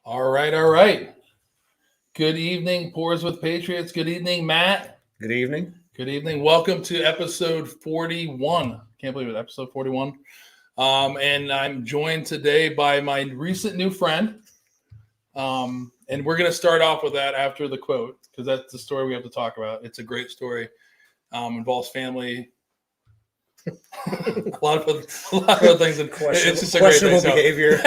All right, all right. Good evening, Pours with Patriots. Good evening, Matt. Good evening. Good evening. Welcome to episode 41. Can't believe it, episode 41. And I'm joined today by my recent new friend. And we're going to start off with that after the quote, because that's the story we have to talk about. It's a great story. Involves family. a lot of other things. It's just a questionable great thing. behavior.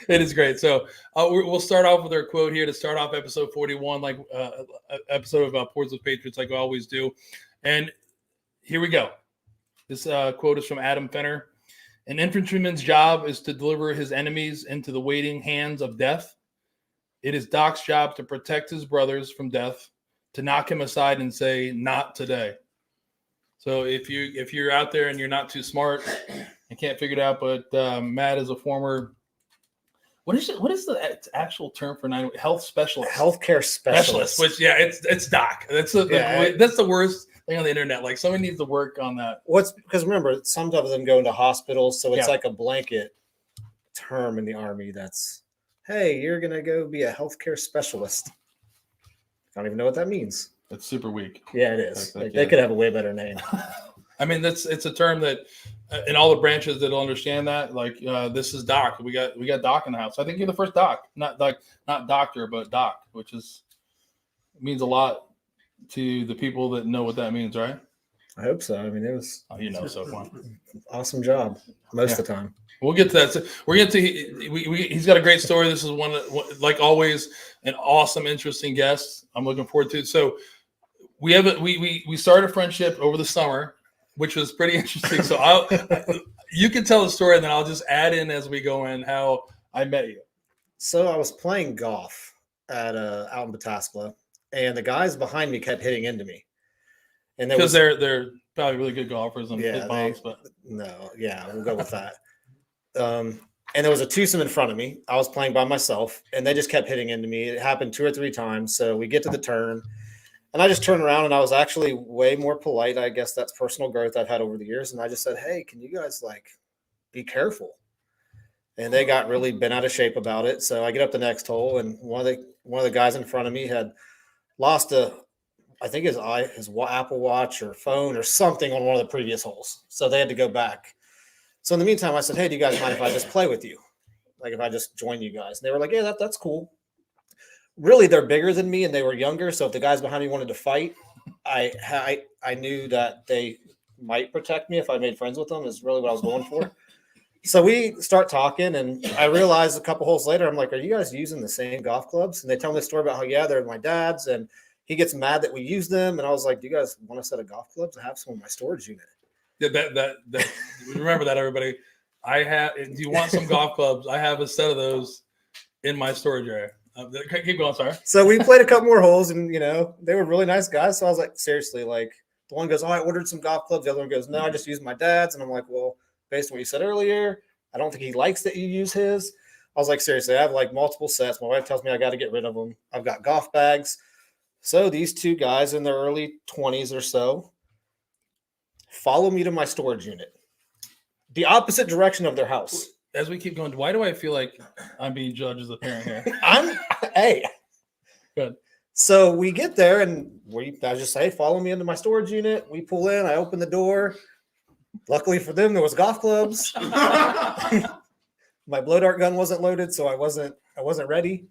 It is great. So we'll start off with our quote here to start off episode 41, like episode of Pours with Patriots, like we always do. And here we go. This quote is from Adam Fenner. An infantryman's job is to deliver his enemies into the waiting hands of death. It is Doc's job to protect his brothers from death, to knock him aside and say, "Not today." So if you're out there and you're not too smart and can't figure it out, but Matt is a former. What is the actual term for health specialist? Healthcare specialist. Which it's Doc. That's the worst thing on the internet. Like somebody needs to work on that. Because remember, some of them go into hospitals, so it's like a blanket term in the Army. That's, hey, you're gonna go be a healthcare specialist. I don't even know what that means. It's super weak. Yeah, it is. They could have a way better name. I mean, it's a term that in all the branches that'll understand that. Like this is Doc. We got Doc in the house. I think you're the first Doc, not doctor, but Doc, which means a lot to the people that know what that means, right? I hope so. I mean, it was so fun. Awesome job most of the time. We'll get to that. So we're going to he's got a great story. This is one like always, an awesome, interesting guest. I'm looking forward to it. So we started a friendship over the summer, which was pretty interesting. So you can tell the story, and then I'll just add in as we go in how I met you. So I was playing golf at out in Pataskla, and the guys behind me kept hitting into me. And because they're probably really good golfers and hit bombs, we'll go with that. And there was a twosome in front of me. I was playing by myself, and they just kept hitting into me. It happened 2 or 3 times. So we get to the turn. And I just turned around, and I was actually way more polite. I guess that's personal growth I've had over the years. And I just said, "Hey, can you guys be careful?" And they got really bent out of shape about it. So I get up the next hole, and one of the guys in front of me had lost I think his Apple Watch or phone or something on one of the previous holes. So they had to go back. So in the meantime, I said, "Hey, do you guys mind if I just play with you? Like if I just join you guys?" And they were like, "Yeah, that's cool." Really, they're bigger than me and they were younger. So if the guys behind me wanted to fight, I knew that they might protect me if I made friends with them is really what I was going for. So we start talking, and I realized a couple holes later, I'm like, "Are you guys using the same golf clubs?" And they tell me a story about how, they're my dad's, and he gets mad that we use them. And I was like, "Do you guys want a set of golf clubs? I have some in my storage unit." Yeah, that remember that, everybody. Do you want some golf clubs? I have a set of those in my storage area. Keep going, sorry. So we played a couple more holes, and they were really nice guys. So I was like, seriously, the one goes, "Oh, I ordered some golf clubs." The other one goes, "No, I just used my dad's." And I'm like, "Well, based on what you said earlier, I don't think he likes that you use his." I was like, seriously, I have multiple sets. My wife tells me I got to get rid of them. I've got golf bags. So these 2 guys in their early 20s or so follow me to my storage unit, the opposite direction of their house. As we keep going, why do I feel like I'm being judged as a parent here? Hey. Good. So we get there, and I just say, "Follow me into my storage unit." We pull in. I open the door. Luckily for them, there was golf clubs. My blow dart gun wasn't loaded, so I wasn't ready.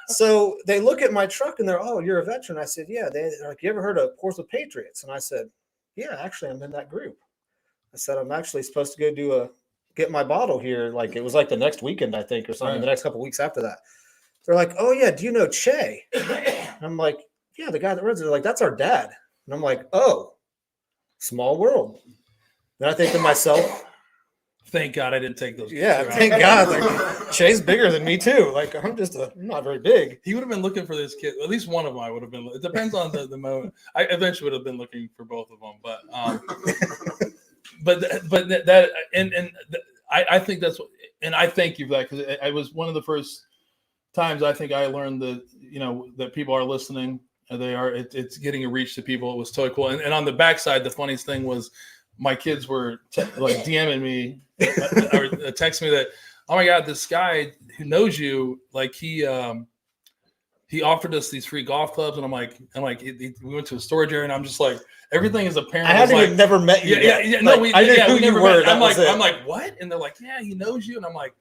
So they look at my truck, and they're, "Oh, you're a veteran." I said, "Yeah." They're like, "You ever heard of Pours with Patriots?" And I said, "Yeah, actually, I'm in that group." I said, "I'm actually supposed to go get my bottle here." It was the next weekend, I think, or something, the next couple of weeks after that. They're like, "Oh, yeah, do you know Che?" And I'm like, "Yeah, the guy that runs it." They're like, "That's our dad." And I'm like, "Oh, small world." Then I think to myself, thank God I didn't take those. Yeah, thank God. Che's bigger than me, too. I'm not very big. He would have been looking for this kid. At least one of them I would have been. It depends on the moment. I eventually would have been looking for both of them. I think that's what, and I thank you for that, because it was one of the first times I think I learned that that people are listening, and it's getting a reach to people. It was totally cool. And on the backside, the funniest thing was my kids were DMing me or texting me that oh my God, this guy who knows you, like he offered us these free golf clubs, and I'm like, we went to a storage area, and I'm just like, everything is apparent. I hadn't even never met you. Yeah. No, like, I knew who you were. I'm like, what? And they're like, yeah, he knows you, and I'm like,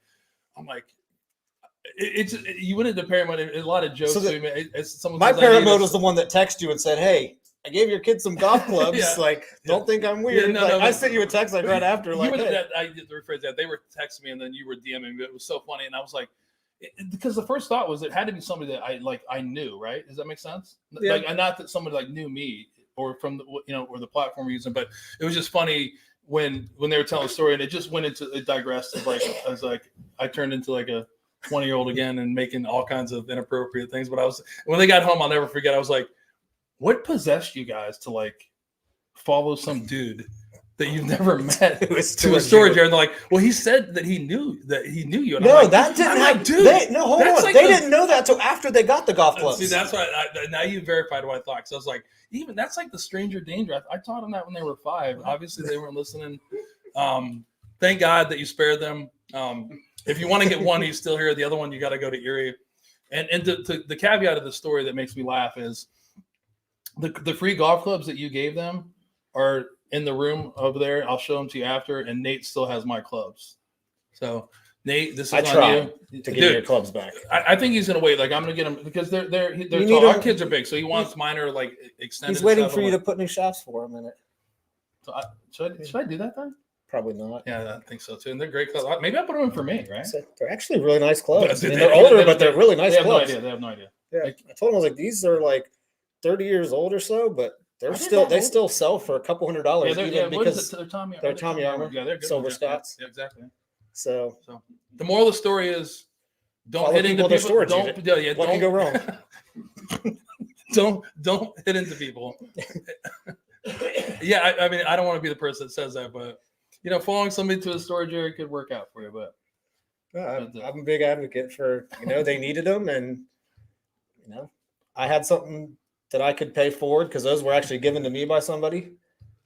it's you went into parent mode. A lot of jokes. So my parent mode was the one that texted you and said, "Hey, I gave your kids some golf clubs. Don't think I'm weird." I sent you a text like right after. Like, hey. I did the rephrase that. They were texting me, and then you were DMing me. It was so funny, and I was like, because the first thought was it had to be somebody that I knew, right? Does that make sense? Yeah. Like, not that somebody like knew me or from the or the platform we're using, but it was just funny when they were telling a story, and it digressed. I turned into like a 20-year-old again and making all kinds of inappropriate things. But when they got home, I'll never forget. I was like, what possessed you guys to like follow some dude that you've never met to a storage area? And they're like, well, he said that he knew you. And no, that didn't happen. Dude, hold on. Like they didn't know that till after they got the golf clubs. See, that's why now you verified what I thought. So I was like, even that's like the stranger danger. I taught them that when they were 5. Obviously, they weren't listening. Thank God that you spared them. If you want to get one, he's still here. The other one, you got to go to Erie. And the caveat of the story that makes me laugh is the free golf clubs that you gave them are in the room over there. I'll show them to you after. And Nate still has my clubs. So Nate, this is on you to get your clubs back. I think he's gonna wait. Like I'm gonna get him because they're tall. Our kids are big, so he wants minor like extended. He's waiting for you to put new shafts for him in it. So should I do that then? Probably not. Yeah, I think so too. And they're great clubs. Maybe I'll put them in for me, right? They're actually really nice clubs. They're older, but they're really nice clubs. They have no idea. Yeah, I told them, I was like, these are like 30 years old or so, but they still sell for a couple $100. Yeah, because they're Tommy Armour. Yeah, they're good. Silver Scots. Yeah, exactly. So the moral of the story is don't hit into people. What can go wrong? Don't hit into people. Yeah, I mean, I don't want to be the person that says that, but following somebody to a storage area could work out for you. But I'm a big advocate for they needed them, and I had something that I could pay forward because those were actually given to me by somebody.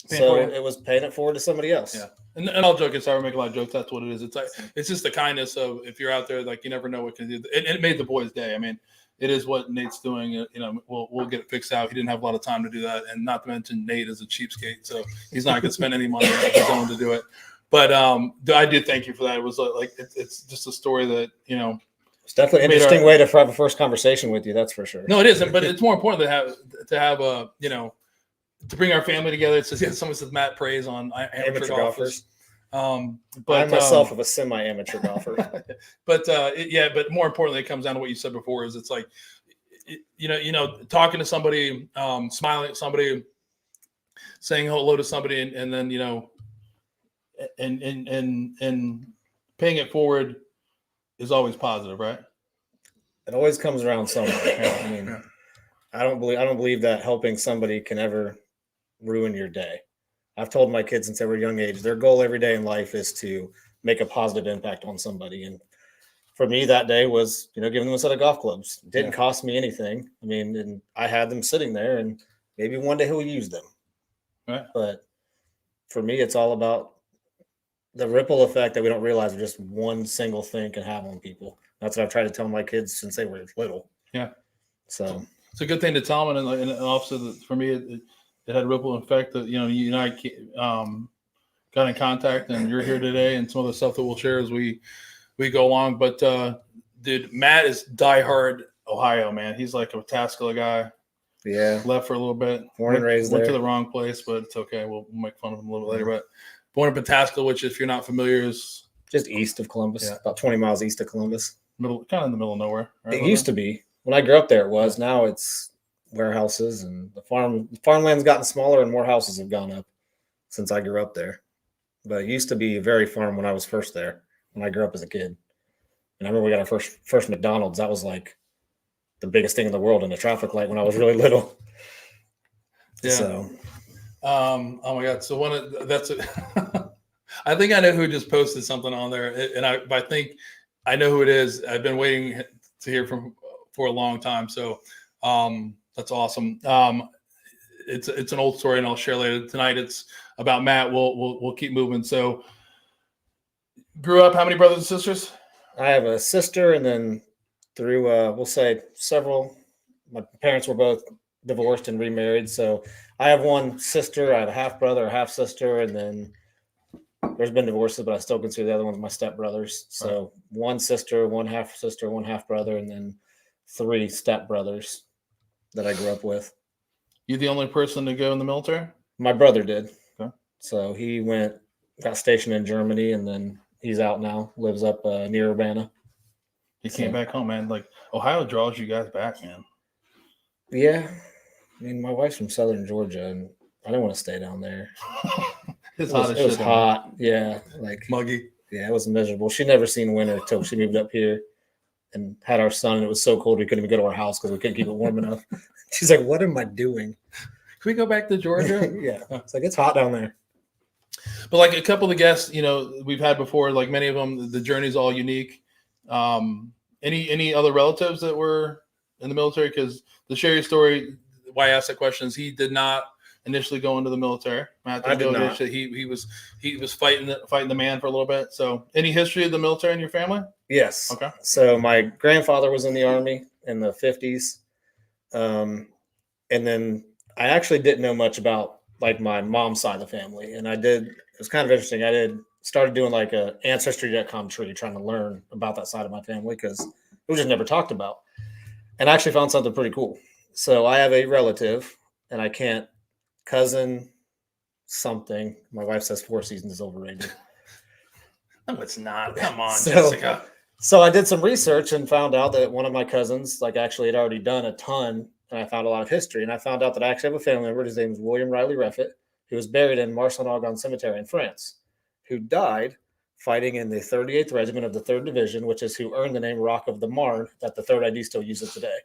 So it was paying it forward to somebody else. Yeah. And I'll joke aside, we make a lot of jokes. That's what it is. It's just the kindness of if you're out there, like you never know what can do. It made the boys' day. I mean, it is what Nate's doing. We'll get it fixed out. He didn't have a lot of time to do that, and not to mention Nate is a cheapskate, so he's not going to spend any money on his own to do it. But I do thank you for that. It was like it's just a story that It's definitely an interesting way to have a first conversation with you. That's for sure. No, it isn't, but it's more important to have a to bring our family together. It says someone says Matt prays on amateur golfers. But I myself am a semi-amateur golfer. But more importantly, it comes down to what you said before. Is it's like talking to somebody, smiling at somebody, saying hello to somebody, and then and paying it forward is always positive, right? It always comes around somewhere. I mean, I don't believe that helping somebody can ever ruin your day. I've told my kids since they were a young age, their goal every day in life is to make a positive impact on somebody. And for me, that day was, giving them a set of golf clubs. It didn't cost me anything. I mean, and I had them sitting there, and maybe one day he'll use them. Right. But for me, it's all about the ripple effect that we don't realize just one single thing can have on people. That's what I've tried to tell my kids since they were little. Yeah. So it's a good thing to tell them, and also that for me, it had a ripple effect that you and I got in contact, and you're here today, and some of the stuff that we'll share as we go along. But dude, Matt is diehard Ohio, man. He's like a Pataskala guy. Yeah. Left for a little bit. Born and raised went there. to the wrong place, but it's okay. We'll make fun of him a little bit later. But born in Pataskala, which if you're not familiar is just east of Columbus, about 20 miles east of Columbus. Kind of in the middle of nowhere. Right? It used to be. When I grew up there, it was. Now it's warehouses, and the farmland's gotten smaller and more houses have gone up since I grew up there. But it used to be a very farm when I was first there, when I grew up as a kid. And I remember we got our first McDonald's. That was like the biggest thing in the world in a traffic light when I was really little. Yeah. So, oh my God. So that's it. I think I know who just posted something on there, and I think I know who it is. I've been waiting to hear from for a long time. So that's awesome. It's an old story, and I'll share later. Tonight it's about Matt. We'll keep moving. So grew up, how many brothers and sisters? I have a sister, and then through we'll say several. My parents were both divorced and remarried, so I have one sister. I have a half brother, a half sister, and then there's been divorces, but I still consider the other ones my stepbrothers. So one sister, one half brother, and then 3 stepbrothers that I grew up with. You the only person to go in the military? My brother did. Okay. So he got stationed in Germany, and then he's out now, lives up near Urbana. He came back home, man. Like, Ohio draws you guys back, man. Yeah. I mean, my wife's from southern Georgia, and I didn't want to stay down there. It was hot. Yeah. Like muggy. Yeah, it was miserable. She'd never seen winter until she moved up here and had our son. And it was so cold we couldn't even go to our house because we couldn't keep it warm enough. She's like, "What am I doing?" Can we go back to Georgia? Yeah. It's like, it's hot down there. But like a couple of the guests, we've had before, like many of them, the journey's all unique. Any other relatives that were in the military? Because the Sherry story, why I asked that question is he did not initially go into the military. I did not. He was fighting the man for a little bit. So any history of the military in your family? Yes. Okay. So my grandfather was in the Army in the 50s. And then I actually didn't know much about like my mom's side of the family. And it was kind of interesting. I started doing like a ancestry.com tree, trying to learn about that side of my family because it was just never talked about. And I actually found something pretty cool. So I have a relative, and I can't cousin something. My wife says 4 Seasons is overrated. No, it's not. Come on, Jessica. So I did some research and found out that one of my cousins, like, actually had already done a ton, and I found a lot of history. And I found out that I actually have a family member. His name is William Riley Reffett, who was buried in Marsan-Argonne Cemetery in France, who died fighting in the 38th Regiment of the 3rd Division, which is who earned the name Rock of the Marne that the 3rd ID still uses today.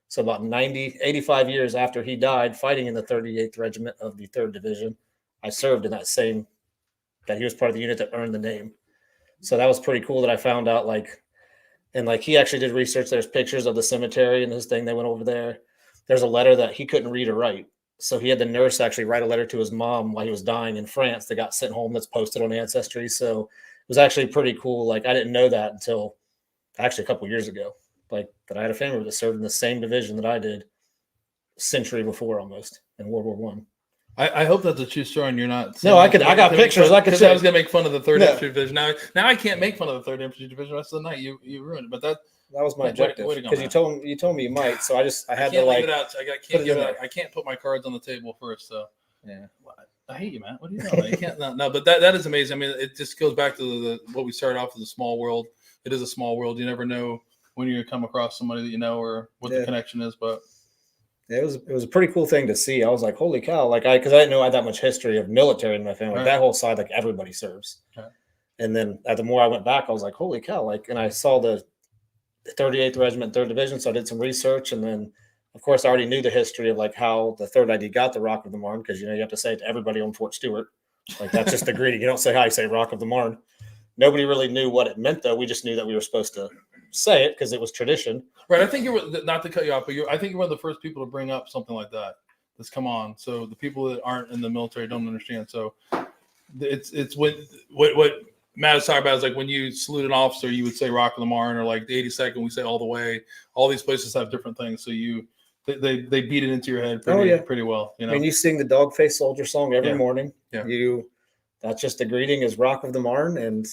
So about 85 years after he died fighting in the 38th Regiment of the 3rd Division, I served in that he was part of the unit that earned the name. So that was pretty cool that I found out, he actually did research. There's pictures of the cemetery and his thing. They went over there. There's a letter that he couldn't read or write. So he had the nurse actually write a letter to his mom while he was dying in France that got sent home that's posted on Ancestry. So it was actually pretty cool. Like, I didn't know that until actually a couple of years ago, that I had a family that served in the same division that I did a century before almost in World War One. I hope that's a true story and you're not. No, I got pictures. I was going to make fun of the 3rd Infantry Division. Now I can't make fun of the 3rd Infantry Division the rest of the night. You ruined it. But that was my objective. Because you told me you might. So I had to leave it out. I can't put my cards on the table first. So yeah. I hate you, man. What are you doing? You can't. No, but that is amazing. I mean, it just goes back to what we started off as a small world. It is a small world. You never know when you're going to come across somebody that you know or what the connection is. But it was a pretty cool thing to see. I was like, holy cow! Because I didn't know I had that much history of military in my family. Right. That whole side, everybody serves. Right. And then the more I went back, I was like, holy cow! And I saw the 38th Regiment, 3rd Division. So I did some research, and then, of course, I already knew the history of how the 3rd ID got the Rock of the Marne, because you have to say it to everybody on Fort Stewart. That's just the greeting. You don't say hi, you say Rock of the Marne. Nobody really knew what it meant, though. We just knew that we were supposed to say it because it was tradition. Right. I think you were, not to cut you off, but I think you're one of the first people to bring up something like that. Let's come on. So the people that aren't in the military don't understand. So it's what Matt is talking about is like when you salute an officer, you would say Rock of the Marne, or like the 82nd, we say all the way. All these places have different things. So they beat it into your head pretty well. I mean, you sing the Dog-Faced Soldier song every morning. Yeah. That's just the greeting is Rock of the Marne.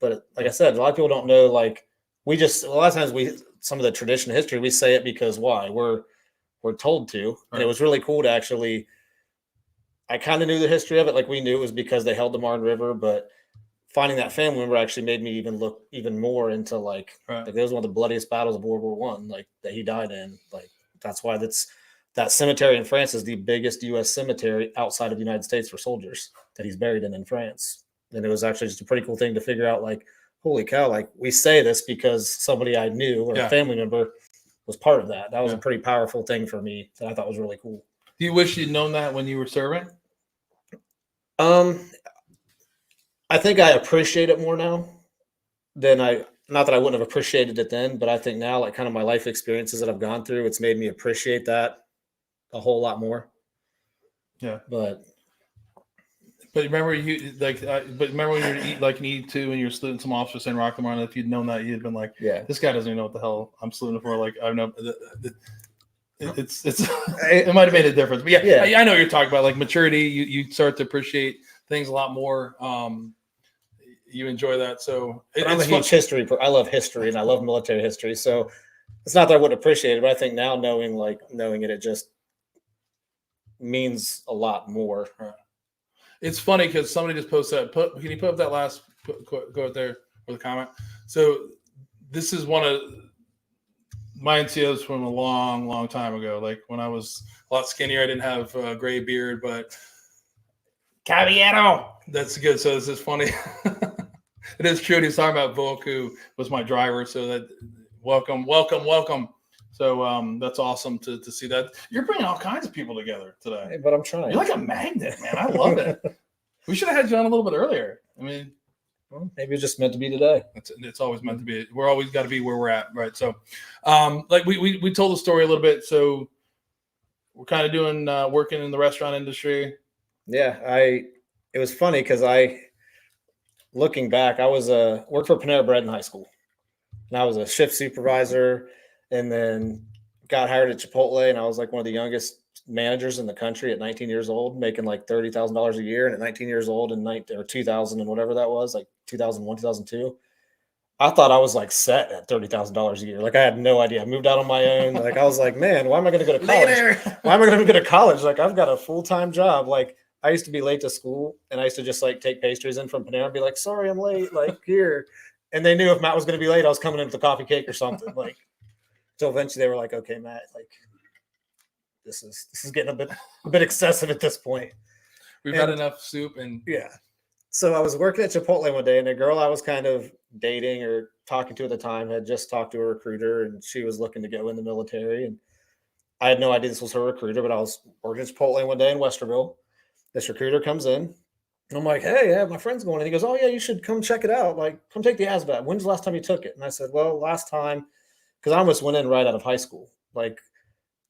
But like I said, a lot of people don't know, a lot of times some of the tradition history, we say it because why? We're told to. Right. And it was really cool to actually, I kind of knew the history of it. We knew it was because they held the Marne River, but finding that family member actually made me even look even more into it was one of the bloodiest battles of World War One, that he died in. That's why that cemetery in France is the biggest U.S. cemetery outside of the United States for soldiers that he's buried in France. And it was actually just a pretty cool thing to figure out, holy cow, we say this because somebody I knew or a family member was part of that. That was a pretty powerful thing for me that I thought was really cool. Do you wish you'd known that when you were serving? I think I appreciate it more now than not that I wouldn't have appreciated it then, but I think now, kind of my life experiences that I've gone through, it's made me appreciate that a whole lot more. Yeah. But But remember but remember when you're like an E2 and you're saluting some officer saying "Rock the Martin." If you'd known that, you'd been like, Yeah. This guy doesn't even know what the hell I'm saluting for. Like I know it's it might have made a difference. But yeah. I know what you're talking about. Like maturity, you start to appreciate things a lot more. You enjoy that. So I'm a huge history. I love history and I love military history. So it's not that I wouldn't appreciate it, but I think now knowing it just means a lot more. It's funny because somebody just posted that. Can you put up that last quote there with a comment? So this is one of my NCOs from a long, long time ago. Like when I was a lot skinnier, I didn't have a gray beard, but Caballero. That's good. So this is funny. It is true. He's talking about Volk, who was my driver. So that welcome. So that's awesome to see that. You're bringing all kinds of people together today. Hey, but I'm trying. You're like a magnet, man. I love it. We should have had you on a little bit earlier. I mean, well, maybe it's just meant to be today. It's always meant to be. We're always got to be where we're at, right? So, like we told the story a little bit. So we're kind of doing working in the restaurant industry. Yeah, it was funny because looking back, I was worked for Panera Bread in high school, and I was a shift supervisor. And then got hired at Chipotle, and I was like one of the youngest managers in the country at 19 years old, making like $30,000 a year. And at 19 years old in 2000 and whatever that was, like 2001, 2002, I thought I was like set at $30,000 a year. Like I had no idea. I moved out on my own. Like I was like, man, why am I going to go to college? Why am I going to go to college? Like I've got a full-time job. Like I used to be late to school, and I used to just like take pastries in from Panera and be like, sorry, I'm late. Like here. And they knew if Matt was going to be late, I was coming in with a coffee cake or something. Like. So eventually they were like, okay, Matt, like this is getting a bit excessive at this point. We've had enough soup and yeah. So I was working at Chipotle one day, and a girl I was kind of dating or talking to at the time had just talked to a recruiter, and she was looking to go in the military. And I had no idea this was her recruiter, but I was working at Chipotle one day in Westerville. This recruiter comes in, and I'm like, hey, yeah, my friend's going. And he goes, oh yeah, you should come check it out. Like, come take the ASVAB. When's the last time you took it? And I said, well, last time. Because I almost went in right out of high school. Like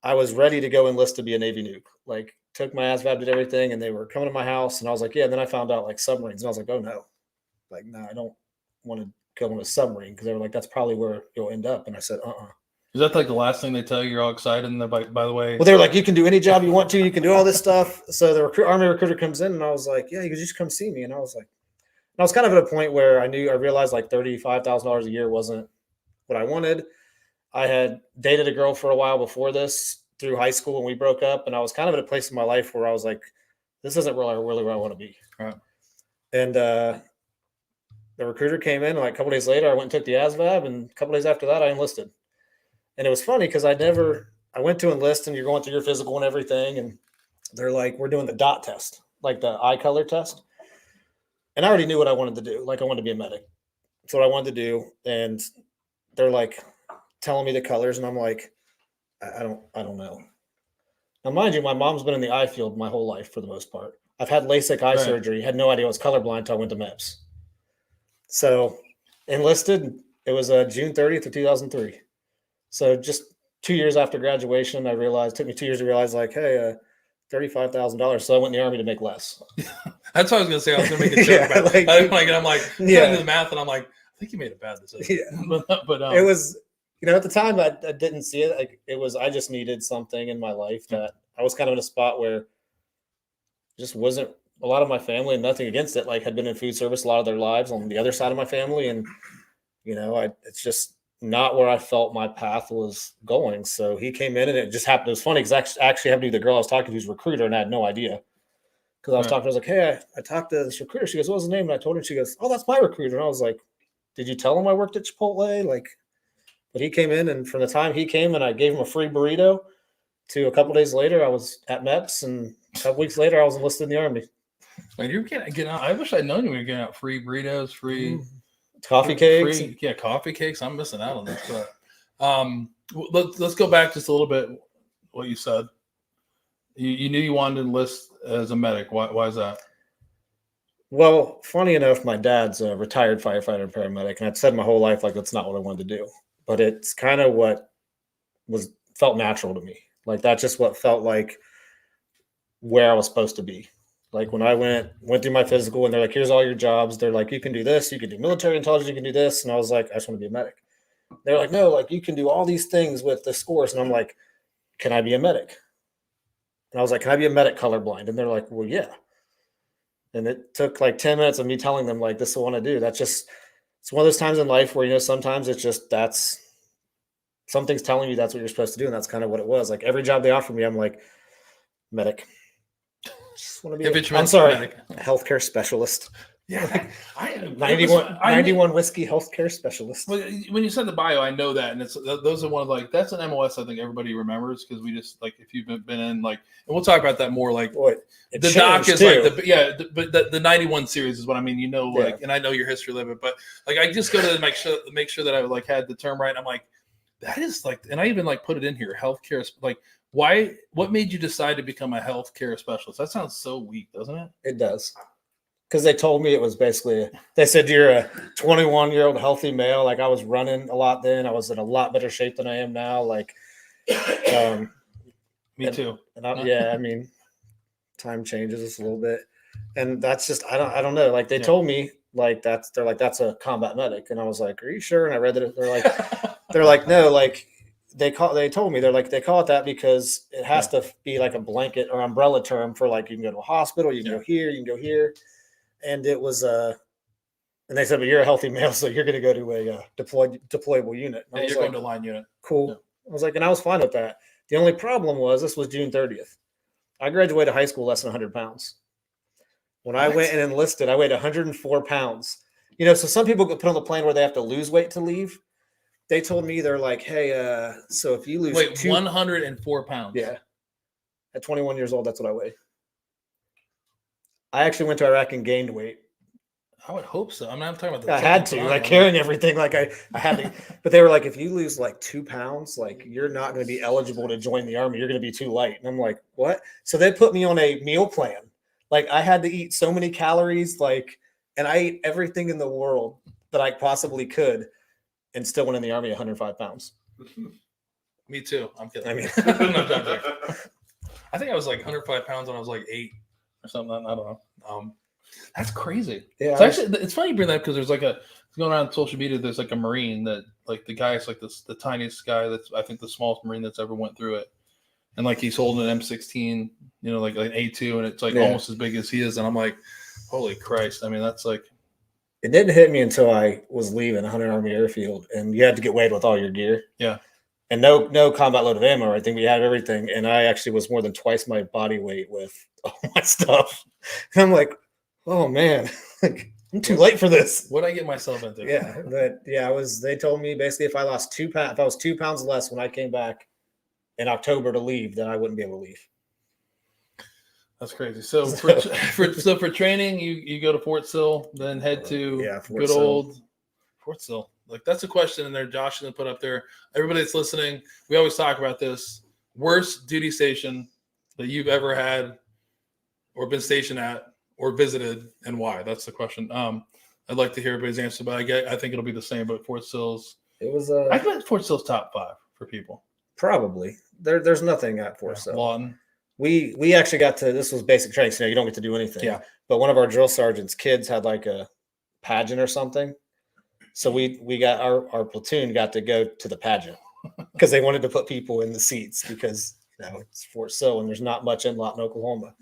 I was ready to go enlist to be a Navy nuke. Like took my ASVAB, did everything, and they were coming to my house, and I was like, yeah. And then I found out like submarines, and I was like, oh no, like no, I don't want to go on a submarine because they were like, that's probably where you'll end up. And I said, Is that like the last thing they tell you? You're all excited, and by the way, well, they were like, you can do any job you want to, you can do all this stuff. So the Army recruiter comes in, and I was like, yeah, you could just come see me. And I was like, and I was kind of at a point where I realized like $35,000 a year wasn't what I wanted. I had dated a girl for a while before this through high school, and we broke up, and I was kind of at a place in my life where I was like, this isn't really where I want to be. Right. And the recruiter came in, and like a couple days later, I went and took the ASVAB, and a couple days after that, I enlisted. And it was funny because I went to enlist, and you're going through your physical and everything, and they're like, we're doing the DOT test, like the eye color test. And I already knew what I wanted to do. Like I wanted to be a medic. That's what I wanted to do. And they're like, telling me the colors, and I'm like, I don't know. Now, mind you, my mom's been in the eye field my whole life for the most part. I've had LASIK eye surgery, had no idea I was colorblind until I went to MEPS. So enlisted, it was June 30th of 2003. So just 2 years after graduation, it took me 2 years to realize like, hey, $35,000. So I went in the Army to make less. That's what I was going to say. I was going to make a joke about it. I'm like, doing the math, and I'm like, I think you made a bad decision. Yeah. but it was, at the time I didn't see it. Like it was, I just needed something in my life that I was kind of in a spot where just wasn't a lot of my family, and nothing against it, like had been in food service a lot of their lives on the other side of my family. And, it's just not where I felt my path was going. So he came in, and it just happened. It was funny because I actually happened to be the girl I was talking to who's a recruiter, and I had no idea. Because I was talking, I was like, hey, I talked to this recruiter. She goes, what was his name? And I told her, she goes, oh, that's my recruiter. And I was like, did you tell him I worked at Chipotle? Like, but he came in, and from the time he came and I gave him a free burrito to a couple days later, I was at MEPS, and a couple weeks later, I was enlisted in the Army. Man, you're getting out. I wish I'd known you were getting out free burritos, free coffee cakes. Coffee cakes. I'm missing out on this. But let's go back just a little bit. What you said. You knew you wanted to enlist as a medic. Why is that? Well, funny enough, my dad's a retired firefighter and paramedic, and I'd said my whole life like that's not what I wanted to do. But it's kind of what felt natural to me. Like that's just what felt like where I was supposed to be. Like when I went through my physical and they're like, here's all your jobs. They're like, you can do this, you can do military intelligence, you can do this. And I was like, I just want to be a medic. They're like, no, like you can do all these things with the scores. And I'm like, can I be a medic? And I was like, can I be a medic colorblind? And they're like, well, yeah. And it took like 10 minutes of me telling them, like, this is what I want to do. That's just, it's one of those times in life where, sometimes it's just, something's telling you that's what you're supposed to do. And that's kind of what it was. Like every job they offer me, I'm like, medic. Just want to be, healthcare specialist. Yeah, 91 whiskey healthcare specialist. Well, when you said the bio, I know that, and those are one of like that's an MOS I think everybody remembers because we just like if you've been in like, and we'll talk about that more. Like the doc is too. Like the 91 series is what I mean. Like, and I know your history of it, but like I just go to make sure that I like had the term right. And I'm like, that is like, and I even like put it in here, healthcare. Like, why? What made you decide to become a healthcare specialist? That sounds so weak, doesn't it? It does. Because they told me it was basically, they said, you're a 21-year-old healthy male. Like I was running a lot then. I was in a lot better shape than I am now. Like, me too. I mean, time changes us a little bit. And that's just, I don't know. Like they told me like they're like, that's a combat medic. And I was like, are you sure? And I read that they're like, no, like they told me, they call it that because it has to be like a blanket or umbrella term for like, you can go to a hospital, you can go here, you can go here. And it was, and they said, but you're a healthy male, so you're going to go to a deployable unit. And you're going to line unit. Cool. Yeah. I was like, and I was fine with that. The only problem was this was June 30th. I graduated high school less than 100 pounds. When I went and enlisted, I weighed 104 pounds. So some people get put on the plane where they have to lose weight to leave. They told me, they're like, hey, so if you lose 104 pounds. Yeah. At 21 years old, that's what I weigh. I actually went to Iraq and gained weight. I would hope so. I'm talking about I had to, like carrying everything. Like I had to, but they were like, if you lose like 2 pounds, like you're not going to be eligible to join the army. You're going to be too light. And I'm like, what? So they put me on a meal plan. Like I had to eat so many calories, and I ate everything in the world that I possibly could and still went in the army 105 pounds. Me too. I'm kidding. I mean, I think I was like 105 pounds when I was like 8 or something. I don't know. That's crazy. Yeah, it's funny you bring that up because there's like going around social media. There's like a Marine that like the guy's like the tiniest guy that's I think the smallest Marine that's ever went through it, and like he's holding an M16, like an A2, and it's like almost as big as he is, and I'm like, holy Christ! I mean, that's like. It didn't hit me until I was leaving 100 Army Airfield, and you had to get weighed with all your gear. Yeah. And no combat load of ammo. I think we had everything, and I actually was more than twice my body weight with all my stuff. And I'm like, oh man, like I'm too late for this. What'd I get myself into? Yeah, but they told me basically if I lost 2 pounds, if I was 2 pounds less when I came back in October to leave, then I wouldn't be able to leave. That's crazy. So for training, you go to Fort Sill, then head to good old Fort Sill. Like that's a question in there. Josh is gonna put up there. Everybody that's listening, we always talk about this. Worst duty station that you've ever had, or been stationed at, or visited, and why? That's the question. I'd like to hear everybody's answer, but I think it'll be the same. But Fort Sill's, I bet Fort Sill's top 5 for people. Probably. There's nothing at Fort Sill. Lawton. We actually got to, this was basic training, so you don't get to do anything. Yeah. But one of our drill sergeants' kids had like a pageant or something. So we got our platoon got to go to the pageant because they wanted to put people in the seats because it's Fort Sill and there's not much in Lawton, Oklahoma.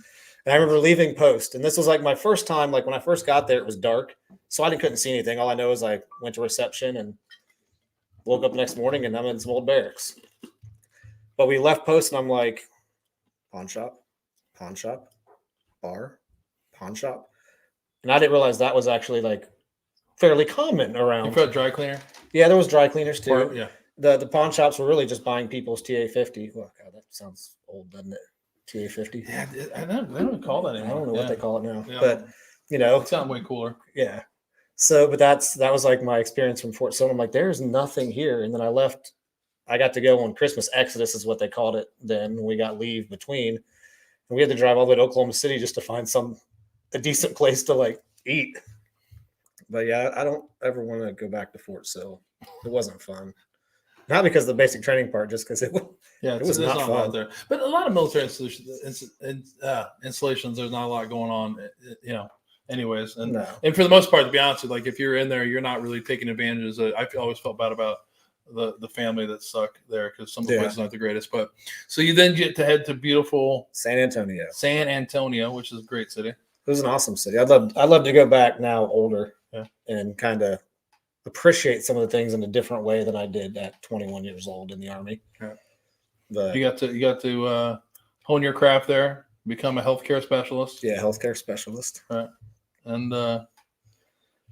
And I remember leaving post, and this was like my first time. Like when I first got there, it was dark, so I couldn't see anything. All I know is I went to reception and woke up the next morning, and I'm in some old barracks. But we left post, and I'm like, pawn shop, bar, pawn shop, and I didn't realize that was actually like fairly common around. You put a dry cleaner? Yeah, there was dry cleaners too. Or, yeah. The pawn shops were really just buying people's TA-50. Oh, God, that sounds old, doesn't it? TA-50. Yeah, I don't call that anymore. I don't know what they call it now, but it sounds way cooler. Yeah. So, but that was like my experience from Fort Sill. I'm like, there's nothing here. And then I left. I got to go on Christmas Exodus is what they called it. Then we got leave between, and we had to drive all the way to Oklahoma City just to find a decent place to like eat. But yeah, I don't ever want to go back to Fort Sill. It wasn't fun. Not because of the basic training part, just because it was not fun out there. But a lot of military installations, there's not a lot going on, anyways. And for the most part, to be honest with you, like if you're in there, you're not really taking advantages. I always felt bad about the family that stuck there because some of the places aren't the greatest. But so you then get to head to beautiful San Antonio, which is a great city. It was an awesome city. I'd love to go back now older and kind of appreciate some of the things in a different way than I did at 21 years old in the Army. Yeah. But you got to hone your craft there, become a healthcare specialist. Yeah, healthcare specialist. Right. And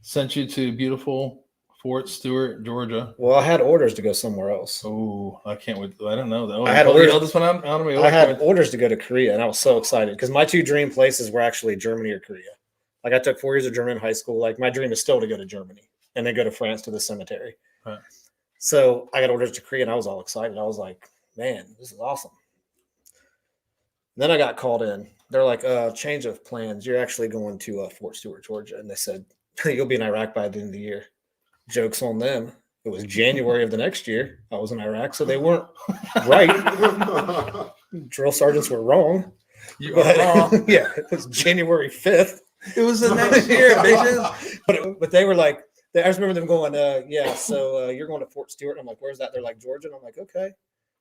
sent you to beautiful Fort Stewart, Georgia. Well, I had orders to go somewhere else. Oh, I can't wait. I don't know though. I had orders to go to Korea, and I was so excited because my two dream places were actually Germany or Korea. Like I took 4 years of German in high school. Like my dream is still to go to Germany and then go to France to the cemetery. Right. So I got orders to Korea, and I was all excited. I was like, man, this is awesome. Then I got called in. They're like, change of plans. You're actually going to Fort Stewart, Georgia. And they said, you'll be in Iraq by the end of the year. Joke's on them. It was January of the next year. I was in Iraq, so they weren't right. Drill sergeants were wrong. You are wrong. Yeah, it was January 5th. It was the next year, bitches. But they were like, I just remember them going, so you're going to Fort Stewart. And I'm like, where's that? They're like, Georgia. And I'm like, okay.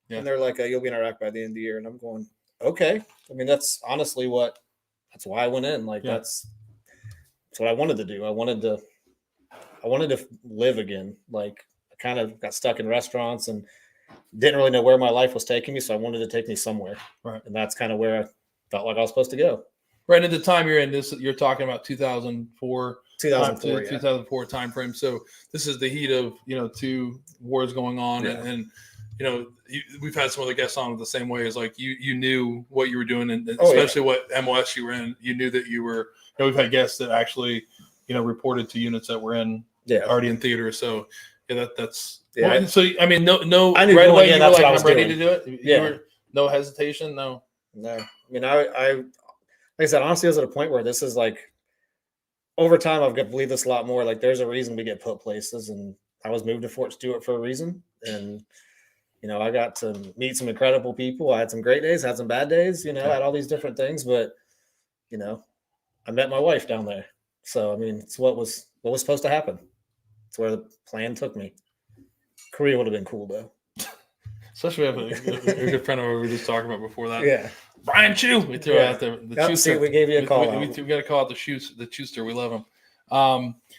Yeah. And they're like, you'll be in Iraq by the end of the year. And I'm going, okay. I mean, that's honestly that's why I went in. Like, that's what I wanted to do. I wanted to live again. Like, I kind of got stuck in restaurants and didn't really know where my life was taking me. So I wanted to take me somewhere. Right. And that's kind of where I felt like I was supposed to go. Right. At the time you're in this, you're talking about 2004 time frame. So this is the heat of, 2 wars going on. Yeah. And we've had some other guests on the same way. Is like you knew what you were doing, and especially what MOS you were in. You knew that you were. We've had guests that actually, reported to units that were in already in theater. So that's. Yeah. Well, so I mean, no. I knew right away you were like, I'm ready to do it. You were, no hesitation. No. I mean, I like I said, honestly, I was at a point where this is like, over time, I've got to believe this a lot more. Like, there's a reason we get put places, and I was moved to Fort Stewart for a reason. And, I got to meet some incredible people. I had some great days, had some bad days, had all these different things. But, I met my wife down there. So, I mean, it's what was supposed to happen. It's where the plan took me. Korea would have been cool, though. Especially we have a good friend of ours we were just talking about before that. Yeah. Brian Chu. We threw out the Chuster. We gave you a call. We got to call out the Chuster. We love him.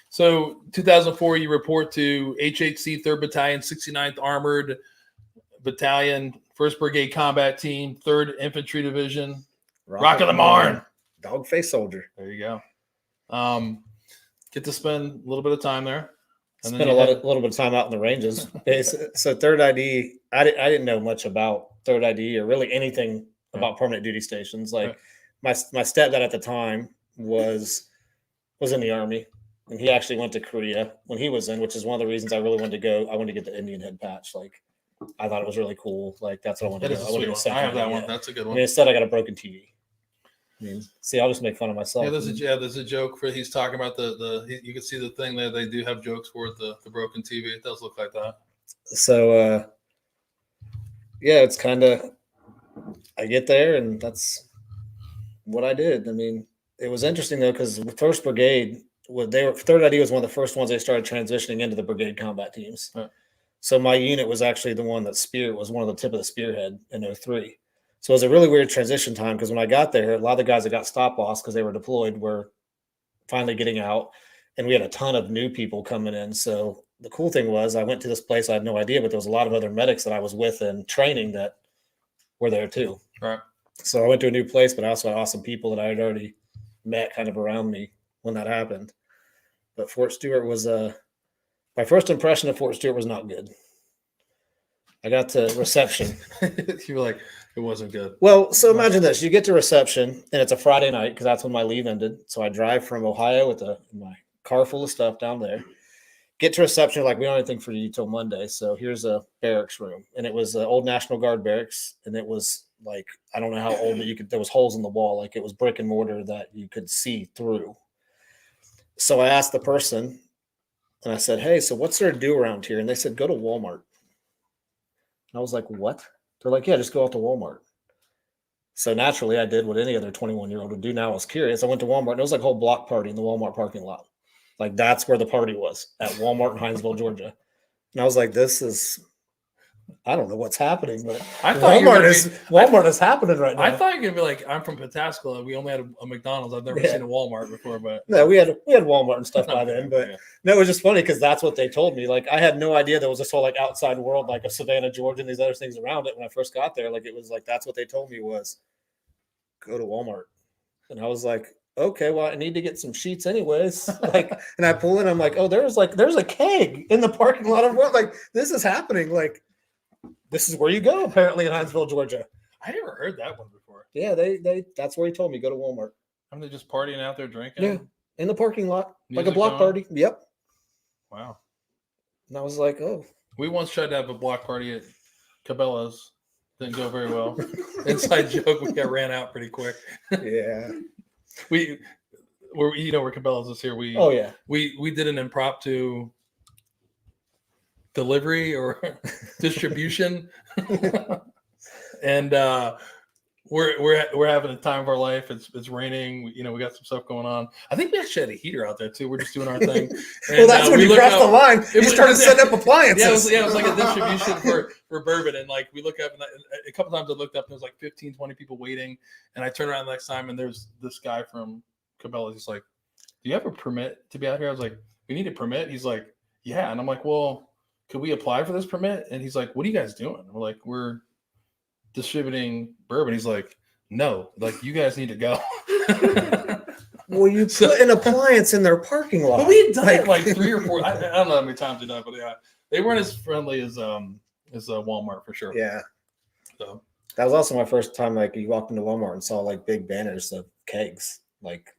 So 2004, you report to HHC 3rd Battalion, 69th Armored Battalion, 1st Brigade Combat Team, 3rd Infantry Division, Rock of the Marne. Dog-faced soldier. There you go. Get to spend a little bit of time there. And spent a little bit of time out in the ranges. So 3rd ID, I didn't know much about 3rd ID or really anything about permanent duty stations. Like my stepdad at the time was in the Army, and he actually went to Korea when he was in, which is one of the reasons I really wanted to go. I wanted to get the Indian head patch. Like, I thought it was really cool. Like, that's what I wanted to do. I have that one. That's a good one. I mean, instead I got a broken TV. I mean, see, I'll just make fun of myself. Yeah, there's a joke for he's talking about you can see the thing there. They do have jokes for the broken TV. It does look like that. So, it's kind of, I get there and that's what I did. I mean, it was interesting though, because the 1st Brigade, 3rd ID was one of the first ones they started transitioning into the brigade combat teams. Right. So my unit was actually the one that was one of the tip of the spearhead in 03. So it was a really weird transition time because when I got there, a lot of the guys that got stop loss because they were deployed were finally getting out, and we had a ton of new people coming in. So the cool thing was I went to this place, I had no idea, but there was a lot of other medics that I was with in training that were there too. Right. So I went to a new place, but I also had awesome people that I had already met kind of around me when that happened. But Fort Stewart was my first impression of Fort Stewart was not good. I got to reception. You were like, it wasn't good. Well, so imagine this. You get to reception, and it's a Friday night because that's when my leave ended. So I drive from Ohio with my car full of stuff down there. Get to reception, like, we don't have anything for you till Monday. So here's a barracks room. And it was the old National Guard barracks. And it was like, I don't know how old, but there was holes in the wall. Like, it was brick and mortar that you could see through. So I asked the person, and I said, hey, so what's there to do around here? And they said, go to Walmart. And I was like, what? They're like, yeah, just go out to Walmart. So naturally, I did what any other 21-year-old would do. Now I was curious. I went to Walmart, and it was like a whole block party in the Walmart parking lot. Like that's where the party was, at Walmart in Hinesville, Georgia. And I was like, this is, I don't know what's happening, but I thought Walmart is happening right now. I thought you were gonna be like, I'm from Pataskala. We only had a McDonald's. I've never seen a Walmart before, but no, we had Walmart and stuff by then. But no, it was just funny because that's what they told me. Like I had no idea there was this whole like outside world, like a Savannah, Georgia, and these other things around it when I first got there. Like it was like that's what they told me was go to Walmart. And I was like, okay, well, I need to get some sheets anyways. Like, and I pull in, I'm like, oh, there's a keg in the parking lot of what? Like, this is happening. Like, this is where you go, apparently, in Hinesville, Georgia. I never heard that one before. Yeah, that's where he told me, go to Walmart. Are they just partying out there drinking? Yeah, in the parking lot. Music like a block party. Yep. Wow. And I was like, oh. We once tried to have a block party at Cabela's. Didn't go very well. Inside joke, we got ran out pretty quick. Yeah. We're where Cabela's is here. We did an impromptu delivery or distribution, and we're having a time of our life. It's raining. We got some stuff going on. I think we actually had a heater out there too. We're just doing our thing. And, well, that's when you crossed the line. You started setting up appliances. Yeah, it was like a distribution for bourbon. And like we look up, and a couple times I looked up, and there was like 15, 20 people waiting. And I turn around the next time, and there's this guy from Cabela's. He's like, "Do you have a permit to be out here?" I was like, "We need a permit." He's like, "Yeah." And I'm like, "Well, could we apply for this permit?" And he's like, "What are you guys doing?" And we're like, "We're distributing bourbon." He's like, "No, like you guys need to go." Well, you put an appliance in their parking lot. But we had done it like 3 or 4. I don't know how many times we done it, but yeah, they weren't as friendly as Walmart for sure. Yeah. So that was also my first time. Like you walked into Walmart and saw like big banners of kegs. Like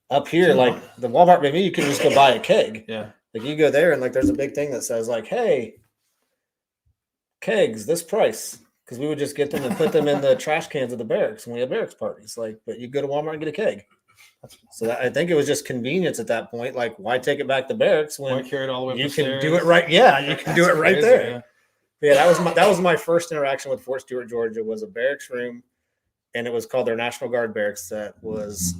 up here, like the Walmart, maybe you can just go buy a keg. Yeah. Like you go there and like there's a big thing that says like, "Hey, kegs, this price." Because we would just get them and put them in the trash cans of the barracks when we had barracks parties. Like, but you go to Walmart and get a keg. So I think it was just convenience at that point. Like, why take it back to barracks when carry it all the way up you the can stairs? do it right? Yeah, you can do it right crazy, there. Yeah, that was my first interaction with Fort Stewart, Georgia. Was a barracks room, and it was called their National Guard barracks. That was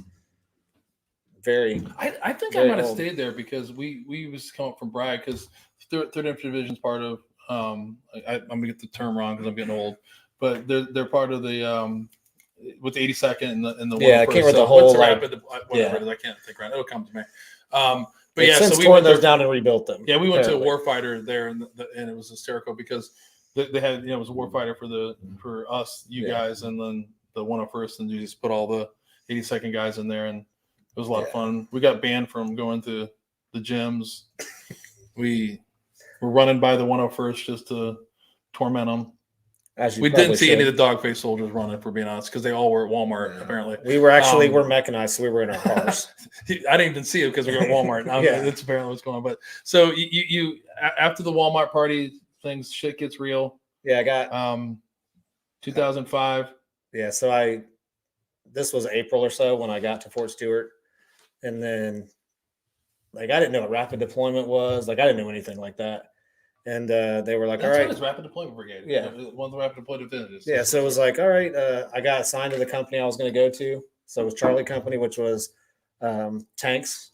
very. I think I might have stayed there because we was coming up from Bragg because Third Infantry Division is part of. I'm gonna get the term wrong because I'm getting old, but they're part of the with the 82nd and the yeah, I can't remember the whole rapid whatever it is. I can't think right. It'll come to me. But yeah, since so we went those down and rebuilt them. Yeah, we went to a warfighter there, and it was hysterical because they had it was a warfighter for us, guys, and then the 101st, and you just put all the 82nd guys in there, and it was a lot of fun. We got banned from going to the gyms. We were running by the 101st just to torment them. We didn't see any of the dog-faced soldiers running, for being honest, because they all were at Walmart, apparently. We were actually, we're mechanized, so we were in our cars. I didn't even see it because we were at Walmart. That's apparently what's going on. But so you after the Walmart party, shit gets real. Yeah, I got 2005. Yeah, so this was April or so when I got to Fort Stewart. And then, like, I didn't know what rapid deployment was. Like, I didn't know anything like that. And they were like, all right. It's Rapid Deployment Brigade. Yeah. One of the Rapid Deployment Divisions. Yeah, so it was like, all right, I got assigned to the company I was going to go to. So it was Charlie Company, which was tanks,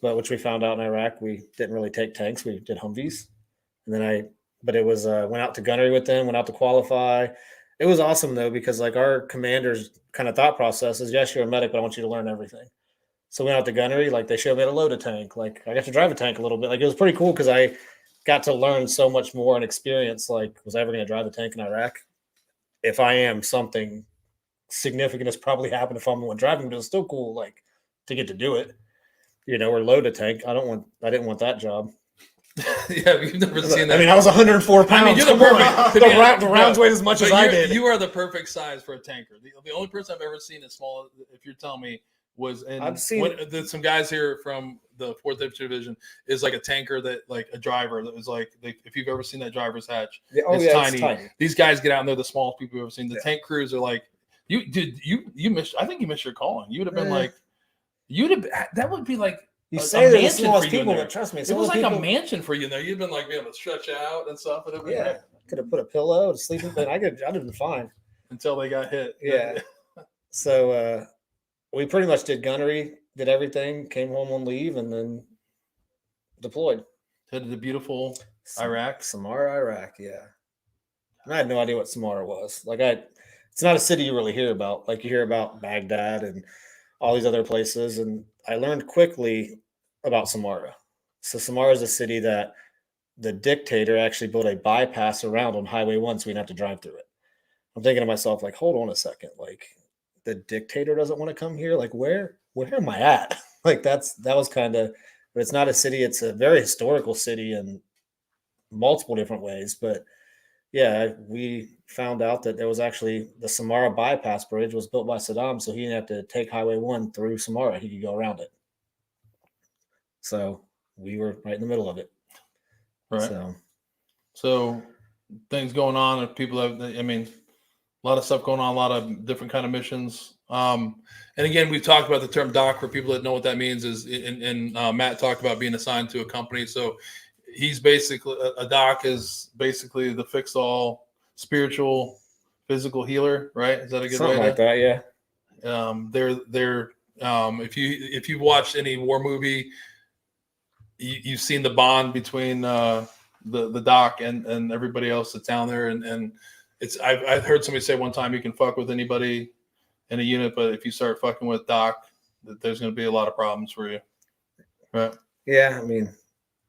but which we found out in Iraq, we didn't really take tanks. We did Humvees. And then but it was, went out to gunnery with them, went out to qualify. It was awesome, though, because like our commander's kind of thought process is, yes, you're a medic, but I want you to learn everything. So we went out to gunnery, like they showed me how to load a tank. Like I got to drive a tank a little bit. Like it was pretty cool because I got to learn so much more and experience. Like, was I ever going to drive a tank in Iraq? If I am, something significant has probably happened if I'm the one driving, but it's still cool, like, to get to do it, or load a tank. I didn't want that job. Yeah, you've never seen that. I mean, I was 104 pounds. I mean, you're the perfect. The rounds weighed as much as I did. You are the perfect size for a tanker. The only person I've ever seen as small, if you're telling me, was some guys here from the 4th Infantry Division is like a tanker that like a driver that was like if you've ever seen that driver's hatch, it's tiny. These guys get out and they're the smallest people you've ever seen. The tank crews are like you missed. I think you missed your calling. You would have been like that would be like you say they're the smallest people, but trust me, it was like a mansion for you in there. You'd been like be able to stretch out and stuff. And could have put a pillow to sleep in, but I'd have been fine until they got hit. Yeah. So we pretty much did gunnery, did everything, came home on leave, and then deployed. Headed to beautiful Iraq. Samara, Iraq, yeah. And I had no idea what Samara was. It's not a city you really hear about. Like you hear about Baghdad and all these other places. And I learned quickly about Samara. So Samara is a city that the dictator actually built a bypass around on Highway 1 so we didn't have to drive through it. I'm thinking to myself, like, hold on a second. Like, the dictator doesn't want to come here. Like, where am I at? Like, that was kind of, but it's not a city. It's a very historical city in multiple different ways. But yeah, we found out that there was actually the Samara bypass bridge was built by Saddam. So he didn't have to take Highway 1 through Samara. He could go around it. So we were right in the middle of it. Right. So things going on, and people have, I mean, a lot of stuff going on, a lot of different kind of missions. And again, we've talked about the term doc for people that know what that means is, and Matt talked about being assigned to a company. So he's basically, a doc is basically the fix-all spiritual, physical healer, right? Is that a good Something way? Like that, yeah. They're if you've watched any war movie, you've seen the bond between the doc and everybody else that's down there, and it's I've heard somebody say one time you can fuck with anybody in a unit, but if you start fucking with doc, there's going to be a lot of problems for you, right? Yeah, I mean,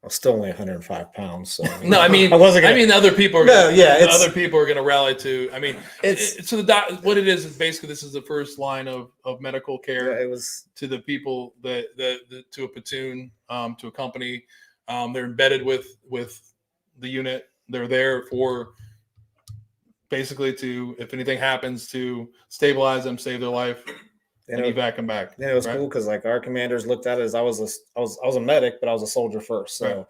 I was still only 105 pounds. So no, I mean, other people are other people are going to rally to. I mean, so the doc. What it is basically this is the first line of medical care. Yeah, it was to the people that to a platoon, to a company. They're embedded with the unit. They're there for basically to, if anything happens, to stabilize them, save their life, and evac them back. Yeah, it was cool because like our commanders looked at it as I was a medic, but I was a soldier first. So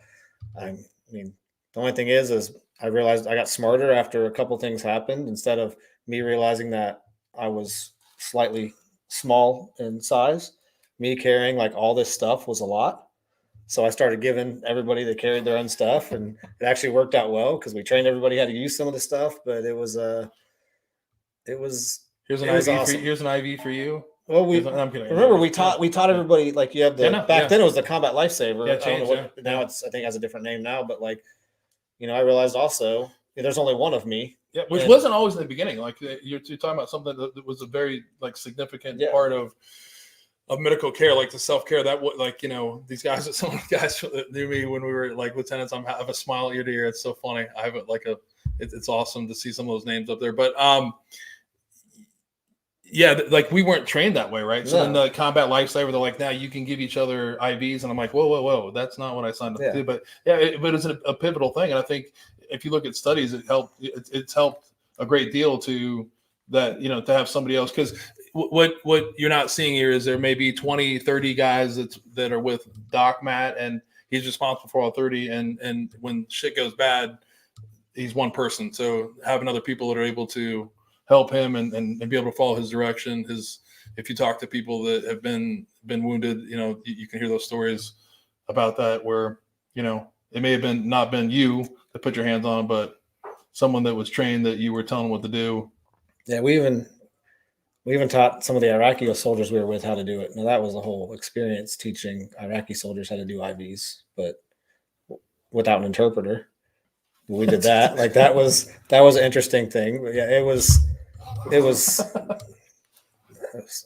I mean, the only thing is I realized I got smarter after a couple things happened. Instead of me realizing that I was slightly small in size, me carrying like all this stuff was a lot. So I started giving everybody that carried their own stuff, and it actually worked out well because we trained everybody how to use some of the stuff. But it was here's an IV awesome. Here's an IV for you. Well, remember we taught everybody, like you have the back then it was the combat lifesaver. Yeah, changed, now it's, I think, has a different name now. But like, I realized also there's only one of me. Yeah, which wasn't always in the beginning. Like you're talking about something that was a very like significant part of medical care, like the self-care. That was like, these guys, some of the guys that knew me when we were like lieutenants, I have a smile ear to ear. It's so funny. I have it's awesome to see some of those names up there. But yeah, like we weren't trained that way, right? So then the combat lifesaver, they're like, now you can give each other IVs, and I'm like, whoa, that's not what I signed up to do. But but it's a pivotal thing, and I think if you look at studies, it's helped a great deal to that, to have somebody else, because what you're not seeing here is there may be 20, 30 guys that are with Doc Matt, and he's responsible for all 30, and when shit goes bad, he's one person. So having other people that are able to help him and be able to follow his direction. If you talk to people that have been wounded, you can hear those stories about that where, it may have not been you that put your hands on, but someone that was trained that you were telling what to do. Yeah, we even taught some of the Iraqi soldiers we were with how to do it. Now that was a whole experience teaching Iraqi soldiers how to do IVs, but without an interpreter. We did that. Like that was an interesting thing. But yeah, it was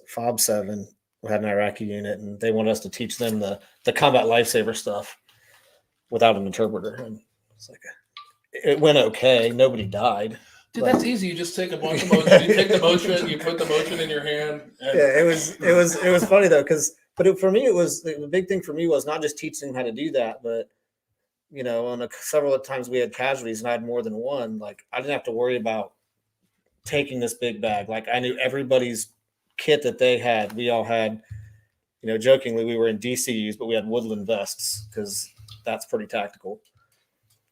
FOB 7. We had an Iraqi unit, and they wanted us to teach them the combat lifesaver stuff without an interpreter. And it's like it went okay. Nobody died. Dude, that's easy. You just take a bunch of motion. You take the motion. You put the motion in your hand. Yeah, it was funny though, for me, it was the big thing for me was not just teaching them how to do that, but on several times we had casualties and I had more than one. Like I didn't have to worry about taking this big bag. Like I knew everybody's kit that they had. We all had, jokingly, we were in DCUs, but we had woodland vests because that's pretty tactical.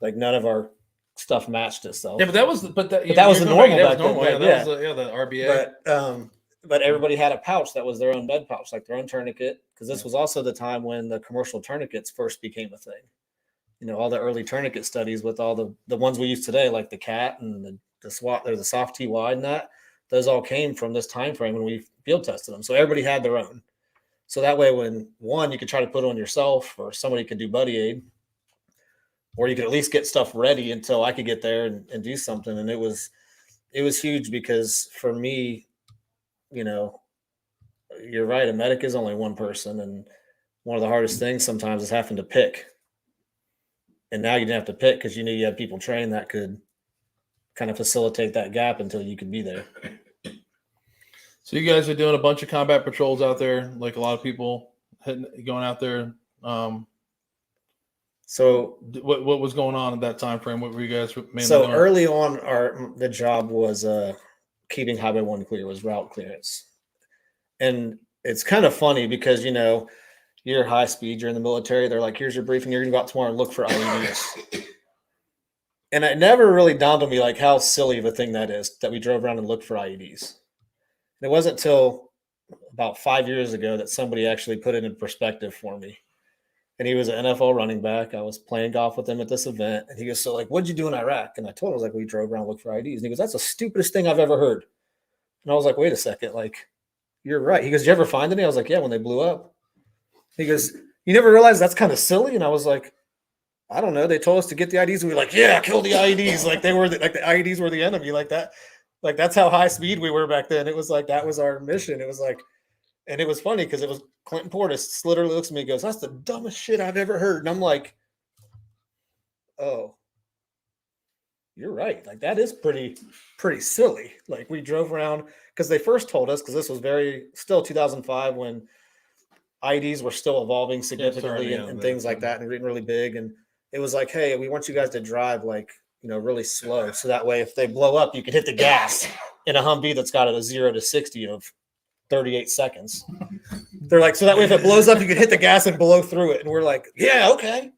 Like none of our stuff matched itself. Yeah, but that was the normal back then. That was the RBA. But everybody had a pouch that was their own med pouch, like their own tourniquet, because this was also the time when the commercial tourniquets first became a thing. all the early tourniquet studies with all the ones we use today, like the CAT and the SWAT, or the soft TY and that, those all came from this time frame when we field tested them. So everybody had their own. So that way, when you could try to put it on yourself, or somebody could do buddy aid, or you could at least get stuff ready until I could get there and do something. And it was huge, because for me, you're right, a medic is only one person, and one of the hardest things sometimes is having to pick. And now you didn't have to pick, because you had people trained that could kind of facilitate that gap until you could be there. So you guys are doing a bunch of combat patrols out there, like a lot of people going out there. So what was going on at that time frame? What were you guys mainly so doing? Early on, the job was keeping Highway 1 clear, was route clearance. And it's kind of funny because, you're high speed, you're in the military. They're like, here's your briefing. You're going to go out tomorrow and look for IEDs. And it never really dawned on me like how silly of a thing that is, that we drove around and looked for IEDs. And it wasn't until about 5 years ago that somebody actually put it in perspective for me. And he was an NFL running back. I was playing golf with him at this event. And he goes, so like, what'd you do in Iraq? And I told him, I was like, we drove around and looked for IEDs. And he goes, that's the stupidest thing I've ever heard. And I was like, wait a second. Like, you're right. He goes, did you ever find any? I was like, yeah, when they blew up. He goes, you never realized that's kind of silly? And I was like, I don't know. They told us to get the IEDs. And we were like, yeah, kill the IEDs. Like they were the IEDs were the enemy, like that. Like that's how high speed we were back then. It was like, that was our mission. It was like, and it was funny because it was Clinton Portis literally looks at me and goes, that's the dumbest shit I've ever heard. And I'm like, oh, you're right. Like that is pretty silly. Like we drove around because they first told us, because this was still 2005 when IEDs were still evolving significantly and things like that and getting really big. And it was like, hey, we want you guys to drive like, really slow. So that way, if they blow up, you can hit the gas in a Humvee that's got a 0 to 60 of 38 seconds. They're like, so that way, if it blows up, you can hit the gas and blow through it. And we're like, yeah, okay.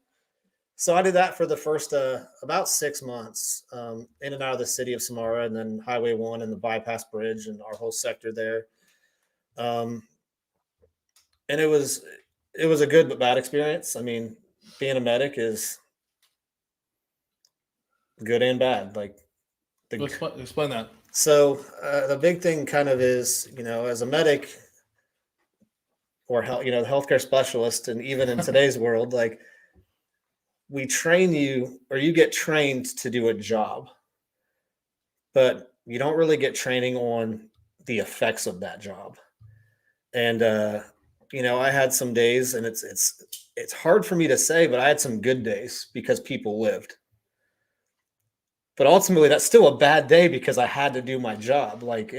So I did that for the first about 6 months, in and out of the city of Samara, and then Highway 1 and the bypass bridge and our whole sector there. And it was a good but bad experience. I mean, being a medic is good and bad. Like, explain that. So the big thing kind of is, as a medic or healthcare specialist, and even in today's world, like we train you, or you get trained to do a job, but you don't really get training on the effects of that job. And I had some days, and it's hard for me to say, but I had some good days because people lived. But ultimately, that's still a bad day because I had to do my job. Like,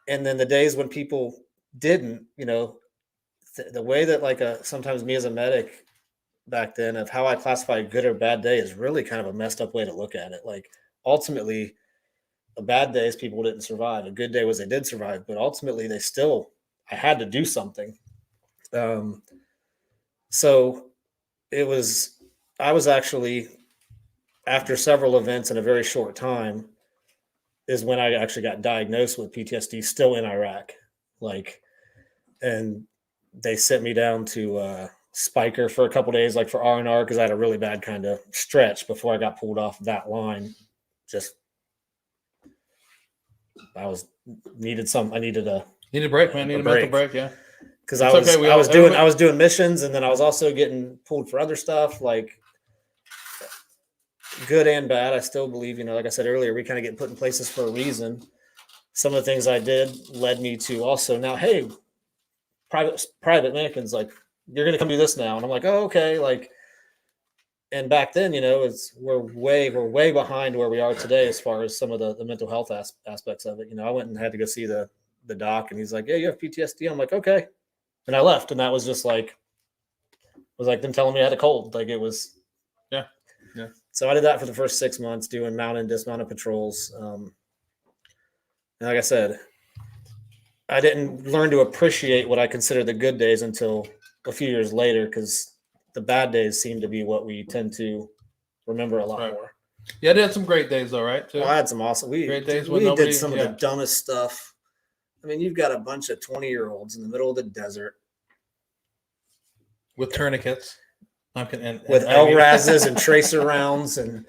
and then the days when people didn't, the way that sometimes me as a medic back then, of how I classify a good or bad day, is really kind of a messed up way to look at it. Like, ultimately, a bad day is people didn't survive. A good day was they did survive, but ultimately I had to do something. So I was actually, after several events in a very short time, is when I actually got diagnosed with PTSD, still in Iraq. And they sent me down to Spiker for a couple of days, like for R&R, because I had a really bad kind of stretch before I got pulled off that line. I needed a break, man. Need a mental break, yeah. Because I was doing missions, and then I was also getting pulled for other stuff, like good and bad. I still believe, like I said earlier, we kind of get put in places for a reason. Some of the things I did led me to also now, hey, private Mankins, like, you're going to come do this now. And I'm like, oh, okay. Like, and back then, we're way behind where we are today as far as some of the mental health aspects of it. I went and had to go see the doc, and he's like, yeah, you have PTSD. I'm like, okay. And I left, and that was just like, it was like them telling me I had a cold. Like, it was, yeah. So I did that for the first 6 months, doing mounted and dismounted patrols. And like I said, I didn't learn to appreciate what I consider the good days until a few years later, because the bad days seem to be what we tend to remember a lot more. Yeah, I had some great days, though, right? Well, I had some awesome. Great days. We did some of the dumbest stuff. I mean, you've got a bunch of 20-year-olds in the middle of the desert with tourniquets. with LRASs and tracer rounds and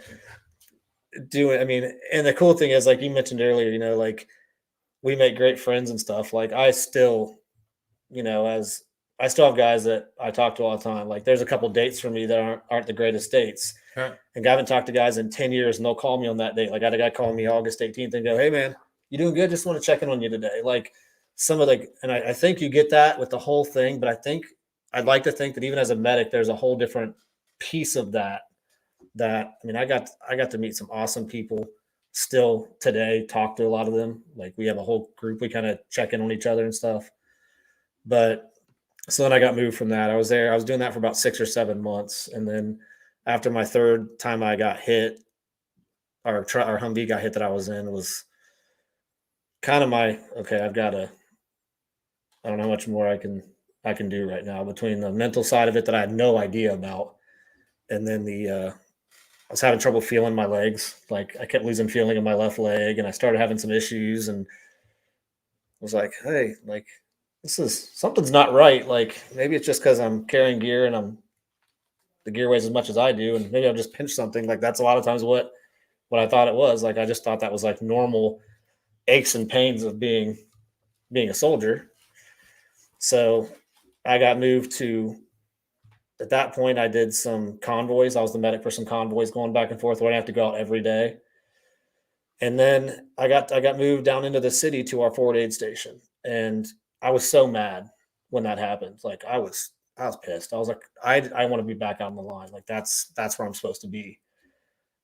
doing. I mean, and the cool thing is, like you mentioned earlier, you know, like we make great friends and stuff. Like I still, you know, I still have guys that I talk to all the time. Like there's a couple dates for me that aren't the greatest dates. Right. And I haven't talked to guys in 10 years and they'll call me on that date. Like I had a guy calling me August 18th and go, "Hey man, you doing good? Just want to check in on you today." Like some of the, and I think you get that with the whole thing, but I'd like to think that even as a medic, there's a whole different piece of that, I mean, I got to meet some awesome people still today, talk to a lot of them. Like we have a whole group, we kind of check in on each other and stuff. But so then I got moved from that. I was doing that for about 6 or 7 months. And then after my third time I got hit, our Humvee got hit that I was in was kind of okay, I don't know how much more I can do right now between the mental side of it that I had no idea about. And then I was having trouble feeling my legs. Like I kept losing feeling in my left leg and I started having some issues and was like, hey, like something's not right. Like maybe it's just because I'm carrying gear and the gear weighs as much as I do. And maybe I'll just pinch something. Like that's a lot of times what I thought it was. Like I just thought that was like normal aches and pains of being a soldier. So I got moved to, at that point, I did some convoys. I was the medic for some convoys going back and forth where I have to go out every day. And then I got moved down into the city to our forward aid station. And I was so mad when that happened. Like I was pissed. I was like, I want to be back out on the line. Like that's where I'm supposed to be.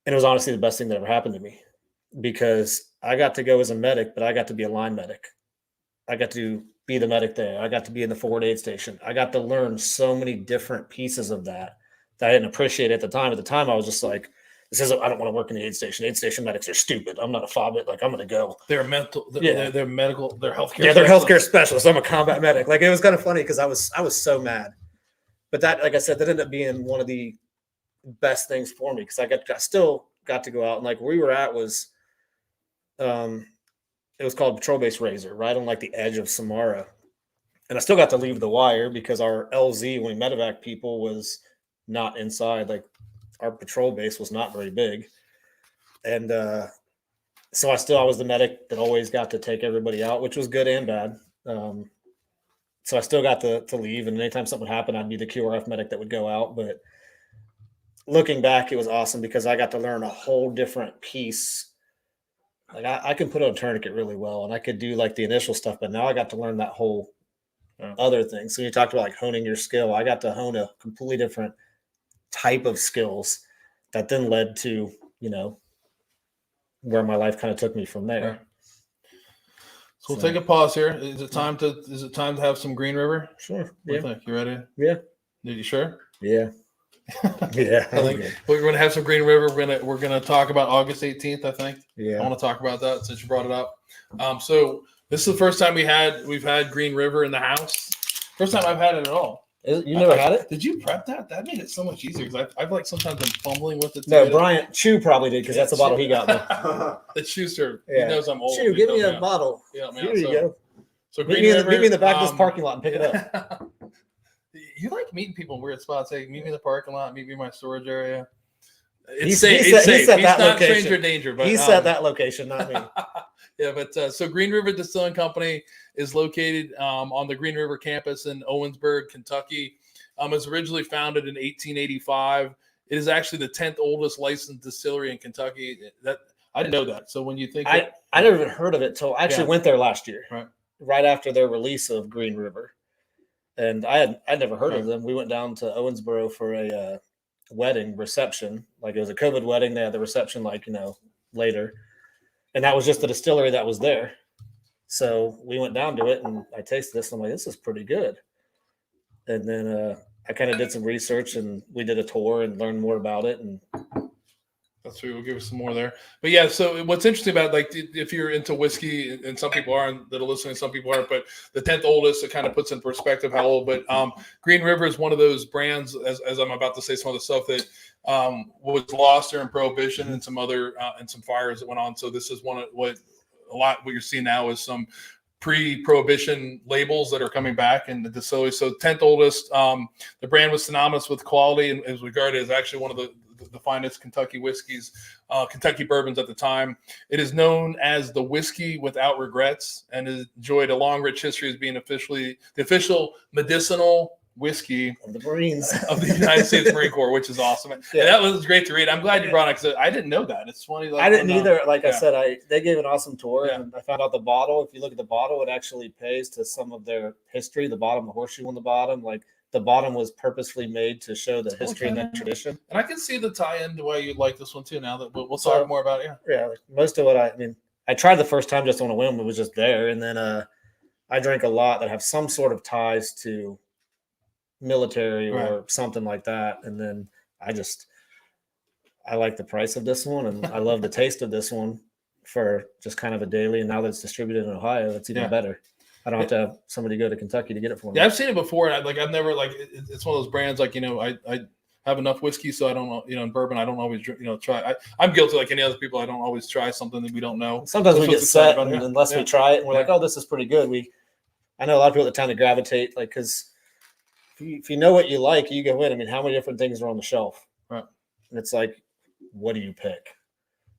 And it was honestly the best thing that ever happened to me because I got to go as a medic, but I got to be a line medic. I got to be the medic there. I got to be in the forward aid station. I got to learn so many different pieces of that I didn't appreciate at the time. At the time, I was just like, I don't want to work in the aid station. Aid station medics are stupid. I'm not a FOBIT. Like, I'm going to go. They're they're medical, they're healthcare. Yeah, they're healthcare specialists. I'm a combat medic. Like, it was kind of funny because I was so mad. But that, like I said, that ended up being one of the best things for me because I still got to go out. And like where we were at was, it was called Patrol Base Razor, right on like the edge of Samara. And I still got to leave the wire because our LZ, when we medevac people, was not inside. Like our patrol base was not very big. And so I was the medic that always got to take everybody out, which was good and bad. So I still got to leave. And anytime something happened, I'd be the QRF medic that would go out. But looking back, it was awesome because I got to learn a whole different piece. Like I can put on a tourniquet really well and I could do like the initial stuff, but now I got to learn that whole other thing. So you talked about like honing your skill. I got to hone a completely different type of skills that then led to, you know, where my life kind of took me from there. Right. So we'll take a pause here. Is it time to have some Green River? Sure. What do you think? You ready? Yeah. Are you sure? Yeah. Yeah. I think we're going to have some Green River. We're going to talk about August 18th, I think. Yeah. I want to talk about that since you brought it up. So this is the first time we've had Green River in the house. First time I've had it at all. You never had it? Did you prep that? That made it so much easier because I've like sometimes been fumbling with it. No, Bryant Chew probably did because that's the bottle he got me. It's Schuster. Yeah. He knows I'm old. Chew, give me a bottle. Yeah, man. Here you go. So meet me in the back of this parking lot and pick it up. You like meeting people in weird spots. Hey, meet me in the parking lot. Meet me in my storage area. It's safe. He's not location. Stranger danger, but he set that location, not me. Yeah, but so Green River Distilling Company is located on the Green River campus in Owensburg, Kentucky. It was originally founded in 1885. It is actually the 10th oldest licensed distillery in Kentucky. That I didn't know that. So when you think I never even heard of it till I actually went there last year, right after their release of Green River. And I'd never heard of them. We went down to Owensboro for a wedding reception. Like it was a COVID wedding. They had the reception later. And that was just the distillery that was there. So we went down to it and I tasted this. And I'm like, this is pretty good. And then I kind of did some research and we did a tour and learned more about it. And that's what we'll give us some more there. But yeah, so what's interesting about like if you're into whiskey, and some people are that are listening, some people aren't, but the 10th oldest, it kind of puts in perspective how old. But Green River is one of those brands, as I'm about to say some of the stuff that was lost during Prohibition and some other and some fires that went on. So this is what you're seeing now is some pre-prohibition labels that are coming back in the distillery. So 10th oldest. The brand was synonymous with quality and is regarded as actually one of the finest Kentucky whiskeys, Kentucky bourbons at the time. It is known as the whiskey without regrets and has enjoyed a long, rich history as being the official medicinal whiskey of the Marines of the United States Marine Corps, which is awesome. Yeah. And that was great to read. I'm glad you brought it because I didn't know that. It's funny. Like, I didn't either. Like I said, they gave an awesome tour, and I found out the bottle. If you look at the bottle, it actually pays to some of their history. The bottom, the horseshoe on the bottom, like the bottom was purposefully made to show the history and the tradition. And I can see the tie-in to why you'd like this one too. Now that we'll talk more about it. Yeah, like most of what I tried the first time just on a whim. It was just there, and then I drank a lot that have some sort of ties to military or something like that, and then I like the price of this one, and I love the taste of this one for just kind of a daily. And now that it's distributed in Ohio, it's even better. I don't have to have somebody go to Kentucky to get it for me. Yeah, I've seen it before, and I've never it's one of those brands like I have enough whiskey, so I don't know in bourbon I don't always try. I'm guilty like any other people. I don't always try something that we don't know. Sometimes we get set unless we try it, and we're like, oh, this is pretty good. I know a lot of people that tend to gravitate because. If you know what you like, you go in. I mean, how many different things are on the shelf? Right. And it's like, what do you pick?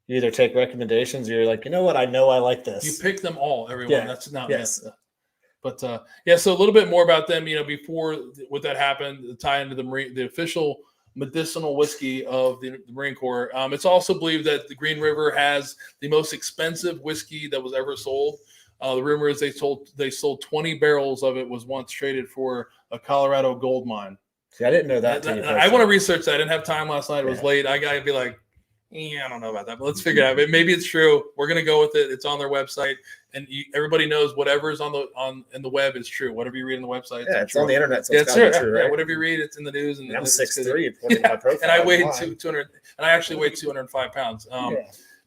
You either take recommendations or you're like, you know what? I know I like this. You pick them all, everyone. Yeah. That's not But so a little bit more about them, before what that happened, the tie into the official medicinal whiskey of the Marine Corps. It's also believed that the Green River has the most expensive whiskey that was ever sold. The rumor is they sold 20 barrels of it was once traded for a Colorado gold mine. See, I didn't know that. I want to research that. I didn't have time last night. It was late. I got to be like, I don't know about that, but let's figure it out. Maybe it's true. We're going to go with it. It's on their website, and everybody knows whatever is on the web is true. Whatever you read on the website, it's on the internet. So it's true. Right? Yeah, whatever you read, it's in the news. And I'm 6'3", according to my profile. And I weighed 200, and I actually weighed 205 pounds.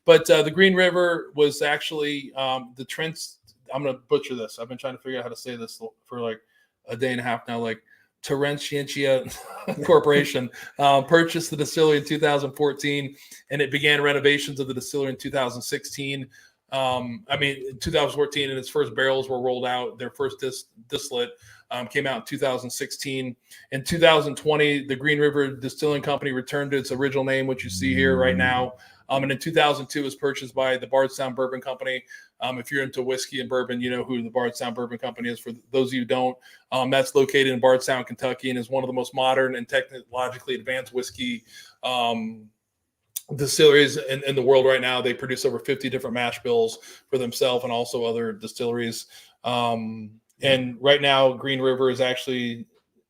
But the Green River was actually the Trent's. I'm going to butcher this. I've been trying to figure out how to say this for like a day and a half now. Like Terrencia Corporation purchased the distillery in 2014, and it began renovations of the distillery in 2016. In 2014, and its first barrels were rolled out. Their first distillate came out in 2016. In 2020, the Green River Distilling Company returned to its original name, which you see here right now. And in 2002, it was purchased by the Bardstown Bourbon Company. If you're into whiskey and bourbon, you know who the Bardstown Bourbon Company is. For those of you who don't, that's located in Bardstown, Kentucky, and is one of the most modern and technologically advanced whiskey distilleries in the world right now. They produce over 50 different mash bills for themselves and also other distilleries. And right now, Green River is actually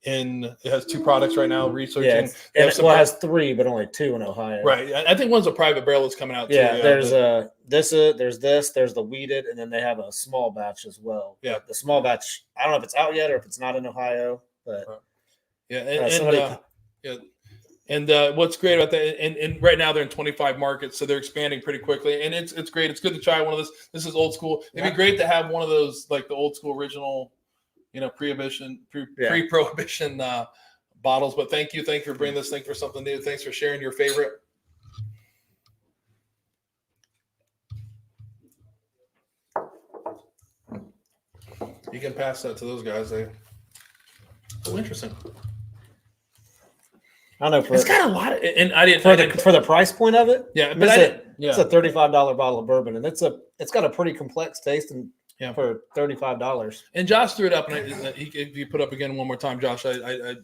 it has 2 products right now researching. Yeah, it has 3, but only 2 in Ohio. Right. I think one's a private barrel that's coming out too. Yeah, there's there's the weeded, and then they have a small batch as well. Yeah. The small batch, I don't know if it's out yet or if it's not in Ohio, but and what's great about that, and right now they're in 25 markets, so they're expanding pretty quickly, and it's great. It's good to try one of this. This is old school. It'd be great to have one of those, like the old school original, pre-prohibition bottles. But thank you for bringing this. Thank you for something new. Thanks for sharing your favorite. You can pass that to those guys. Interesting. I don't know. It's got a lot of, and I didn't for the price point of it. Yeah, but it's a $35 bottle of bourbon, and it's got a pretty complex taste, and for $35. And Josh threw it up, and if you put up again one more time, Josh, I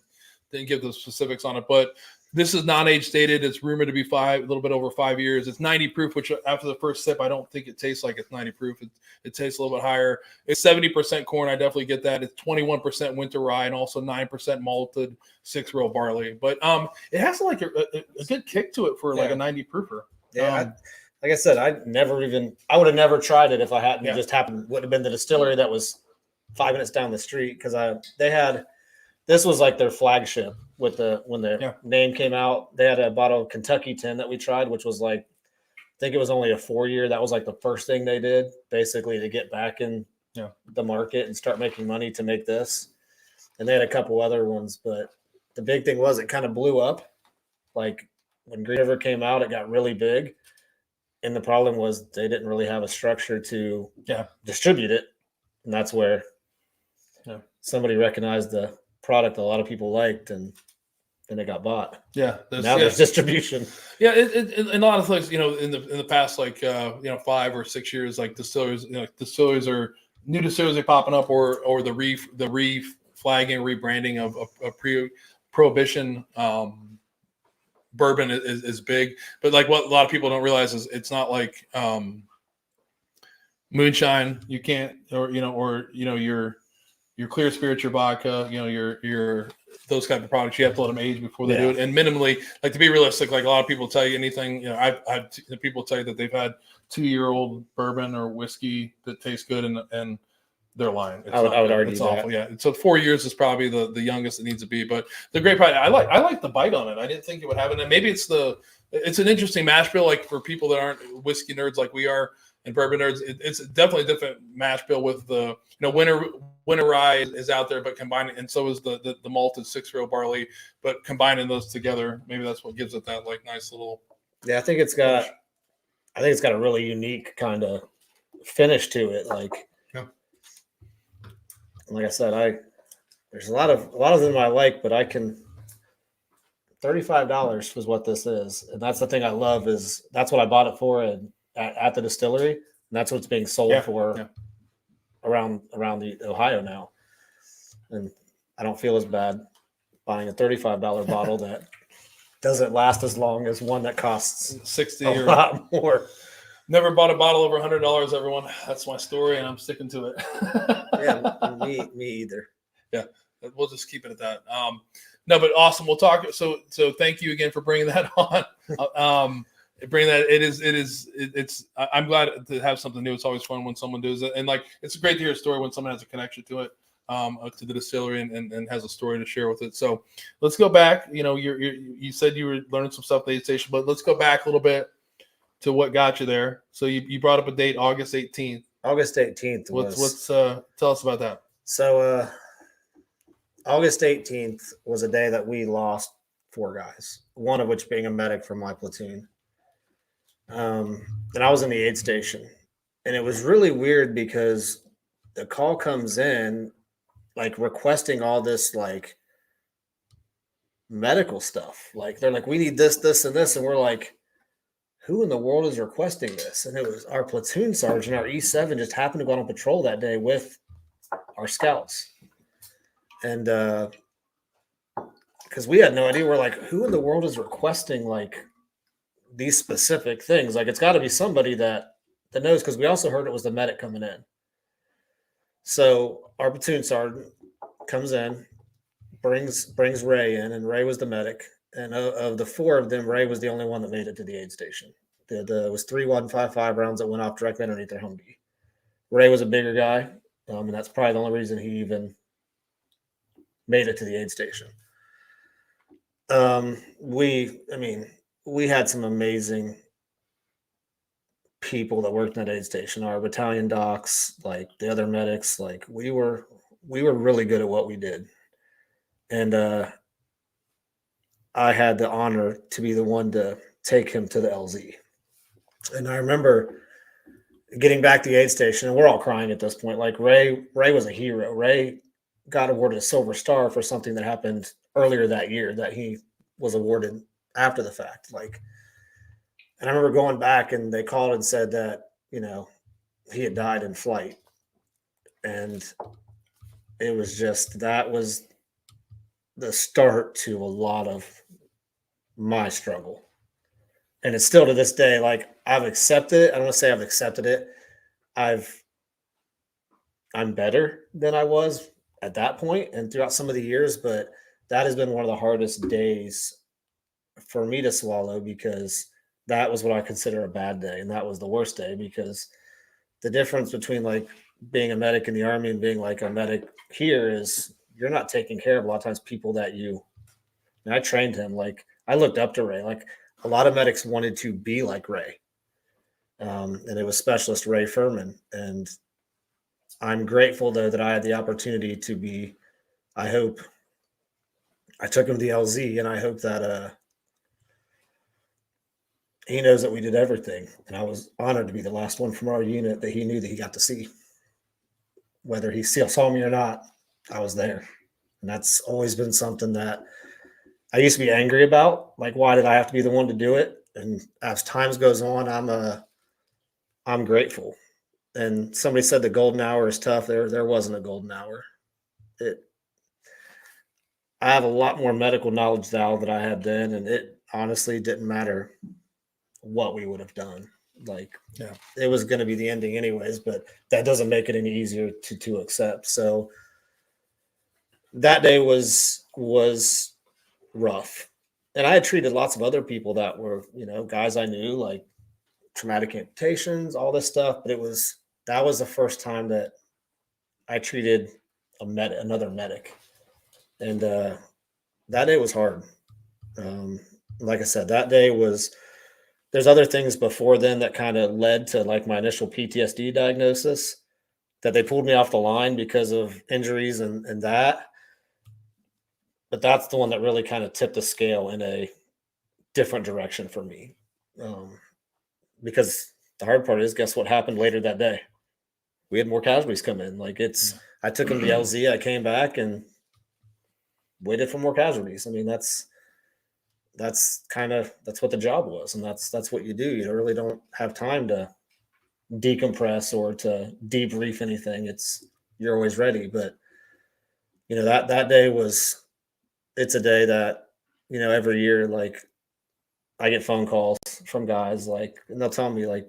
didn't give the specifics on it, but this is non-age stated. It's rumored to be a little bit over 5 years. It's 90 proof, which after the first sip, I don't think it tastes like it's 90 proof. It tastes a little bit higher. It's 70% corn. I definitely get that. It's 21% winter rye and also 9% malted 6-row barley. But it has like a good kick to it for like a 90 proofer. Yeah. Like I said, I would have never tried it if I hadn't just would have been the distillery that was 5 minutes down the street, because this was like their flagship when their name came out. They had a bottle of Kentucky 10 that we tried, which was like, I think it was only a 4-year. That was like the first thing they did, basically, to get back in the market and start making money to make this. And they had a couple other ones, but the big thing was it kind of blew up. Like when Green River came out, it got really big. And the problem was they didn't really have a structure to distribute it. And that's where somebody recognized the product a lot of people liked, and then it got bought. Yeah. Now there's distribution. Yeah. In a lot of places, in the past, like, 5 or 6 years, like distilleries, are new distilleries are popping up, or the reflagging, rebranding of prohibition bourbon is big. But like what a lot of people don't realize is it's not like moonshine. You can't, or your clear spirits, your vodka, your those type of products. You have to let them age before they do it. And minimally, like, to be realistic, like a lot of people tell you anything, I've people tell you that they've had 2-year-old bourbon or whiskey that tastes good, and they're lying. I would argue it's that. awful. Yeah. So 4 years is probably the youngest it needs to be, but the great product, I like the bite on it. I didn't think it would have it. And maybe it's an interesting mash bill, like for people that aren't whiskey nerds like we are and bourbon nerds. It's definitely a different mash bill with the, winter rye is out there, but combining, and so is the malted 6-year-old barley, but combining those together, maybe that's what gives it that like nice little. Yeah, I think it's got a really unique kind of finish to it. Like I said, there's a lot of them I like, but I can. $35 was what this is, and that's the thing I love, is that's what I bought it for at the distillery, and that's what it's being sold for around the Ohio now. And I don't feel as bad buying a $35 bottle that doesn't last as long as one that costs $60 a lot more. Never bought a bottle over $100, everyone. That's my story, and I'm sticking to it. Yeah, me either. Yeah, we'll just keep it at that. No, but awesome. We'll talk. So thank you again for bringing that on. I'm glad to have something new. It's always fun when someone does it, and like, it's great to hear a story when someone has a connection to it, to the distillery, and has a story to share with it. So let's go back. You said you were learning some stuff at the aid station, but let's go back a little bit to what got you there. So you brought up a date, August 18th. August 18th. What's tell us about that. So August 18th was a day that we lost 4 guys, one of which being a medic from my platoon. And I was in the aid station, and it was really weird because the call comes in like requesting all this like medical stuff. Like, they're like, we need this, this, and this. And we're like, who in the world is requesting this? And it was our platoon sergeant, our E7, just happened to go on patrol that day with our scouts. And because we had no idea, we're like, who in the world is requesting like these specific things? Like, it's got to be somebody that knows, because we also heard it was the medic coming in. So our platoon sergeant comes in, brings Ray in, and Ray was the medic. And of the 4 of them, Ray was the only one that made it to the aid station. It was 3 155 rounds that went off directly underneath their Humvee. Ray was a bigger guy, and that's probably the only reason he even made it to the aid station. We had some amazing people that worked in that aid station. Our battalion docs, like the other medics, like we were really good at what we did. And I had the honor to be the one to take him to the LZ. And I remember getting back to the aid station, and we're all crying at this point. Like, Ray was a hero. Ray got awarded a Silver Star for something that happened earlier that year that he was awarded after the fact. Like, and I remember going back, and they called and said that, he had died in flight. And it was that was the start to a lot of my struggle. And it's still to this day, like, I've accepted it. I don't want to say I've accepted it. I'm better than I was at that point and throughout some of the years, but that has been one of the hardest days for me to swallow, because that was what I consider a bad day. And that was the worst day, because the difference between like being a medic in the Army and being like a medic here is you're not taking care of a lot of times people that and I trained him. Like, I looked up to Ray. Like, a lot of medics wanted to be like Ray. And it was Specialist Ray Furman. And I'm grateful, though, that I had the opportunity to be, I hope I took him to the LZ, and I hope that he knows that we did everything. And I was honored to be the last one from our unit that he knew that he got to see. whether he saw me or not, I was there. And that's always been something that I used to be angry about. Like, why did I have to be the one to do it? And as times goes on, I'm grateful. And somebody said the golden hour is tough. There wasn't a golden hour. I have a lot more medical knowledge now than I had then, and it honestly didn't matter what we would have done. Like, Yeah, it was going to be the ending anyways, but that doesn't make it any easier to accept. So that day was rough. And I had treated lots of other people that were, guys I knew, like traumatic amputations, all this stuff, but that was the first time that I treated another medic. And that day was hard. Like I said, that day there's other things before then that kind of led to like my initial PTSD diagnosis, that they pulled me off the line because of injuries and that. But that's the one that really kind of tipped the scale in a different direction for me. Because the hard part is, guess what happened later that day? We had more casualties come in. Like, I took him to LZ, I came back and waited for more casualties. I mean, that's what the job was. And that's what you do. You really don't have time to decompress or to debrief anything. You're always ready. But, that day it's a day that, every year, like, I get phone calls from guys, like, and they'll tell me, like,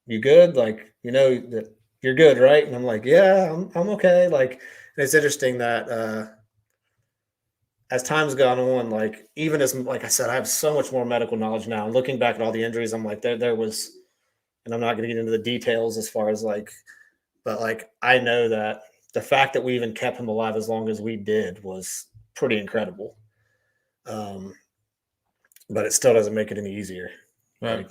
you good? Like, that you're good, right? And I'm like, yeah, I'm okay. Like, and it's interesting that as time's gone on, like, even as, like I said, I have so much more medical knowledge now. And looking back at all the injuries, I'm like, there was, and I'm not going to get into the details as far as like, but like, I know that the fact that we even kept him alive as long as we did was pretty incredible. But it still doesn't make it any easier. right. Like,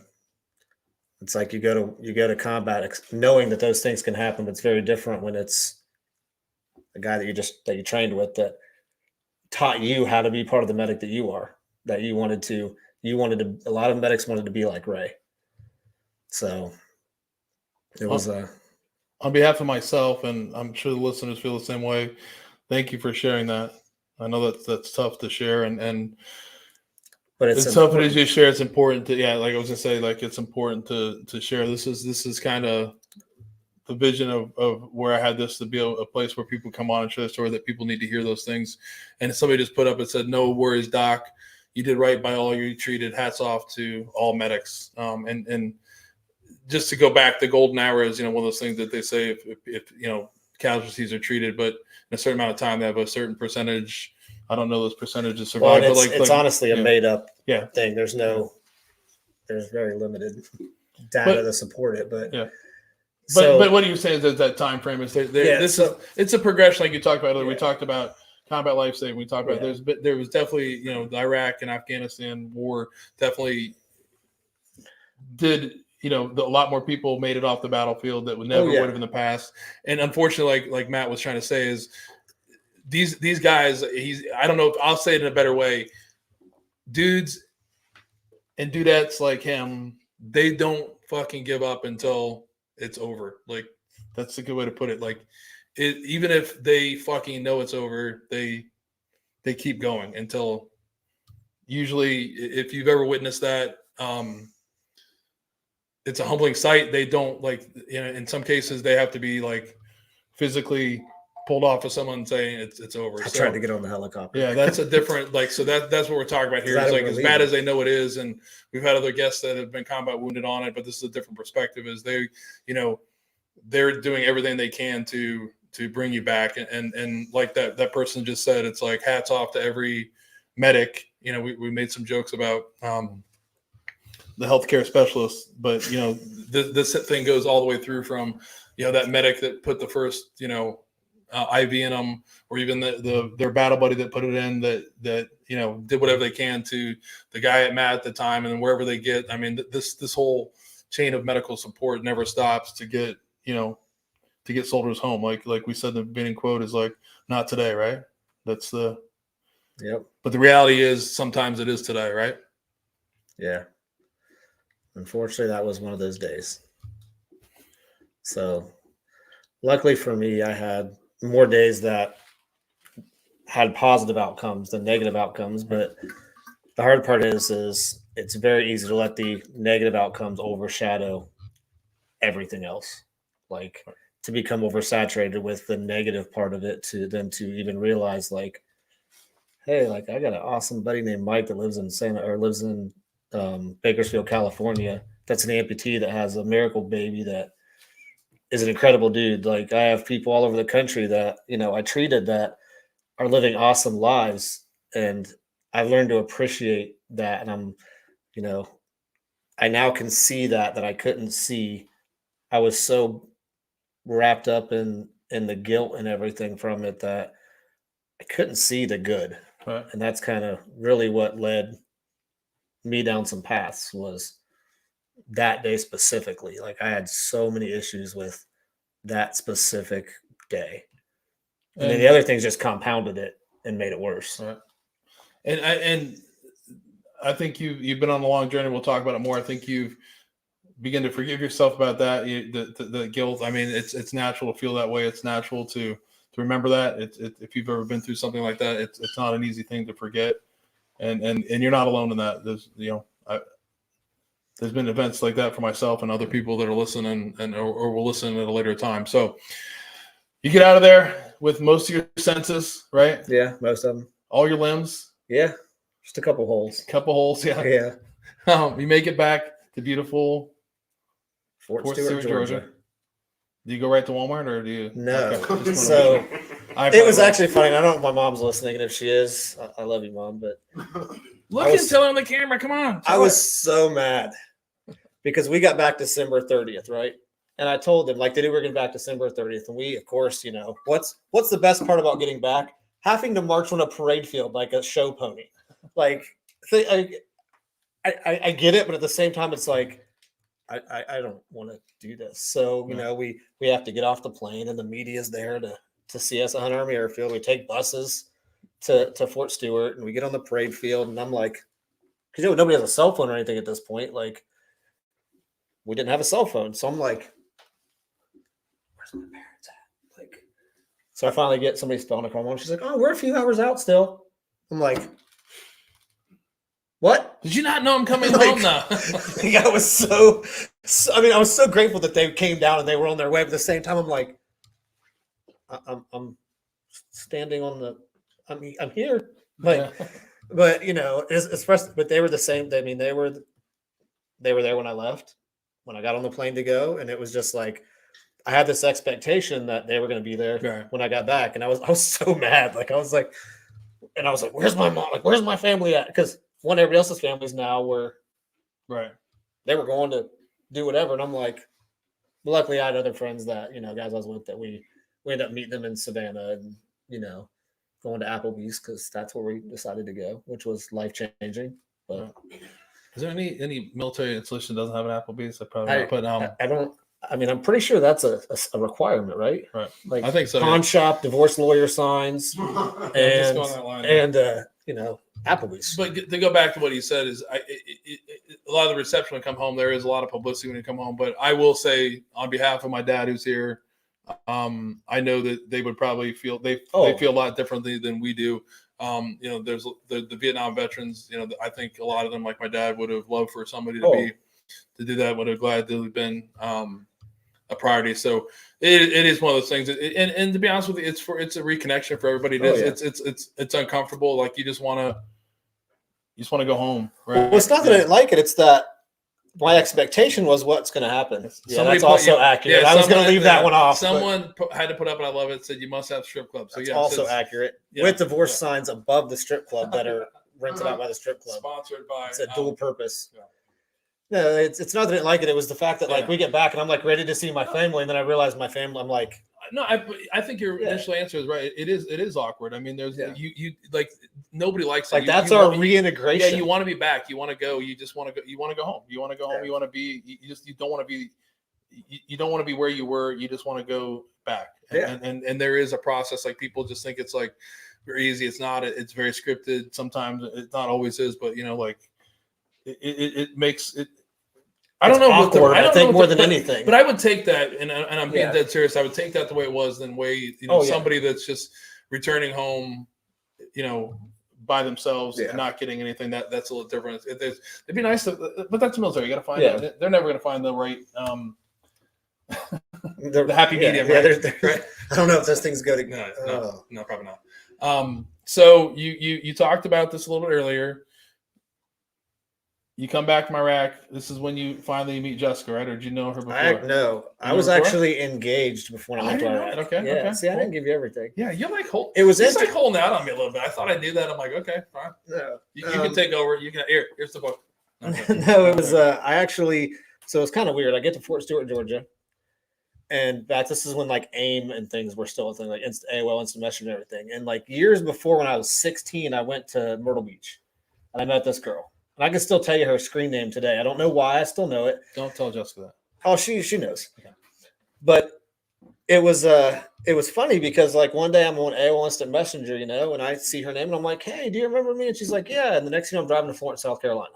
it's like you go to combat knowing that those things can happen, but it's very different when it's a guy that you trained with that taught you how to be part of the medic that you are, that you wanted to, a lot of medics wanted to be like Ray. So it was on behalf of myself, and I'm sure the listeners feel the same way. Thank you for sharing that. I know that's tough to share, but it's tough as you share. It's important to, like I was gonna say, like, it's important to share. This is kind of the vision of where I had this to be a place where people come on and share the story, that people need to hear those things. And somebody just put up and said, "No worries, Doc. You did right by all you treated. Hats off to all medics." And just to go back, the golden hour is, one of those things that they say if casualties are treated, but in a certain amount of time, they have a certain percentage. I don't know those percentages survive. Well, but it's honestly a made up thing. There's very limited data to support it, but yeah. But what you're saying is that time frame is it's a progression, like you talked about earlier. We talked about combat life saving. We talked about there was definitely the Iraq and Afghanistan war definitely did a lot more people made it off the battlefield that would never would have in the past. And unfortunately, like Matt was trying to say, is these guys, I don't know if I'll say it in a better way, dudes and dudettes like him, they don't fucking give up until it's over. Like, that's a good way to put it. Like, even if they fucking know it's over, they keep going until, usually, if you've ever witnessed that, it's a humbling sight. They don't, like, in some cases they have to be like physically pulled off of someone saying it's over. I tried to get on the helicopter. Yeah, that's a different, like, so that's what we're talking about here. It's like, as bad as they know it is, and we've had other guests that have been combat wounded on it, but this is a different perspective. Is they, they're doing everything they can to bring you back, and like that person just said, it's like, hats off to every medic. We made some jokes about the healthcare specialists, but this thing goes all the way through from that medic that put the first IV in them, or even their battle buddy that put it in, that did whatever they can, to the guy at Matt at the time, and then wherever they get. I mean, this whole chain of medical support never stops to get soldiers home. Like we said, the beginning quote is like, "Not today," right? That's the But the reality is, sometimes it is today, right? Yeah. Unfortunately, that was one of those days. So Luckily for me, I had more days that had positive outcomes than negative outcomes. But the hard part is it's very easy to let the negative outcomes overshadow everything else. Like to become oversaturated with the negative part of it, to then to even realize like, hey, like I got an awesome buddy named Mike that lives in Bakersfield, California. That's an amputee that has a miracle baby that is an incredible dude. Like I have people all over the country that, I treated that are living awesome lives. And I've learned to appreciate that. And I now can see that I couldn't see. I was so wrapped up in the guilt and everything from it that I couldn't see the good. Right. And that's kind of really what led me down some paths, was that day specifically. Like I had so many issues with that specific day. And then the other things just compounded it and made it worse. Right. And I think you've been on a long journey. We'll talk about it more. I think you've begun to forgive yourself about that. The guilt. I mean, it's natural to feel that way. It's natural to remember that. If you've ever been through something like that, it's not an easy thing to forget. And you're not alone in that. There's been events like that for myself and other people that are listening or will listen at a later time. So you get out of there with most of your senses, right? Yeah, most of them. All your limbs. Yeah, just a couple holes. Yeah. Yeah. You make it back to beautiful Fort Stewart, Georgia. Do you go right to Walmart or do you? No. Okay. So it was actually funny. I don't know if my mom's listening, and if she is, I love you, Mom. But look and tell her on the camera. Come on. I was so mad because we got back December 30th, right? And I told them, like, they knew we were getting back December 30th. And we, of course, what's the best part about getting back? Having to march on a parade field like a show pony. Like, I get it, but at the same time, it's like, I don't want to do this. So, we have to get off the plane, and the media's there to see us at Hunt Army Airfield. We take buses to Fort Stewart, and we get on the parade field, and I'm like, because nobody has a cell phone or anything at this point. Like, we didn't have a cell phone. So I'm like, where's my parents at? Like, so I finally get somebody spelling a call on. She's like, oh, we're a few hours out still. I'm like, what? Did you not know I'm coming home now? Yeah, I was so I was so grateful that they came down and they were on their way. But at the same time, I'm like, I'm standing on the, I'm here. Like, yeah. But but they were the same. I mean, they were there when I left, when I got on the plane to go, and it was just like I had this expectation that they were going to be there when I got back, and I was so mad. Like I was like, where's my mom? Like, where's my family at? Because everybody else's families now were they were going to do whatever, and I'm like, luckily I had other friends that guys I was with that we ended up meeting them in Savannah, and going to Applebee's because that's where we decided to go, which was life changing. But is there any military installation that doesn't have an Applebee's? I don't. I mean, I'm pretty sure that's a requirement, right? Right. Like I think so. Pawn shop, divorce lawyer signs, and Applebee's. But to go back to what he said is, a lot of the reception when come home, there is a lot of publicity when you come home. But I will say, on behalf of my dad who's here, I know that they would probably feel they feel a lot differently than we do. There's the Vietnam veterans. I think a lot of them, like my dad, would have loved for somebody to do that. Would have gladly been a priority. So it is one of those things. And to be honest with you, it's a reconnection for everybody. It's uncomfortable. Like you just want to go home. Right? Well, it's not that I didn't like it. It's that my expectation was what's going to happen. Yeah, that's also accurate. I was going to leave that one off. Someone had to put up, and I love it, said you must have strip clubs. So also accurate. With divorce signs above the strip club that are rented out by the strip club. Sponsored by. It's a dual purpose. Yeah. No, it's not that I didn't like it. It was the fact that we get back and I'm like ready to see my family, and then I realize my family. I'm like, no, I think your initial answer is right. It is awkward. I mean, there's you like nobody likes like that's our reintegration. Yeah, you want to be back. You want to go. You just want to go. You want to go home. You want to go home. You want to be. You don't want to be. You don't want to be where you were. You just want to go back. And there is a process. Like people just think it's like very easy. It's not. It's very scripted. Sometimes it not always is. But like it makes it. I don't know. Awkward, I think more than but, anything. But I would take that, and I'm being Yeah. dead serious. I would take that the way it was than somebody that's just returning home, by themselves and not getting anything. That's a little different. It'd be nice but that's military. You got to find out. They're never going to find the right the happy medium. Right? I don't know if those things go together. No, probably not. So you talked about this a little bit earlier. You come back from Iraq. This is when you finally meet Jessica, right? Or did you know her before? I was actually engaged before I went to Iraq. Okay. Yeah. Okay. See, I didn't give you everything. Yeah, you're like it was it's like holding out on me a little bit. I thought I knew that. I'm like, okay, fine. No, you can take over. You can here's the book. No, it was so it's kind of weird. I get to Fort Stewart, Georgia. And this is when like AIM and things were still a thing, like AOL Instant Messenger and everything. And like years before, when I was 16, I went to Myrtle Beach and I met this girl. And I can still tell you her screen name today. I don't know why. I still know it. Don't tell Jessica that. Oh, she knows. Okay. But it was funny because like one day I'm on AOL Instant Messenger, and I see her name and I'm like, hey, do you remember me? And she's like, yeah. And the next thing I'm driving to Florence, South Carolina.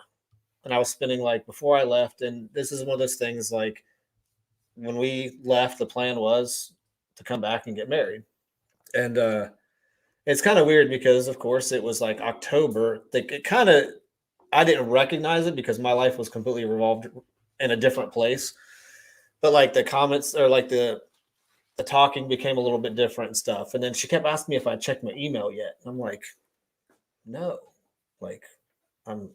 And I was spending like before I left. And this is one of those things like when we left, the plan was to come back and get married. And it's kind of weird because of course it was like October. I didn't recognize it because my life was completely revolved in a different place. But like the comments or like the talking became a little bit different and stuff. And then she kept asking me if I checked my email yet. And I'm like, no, like I'm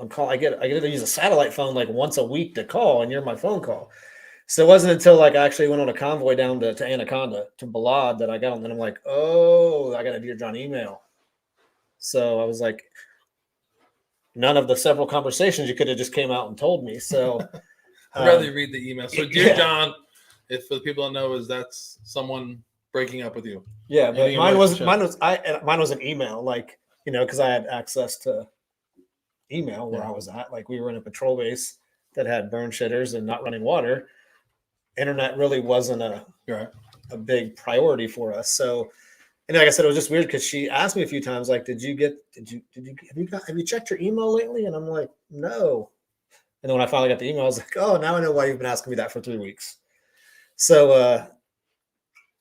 calling. I get to use a satellite phone like once a week to call, and you're my phone call. So it wasn't until like I actually went on a convoy down to Anaconda to Balad that I got on. And I'm like, oh, I got a Dear John email. So I was like, none of the several conversations you could have just came out and told me. So I'd rather read the email. So Dear John, if for the people don't know, that's someone breaking up with you. Yeah, but mine was an email, like, because I had access to email where I was at. Like we were in a patrol base that had burn shitters and not running water. Internet really wasn't a big priority for us. So, and like I said, it was just weird because she asked me a few times, like, have you checked your email lately? And I'm like, no. And then when I finally got the email, I was like, oh, now I know why you've been asking me that for 3 weeks. So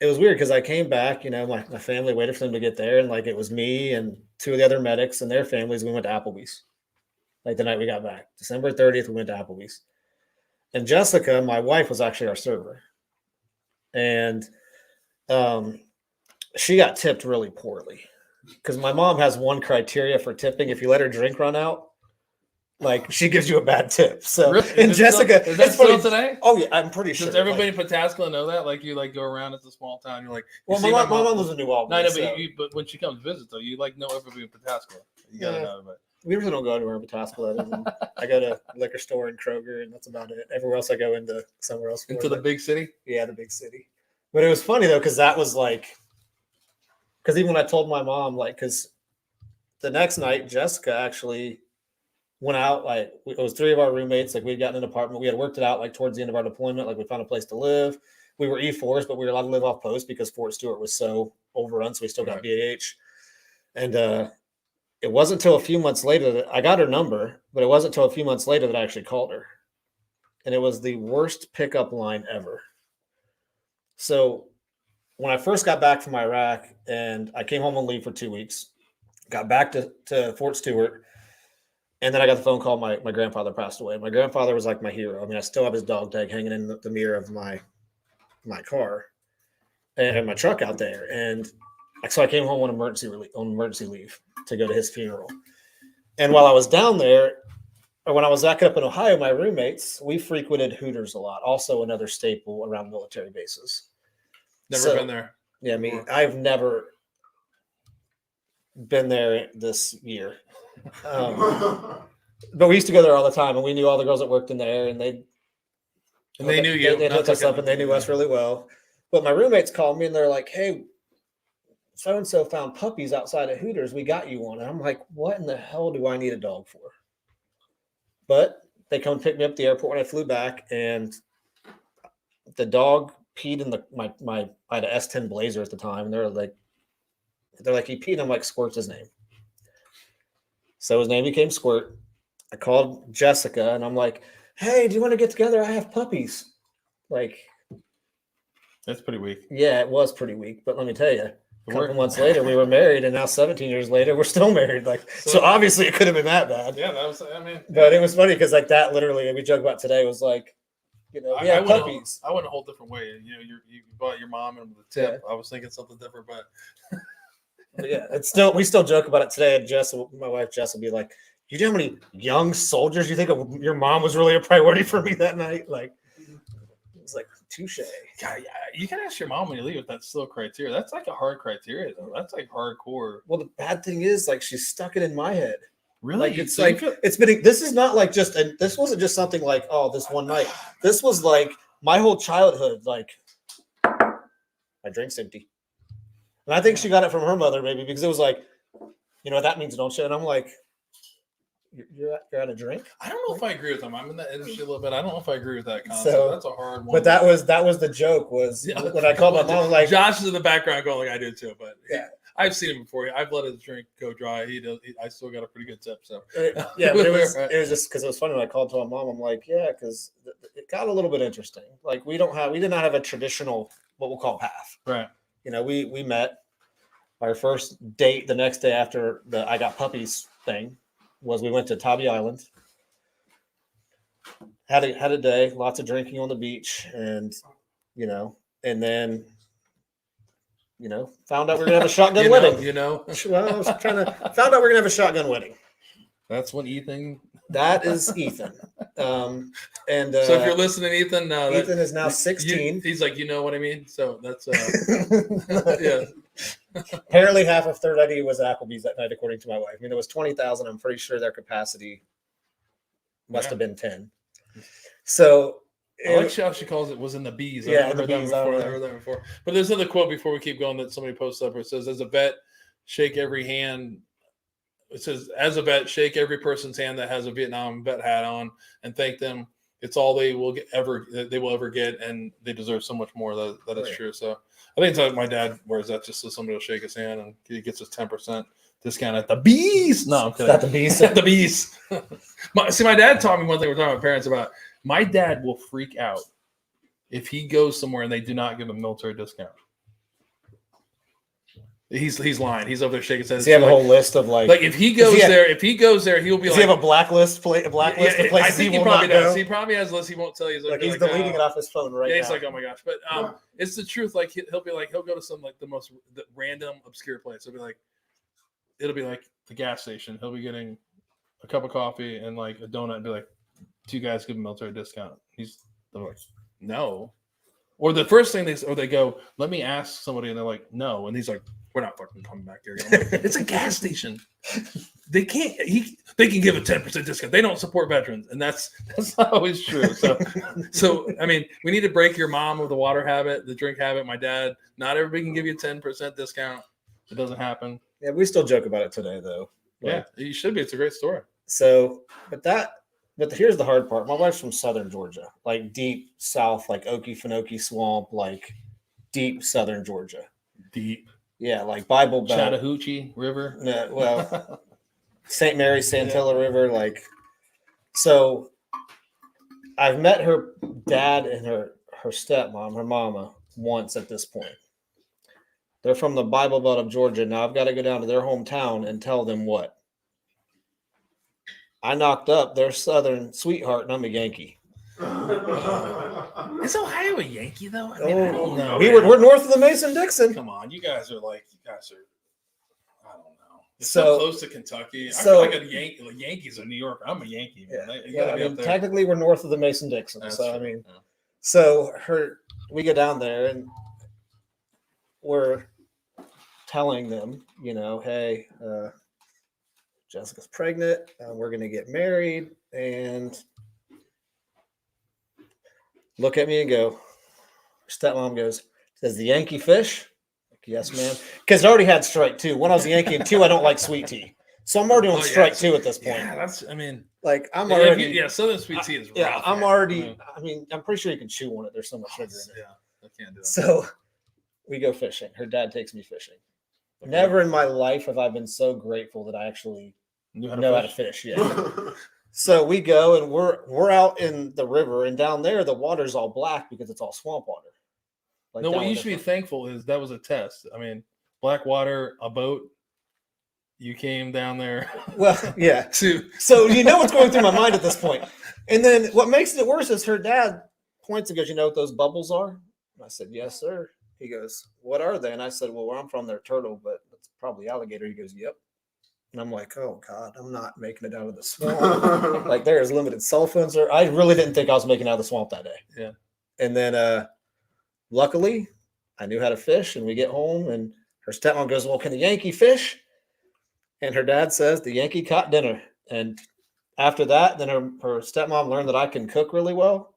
it was weird because I came back, my family waited for them to get there. And like, it was me and two of the other medics and their families. We went to Applebee's. Like the night we got back, December 30th, we went to Applebee's. And Jessica, my wife, was actually our server. And she got tipped really poorly because my mom has one criteria for tipping. If you let her drink run out, like she gives you a bad tip. So, really? And Jessica, is that still today? Oh yeah, I'm pretty sure. Does everybody in Pataskala know that? Like you go around, it's a small town. You're like, well, my mom was in New Albany. No, but when she comes to visit though, you like know everybody in Pataskala. You gotta know about it. We really don't go anywhere in Pataskala. I go to a liquor store and Kroger, and that's about it. Everywhere else I go into somewhere else. Into the big city? Yeah, the big city. But it was funny though, because that was like, because even when I told my mom, like, because the next night Jessica actually went out, like it was 3 of our roommates, like we'd gotten an apartment. We had worked it out like towards the end of our deployment, like we found a place to live. We were E4s, but we were allowed to live off post because Fort Stewart was so overrun, so we still got BAH. And it wasn't until a few months later that I got her number, but it wasn't until a few months later that I actually called her. And it was the worst pickup line ever. So when I first got back from Iraq and I came home on leave for 2 weeks, got back to Fort Stewart, and then I got the phone call, my grandfather passed away. My grandfather was like my hero. I mean, I still have his dog tag hanging in the mirror of my car and my truck out there. And so I came home on emergency leave to go to his funeral. And while I was down there, or when I was back up in Ohio, my roommates, we frequented Hooters a lot. Also another staple around military bases. Never been there. Yeah, I mean, I've never been there this year. But we used to go there all the time, and we knew all the girls that worked in there, and they knew you. They hooked us up, and they knew us really well. But my roommates called me, and they're like, hey, so-and-so found puppies outside of Hooters. We got you one. And I'm like, what in the hell do I need a dog for? But they come pick me up at the airport when I flew back, and the dog peed in I had an S10 Blazer at the time, and they're like, he peed. I'm like, Squirt's his name. So his name became Squirt. I called Jessica, and I'm like, hey, do you want to get together? I have puppies. Like, That's pretty weak. yeah, it was pretty weak. But let me tell you, a couple months later, we were married, and now 17 years later, we're still married. Like, so obviously it could have been that bad. Yeah, that was. I mean, but it was funny because like that literally we joke about today was like, you know, yeah, puppies. I went a whole different way. You know, you bought your mom and the tip. Yeah. I was thinking something different, but yeah, it's still we still joke about it today. And Jess, my wife Jess, will be like, "You know how many young soldiers you think your mom was really a priority for me that night?" Like, it was like touche. God, you can ask your mom when you leave if that's still a criteria. That's like a hard criteria, though. That's like hardcore. Well, the bad thing is, like, she stuck it in my head. Really? Like, it's like it's been. This is not like just. This wasn't just something like, oh, this one night. This was like my whole childhood. Like, my drink's empty, and I think she got it from her mother, maybe because it was like, you know what that means, don't you? And I'm like, you're at a drink. I don't know if I agree with them. I'm in that industry a little bit. I don't know if I agree with that concept. So, that's a hard one. But that was the joke was when I called my mom. Like, Josh is in the background going like I do too, but yeah. I've seen him before. I've let his drink go dry. I still got a pretty good tip. So yeah, but it was just because it was funny when I called to my mom. I'm like, yeah, because it got a little bit interesting. Like we did not have a traditional what we'll call path. Right. You know, we met. Our first date the next day after the I got puppies thing was we went to Tybee Island. Had a day, lots of drinking on the beach, and and then. Found out we're gonna have a shotgun wedding. Well, I was found out we're gonna have a shotgun wedding. That's when Ethan. That is Ethan. So if you're listening, Ethan, Ethan is now 16. He's like, you know what I mean. So that's yeah. Apparently, half of Third ID was at Applebee's that night, according to my wife. I mean, it was 20,000. I'm pretty sure their capacity must have been 10. So. I like how she calls it was in the bees. Yeah, I heard that before. But there's another quote before we keep going that somebody posted up where it says, as a vet, shake every hand. It says, as a vet, shake every person's hand that has a Vietnam vet hat on and thank them. It's all they will ever get, and they deserve so much more. That is true. So I think it's like my dad wears that just so somebody will shake his hand and he gets his 10% discount at the bees. No, I'm kidding. At the bees. At the bees. My dad taught me one thing we're talking about parents about. My dad will freak out if he goes somewhere and they do not give him a military discount. He's lying. He's over there shaking his head. Does he have a whole list of like if he goes there, he'll be does he have a blacklist? A blacklist of places I think he will probably not go? does. He probably has a list he won't tell you. He's deleting it off his phone right now. Yeah, he's like, oh my gosh. But it's the truth. Like he'll be like, he'll go to some like the random obscure place. It'll be like the gas station. He'll be getting a cup of coffee and like a donut and be like, two guys give him a military discount. They're like, no. Or the first thing they go, let me ask somebody, and they're like, no. And he's like, we're not fucking coming back here. Like, it's a gas station. They can't. They can give a 10% discount. They don't support veterans, and that's not always true. So I mean, we need to break your mom of the water habit, the drink habit. My dad. Not everybody can give you a 10% discount. It doesn't happen. Yeah, we still joke about it today, though. Yeah, you should be. It's a great story. So, But here's the hard part. My wife's from southern Georgia, like deep south, like Okefenokee Swamp, like deep southern Georgia. Deep. Yeah, like Bible Belt. Chattahoochee River. No, well, St. Mary's, Santilla River. Like, so I've met her dad and her stepmom, her mama, once at this point. They're from the Bible Belt of Georgia. Now I've got to go down to their hometown and tell them what? I knocked up their southern sweetheart, and I'm a Yankee. Is Ohio a Yankie, though? I don't know. We're north of the Mason-Dixon. Come on, you guys are. I don't know. It's so so close to Kentucky. I feel like the Yankees are New York. I'm a Yankee, man. Yeah, technically we're north of the Mason-Dixon. So we go down there and we're telling them, hey, Jessica's pregnant. We're going to get married, and look at me and go. Stepmom goes, "Does the Yankee fish?" Like, yes, ma'am. Because I already had strike two. One, I was a Yankee, and two, I don't like sweet tea. So I'm already on strike two at this point. Yeah, I'm already. Yeah, southern sweet tea is rough. Yeah, I'm already. I mean, I'm pretty sure you can chew on it. There's so much sugar in it. Yeah, I can't do it. So we go fishing. Her dad takes me fishing. Never in my life have I been so grateful that I actually know how to fish. Yeah. So we go and we're out in the river, and down there the water's all black because it's all swamp water. Like no, what you should be thankful is that was a test. I mean, black water, a boat. You came down there. Well, yeah. So you know what's going through my mind at this point. And then what makes it worse is her dad points and goes, "You know what those bubbles are?" And I said, "Yes, sir." He goes, "What are they?" And I said, "Well, where I'm from, they're turtle, but it's probably alligator." He goes, "Yep." And I'm like, "Oh God, I'm not making it out of the swamp." Like there is limited cell phones there. I really didn't think I was making it out of the swamp that day. Yeah. And then luckily I knew how to fish, and we get home and her stepmom goes, "Well, can the Yankee fish?" And her dad says the Yankee caught dinner. And after that, then her stepmom learned that I can cook really well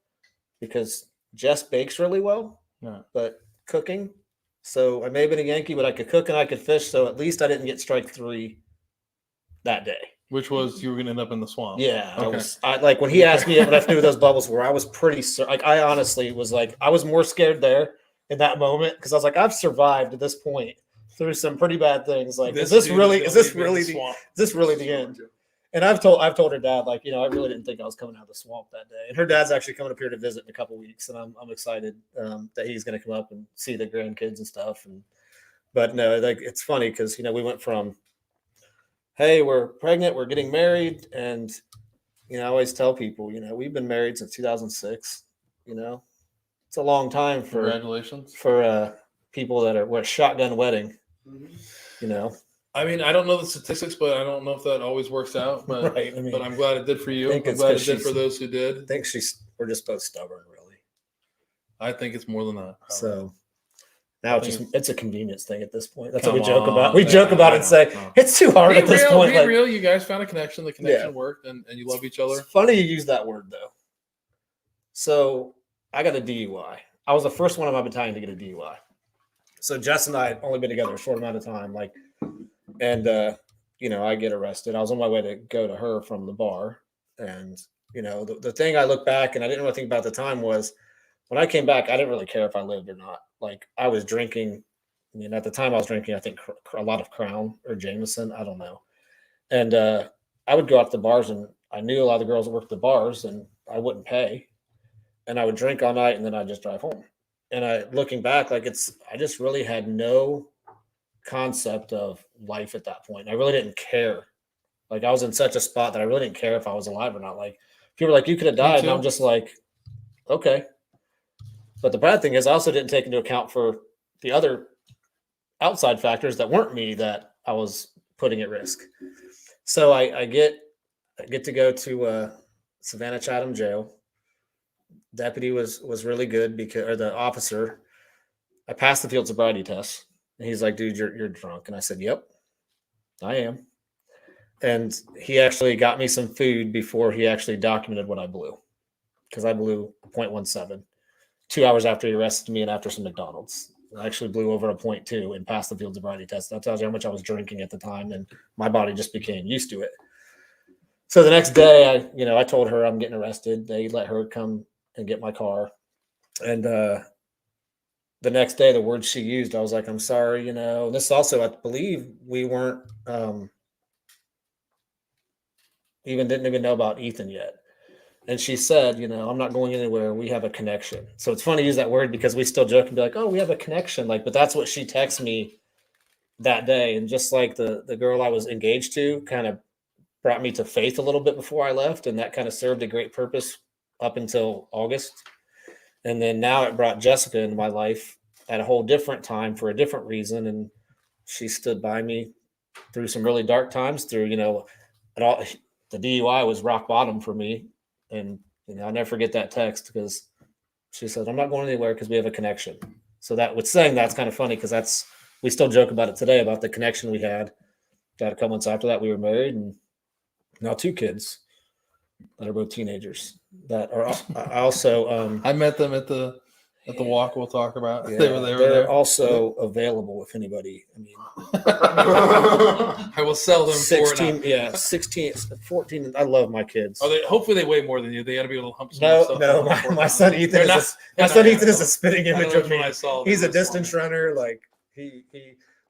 because Jess bakes really well, but cooking. So I may have been a Yankee, but I could cook and I could fish. So at least I didn't get strike 3 that day. Which was you were going to end up in the swamp. Yeah. Okay. I like when he asked me what I knew those bubbles were, I was pretty like I honestly was like, I was more scared there in that moment because I was like, I've survived to this point through some pretty bad things. Like, is this really the end? And I've told her dad, like, you know, I really didn't think I was coming out of the swamp that day. And her dad's actually coming up here to visit in a couple of weeks, and I'm excited that he's going to come up and see the grandkids and stuff. But no, like it's funny because you know we went from, hey, we're pregnant, we're getting married, and you know I always tell people, you know, we've been married since 2006. You know, it's a long time for congratulations for people that are a shotgun wedding. You know. I mean, I don't know the statistics, but I don't know if that always works out. But, right. I mean, but I'm glad it did for you. I'm glad it did for those who did. I think we're just both stubborn, really. I think it's more than that. Probably. So now it's a convenience thing at this point. That's what we joke about. We joke about it and say, it's too hard at this point. Be real. You guys found a connection. The connection worked, and you love each other. It's funny you use that word, though. So I got a DUI. I was the first one in my battalion to get a DUI. So Jess and I had only been together a short amount of time. And, you know, I get arrested. I was on my way to go to her from the bar. And, you know, the thing I look back and I didn't really think about at the time was when I came back, I didn't really care if I lived or not. Like I was drinking. I mean, at the time I was drinking, I think a lot of Crown or Jameson. I don't know. And I would go out to the bars and I knew a lot of the girls that worked at the bars and I wouldn't pay. And I would drink all night and then I'd just drive home. And looking back, like I just really had no concept of life at that point. I really didn't care. Like I was in such a spot that I really didn't care if I was alive or not. Like people were like, you could have died. And I'm just like, okay. But the bad thing is I also didn't take into account for the other outside factors that weren't me that I was putting at risk. So I get to go to Savannah Chatham jail. Deputy was really good or the officer, I passed the field sobriety test. And he's like, dude, you're drunk. And I said, yep, I am. And he actually got me some food before he actually documented what I blew. Because I blew 0.17 2 hours after he arrested me and after some McDonald's. I actually blew over a 0.2 and passed the field sobriety test. That tells you how much I was drinking at the time. And my body just became used to it. So the next day, I told her I'm getting arrested. They let her come and get my car. And the next day, the words she used, I was like, I'm sorry, you know. And this also, I believe we weren't didn't even know about Ethan yet. And she said, you know, I'm not going anywhere. We have a connection. So it's funny to use that word because we still joke and be like, oh, we have a connection. Like, but that's what she texted me that day. And just like the girl I was engaged to kind of brought me to faith a little bit before I left. And that kind of served a great purpose up until August. And then now it brought Jessica into my life at a whole different time for a different reason. And she stood by me through some really dark times through, you know, the DUI was rock bottom for me. And, you know, I'll never forget that text because she said, I'm not going anywhere because we have a connection. So that with saying that's kind of funny because we still joke about it today about the connection we had. That a couple months after that, we were married and now 2 kids that are both teenagers that are also, I met them at the walk we'll talk about. Yeah, they were they're also available if anybody, I mean, I will sell them 16, 16, 14. I love my kids. Hopefully they weigh more than you. They got to be able to hump some No, stuff. my son Ethan is a spitting image of me. I saw He's a distance runner. Like he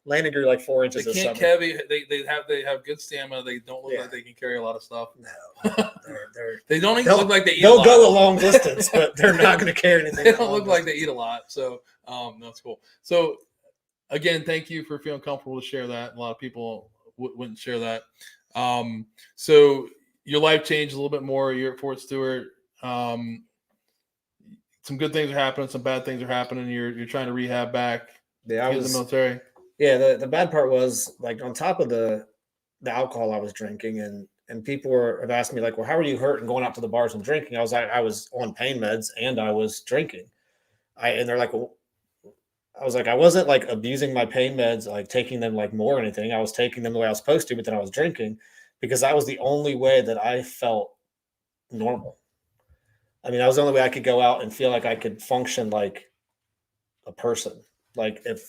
Landon grew like 4 inches. They this can't summer. carry. They have good stamina. They don't look like they can carry a lot of stuff. No, they don't even look like they eat. They'll go a long distance, but they're not going to carry anything. They don't look like they eat a lot. So that's cool. So again, thank you for feeling comfortable to share that. A lot of people wouldn't share that. So your life changed a little bit more. You're at Fort Stewart. Some good things are happening. Some bad things are happening. You're trying to rehab back. Yeah, I was in the military. Yeah, the bad part was like on top of the alcohol I was drinking, and people have asked me like, well, how are you hurt and going out to the bars and drinking? I was like, I was on pain meds and I was drinking. And they're like, well, I was like, I wasn't like abusing my pain meds, like taking them like more or anything. I was taking them the way I was supposed to, but then I was drinking because that was the only way that I felt normal. I mean, that was the only way I could go out and feel like I could function like a person. Like I'd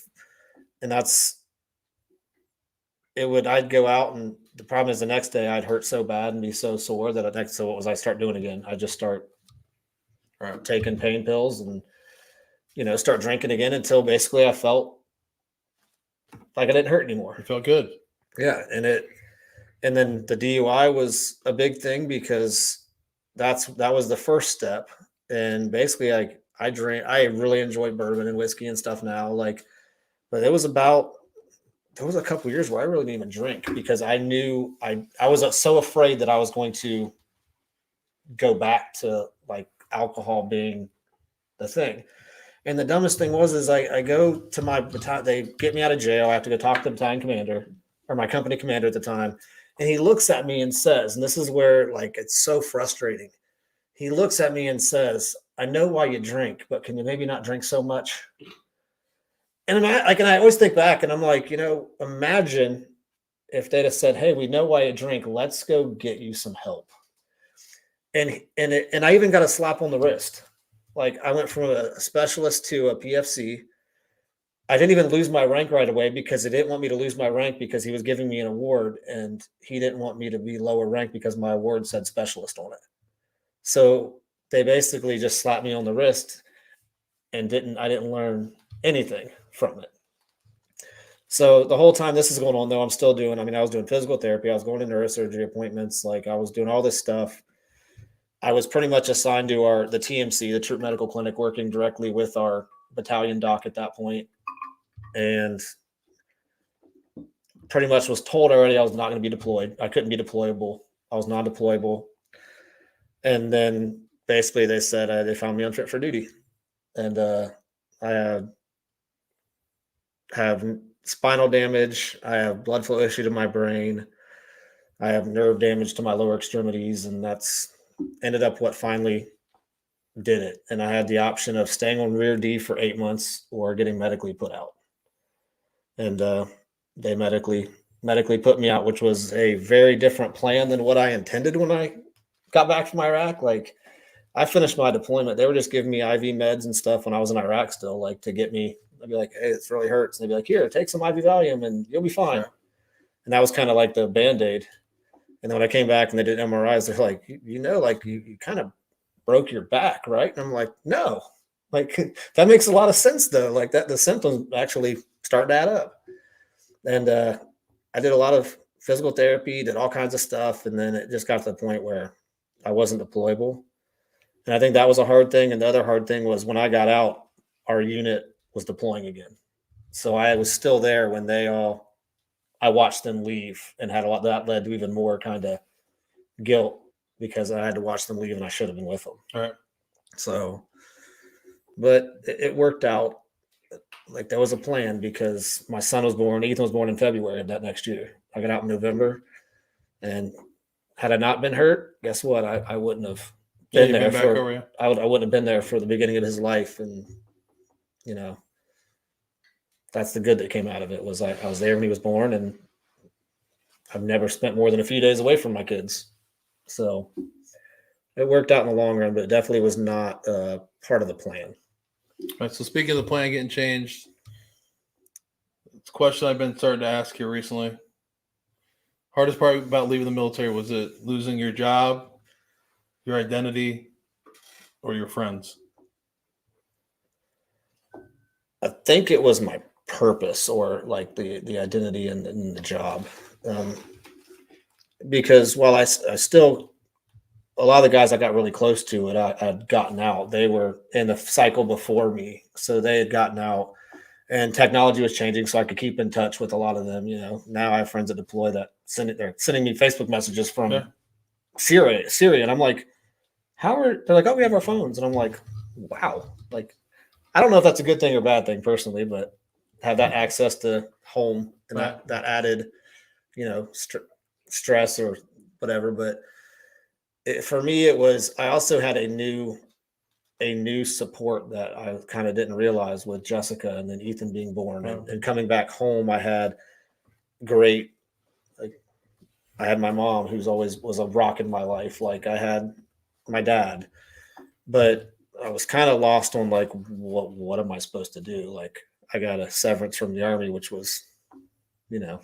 go out, and the problem is the next day I'd hurt so bad and be so sore that so what was I start doing again? I just start taking pain pills and, start drinking again until basically I felt like I didn't hurt anymore. You felt good. Yeah. And then the DUI was a big thing because that was the first step. And basically like I really enjoy bourbon and whiskey and stuff now. But there was a couple of years where I really didn't even drink because I knew I was so afraid that I was going to go back to like alcohol being the thing. And the dumbest thing is I go to my battalion, they get me out of jail. I have to go talk to the battalion commander or my company commander at the time. And he looks at me and says, and this is where like, it's so frustrating. He looks at me and says, I know why you drink, but can you maybe not drink so much? And I always think back and I'm like, imagine if they'd have said, hey, we know why you drink. Let's go get you some help. And I even got a slap on the wrist. Like I went from a specialist to a PFC. I didn't even lose my rank right away because he didn't want me to lose my rank because he was giving me an award and he didn't want me to be lower ranked because my award said specialist on it. So they basically just slapped me on the wrist and I didn't learn anything from it. So the whole time this is going on, though, I was doing physical therapy. I was going to neurosurgery appointments. Like I was doing all this stuff. I was pretty much assigned to the TMC, the Troop Medical Clinic, working directly with our battalion doc at that point. And pretty much was told already I was not going to be deployed. I couldn't be deployable. I was non-deployable. And then basically they said they found me unfit for duty. And I have spinal damage. I have blood flow issue to my brain. I have nerve damage to my lower extremities. And that's ended up what finally did it. And I had the option of staying on rear D for 8 months or getting medically put out. And they medically put me out, which was a very different plan than what I intended when I got back from Iraq. Like I finished my deployment. They were just giving me IV meds and stuff when I was in Iraq still, like to get me, I'd be like, hey, it really hurts. And they'd be like, here, take some IV Valium and you'll be fine. Yeah. And that was kind of like the Band-Aid. And then when I came back and they did MRIs, they're like, you kind of broke your back, right? And I'm like, no, like that makes a lot of sense though. Like that, the symptoms actually start to add up. And I did a lot of physical therapy, did all kinds of stuff. And then it just got to the point where I wasn't deployable. And I think that was a hard thing. And the other hard thing was when I got out, our unit was deploying again. So I was still there when I watched them leave and had a lot that led to even more kind of guilt because I had to watch them leave and I should have been with them. All right. So, but it worked out. Like there was a plan because my son was born, Ethan was born in February of that next year. I got out in November, and had I not been hurt, guess what? I wouldn't have been there I wouldn't have been there for the beginning of his life. And, that's the good that came out of it was I was there when he was born, and I've never spent more than a few days away from my kids. So it worked out in the long run, but it definitely was not part of the plan. All right. So speaking of the plan getting changed, it's a question I've been starting to ask here recently. Hardest part about leaving the military, was it losing your job, your identity, or your friends? I think it was my purpose or like the identity in the job. Because while I still, a lot of the guys I got really close to it, I'd gotten out. They were in the cycle before me, so they had gotten out, and technology was changing, so I could keep in touch with a lot of them. Now I have friends that deploy that they're sending me Facebook messages from Syria, and I'm like, they're like, oh, we have our phones, and I'm like, wow, like, I don't know if that's a good thing or bad thing personally, but have that access to home and that added, stress or whatever. But for me, I also had a new support that I kind of didn't realize with Jessica and then Ethan being born and coming back home. I had I had my mom, who's always was a rock in my life. Like I had my dad, but I was kind of lost on like, what am I supposed to do? Like I got a severance from the Army, which was, I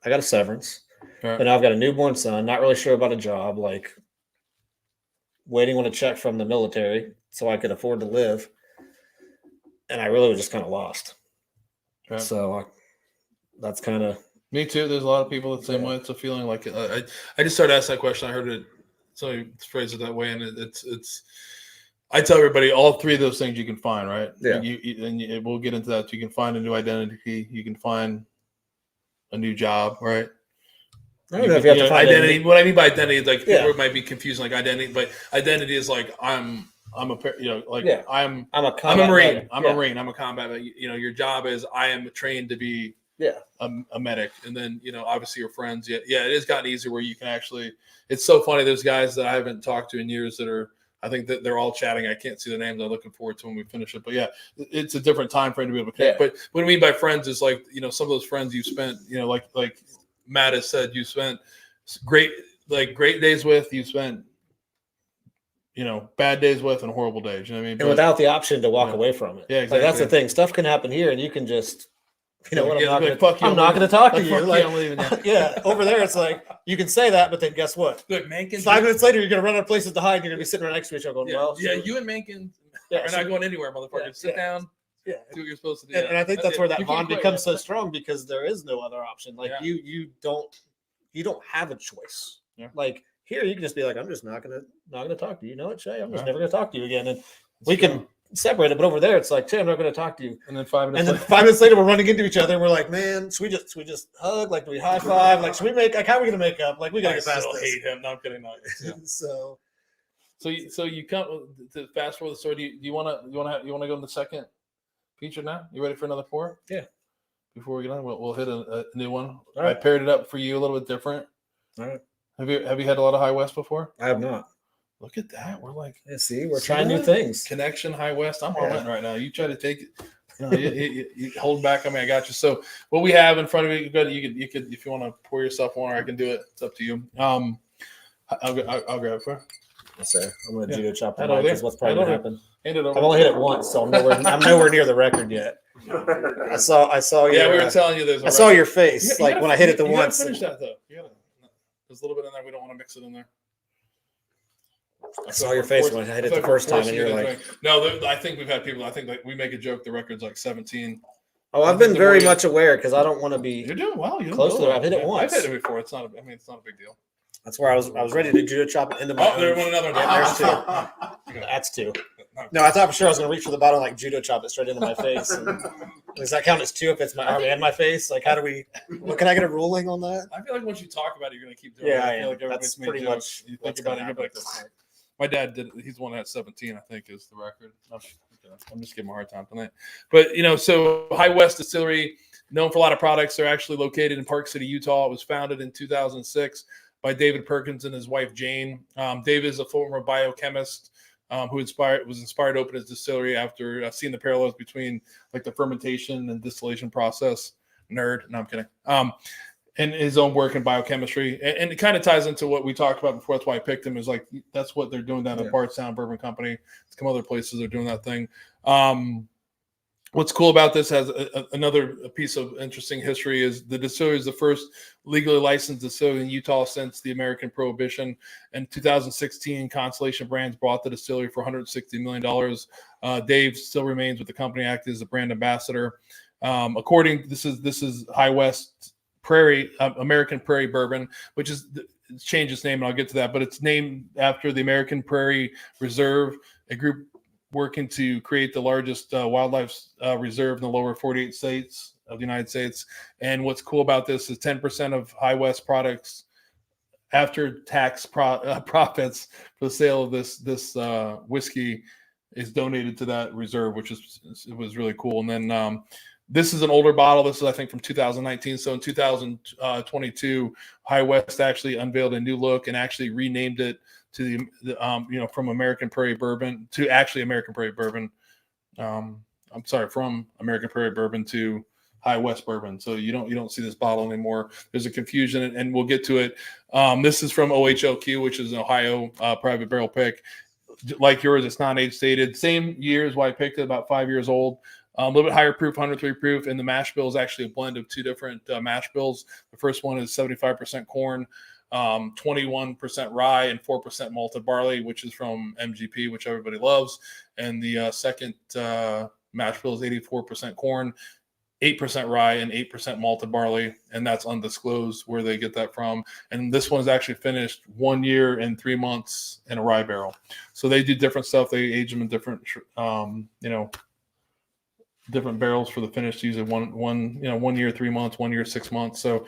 got a severance, but now I've got a newborn son, not really sure about a job, like waiting on a check from the military so I could afford to live. And I really was just kind of lost. Right. So that's kind of me too. There's a lot of people the same way. It's a feeling like I just started asking that question. I heard it. Somebody phrased it that way, and it's. I tell everybody all three of those things you can find, right? Yeah. We'll get into that. You can find a new identity. You can find a new job, right? I don't know if you have to find identity. What I mean by identity is like people might be confusing like identity, but identity is like I'm a Marine. I'm a Marine. I'm a combat. Your job is I am trained to be a medic, and then obviously your friends. It has gotten easier where you can actually. It's so funny. There's guys that I haven't talked to in years that are. I think that they're all chatting. I can't see the names. I'm looking forward to when we finish it. But it's a different time frame to be able to connect. But what I mean by friends is like some of those friends you spent like Matt has said you spent great days with. You spent bad days with and horrible days. You know what I mean? And without the option to walk away from it. Yeah, exactly. Like that's the thing. Stuff can happen here, and you can just. I'm not going to talk to you. Over there, it's like you can say that, but then guess what? Look, Mankins. 5 minutes later, you're going to run out of places to hide. And you're going to be sitting right next to each other going, you and Mankins are not going anywhere, motherfucker. Sit down. Do what you're supposed to do. And I think that's where that bond becomes so strong because there is no other option. Like you don't have a choice. Yeah. Like here, you can just be like, I'm just not gonna talk to you. You know what, Shay? I'm just never gonna talk to you again. And we can separate it, but over there it's like, Shay, I'm not gonna talk to you. And then 5 minutes later we're running into each other and we're like, man, should we just hug? Like, do we high five? Like, should we make how are we gonna make up? Like we gotta get past this. Hate him. No, I'm kidding. No. Yeah. So you come to fast forward the story. Do you wanna go in the second feature now? You ready for another pour? Yeah. Before we get on, we'll hit a new one. All right. I paired it up for you a little bit different. All right. Have you had a lot of High West before? I have not. Look at that. We're like, we're trying new things. Connection High West. I'm all in right now. You try to take it. You hold back on me. I got you. So what we have in front of you, you could if you want to pour yourself one, or I can do it. It's up to you. I'll grab it for. I'm going to judo chop the mic because what's probably going to happen. Hand it over. I've only hit it once, so I'm nowhere near the record yet. I saw you. Yeah, we were telling you I saw your face when I hit it once. Finish that though. There's a little bit in there. We don't want to mix it in there. I saw your face when I hit it the first time, and you're like, "No." I think we've had people. I think we make a joke. The record's like 17. Oh, I've been very much aware because I don't want to be. You're doing well. You're close to it. I've hit it once. I've hit it before. It's not a big deal. That's where I was ready to judo chop it into my. Oh, there's one another. There's two. That's two. No, I thought for sure I was going to reach for the bottom, like judo chop it straight into my face. Does that count as two if it's my arm and my face? Like, how do we? Can I get a ruling on that? I feel like once you talk about it, you're going to keep doing it. Yeah, I feel like that's pretty much. You think about it, you're like, my dad did. He's the one that had 17, I think, is the record. I'm just giving him a hard time tonight. But so High West Distillery, known for a lot of products, they're actually located in Park City, Utah. It was founded in 2006 by David Perkins and his wife Jane. David is a former biochemist who was inspired to open his distillery after seeing the parallels between like the fermentation and distillation process. Nerd. No, I'm kidding. And his own work in biochemistry. And it kind of ties into what we talked about before. That's why I picked him, is like, that's what they're doing down at Bardstown Bourbon Company. Some other places are doing that thing. What's cool about this has another piece of interesting history is the distillery is the first legally licensed distillery in Utah since the American Prohibition. In 2016, Constellation Brands bought the distillery for $160 million. Dave still remains with the company, acting as a brand ambassador. According, this is High West Prairie, American Prairie Bourbon, which is it's changed its name, and I'll get to that. But it's named after the American Prairie Reserve, a group working to create the largest wildlife reserve in the lower 48 states of the United States. And what's cool about this is 10% of High West products after tax profits for the sale of this whiskey is donated to that reserve, which was really cool. And then this is an older bottle. This is, I think, from 2019. So in 2022, High West actually unveiled a new look and actually renamed it to the from American Prairie Bourbon to actually American Prairie Bourbon. I'm sorry, from American Prairie Bourbon to High West Bourbon. So you don't see this bottle anymore. There's a confusion, and we'll get to it. This is from OHLQ, which is an Ohio private barrel pick. Like yours, it's non-age stated. Same year as why I picked it, about 5 years old. A little bit higher proof, 103 proof, and the mash bill is actually a blend of two different mash bills. The first one is 75% corn, 21% rye, and 4% malted barley, which is from MGP, which everybody loves. And the second mash bill is 84% corn, 8% rye, and 8% malted barley, and that's undisclosed where they get that from. And this one's actually finished 1 year and 3 months in a rye barrel. So they do different stuff. They age them in different, different barrels for the finish. Usually one year, 3 months, 1 year, 6 months. So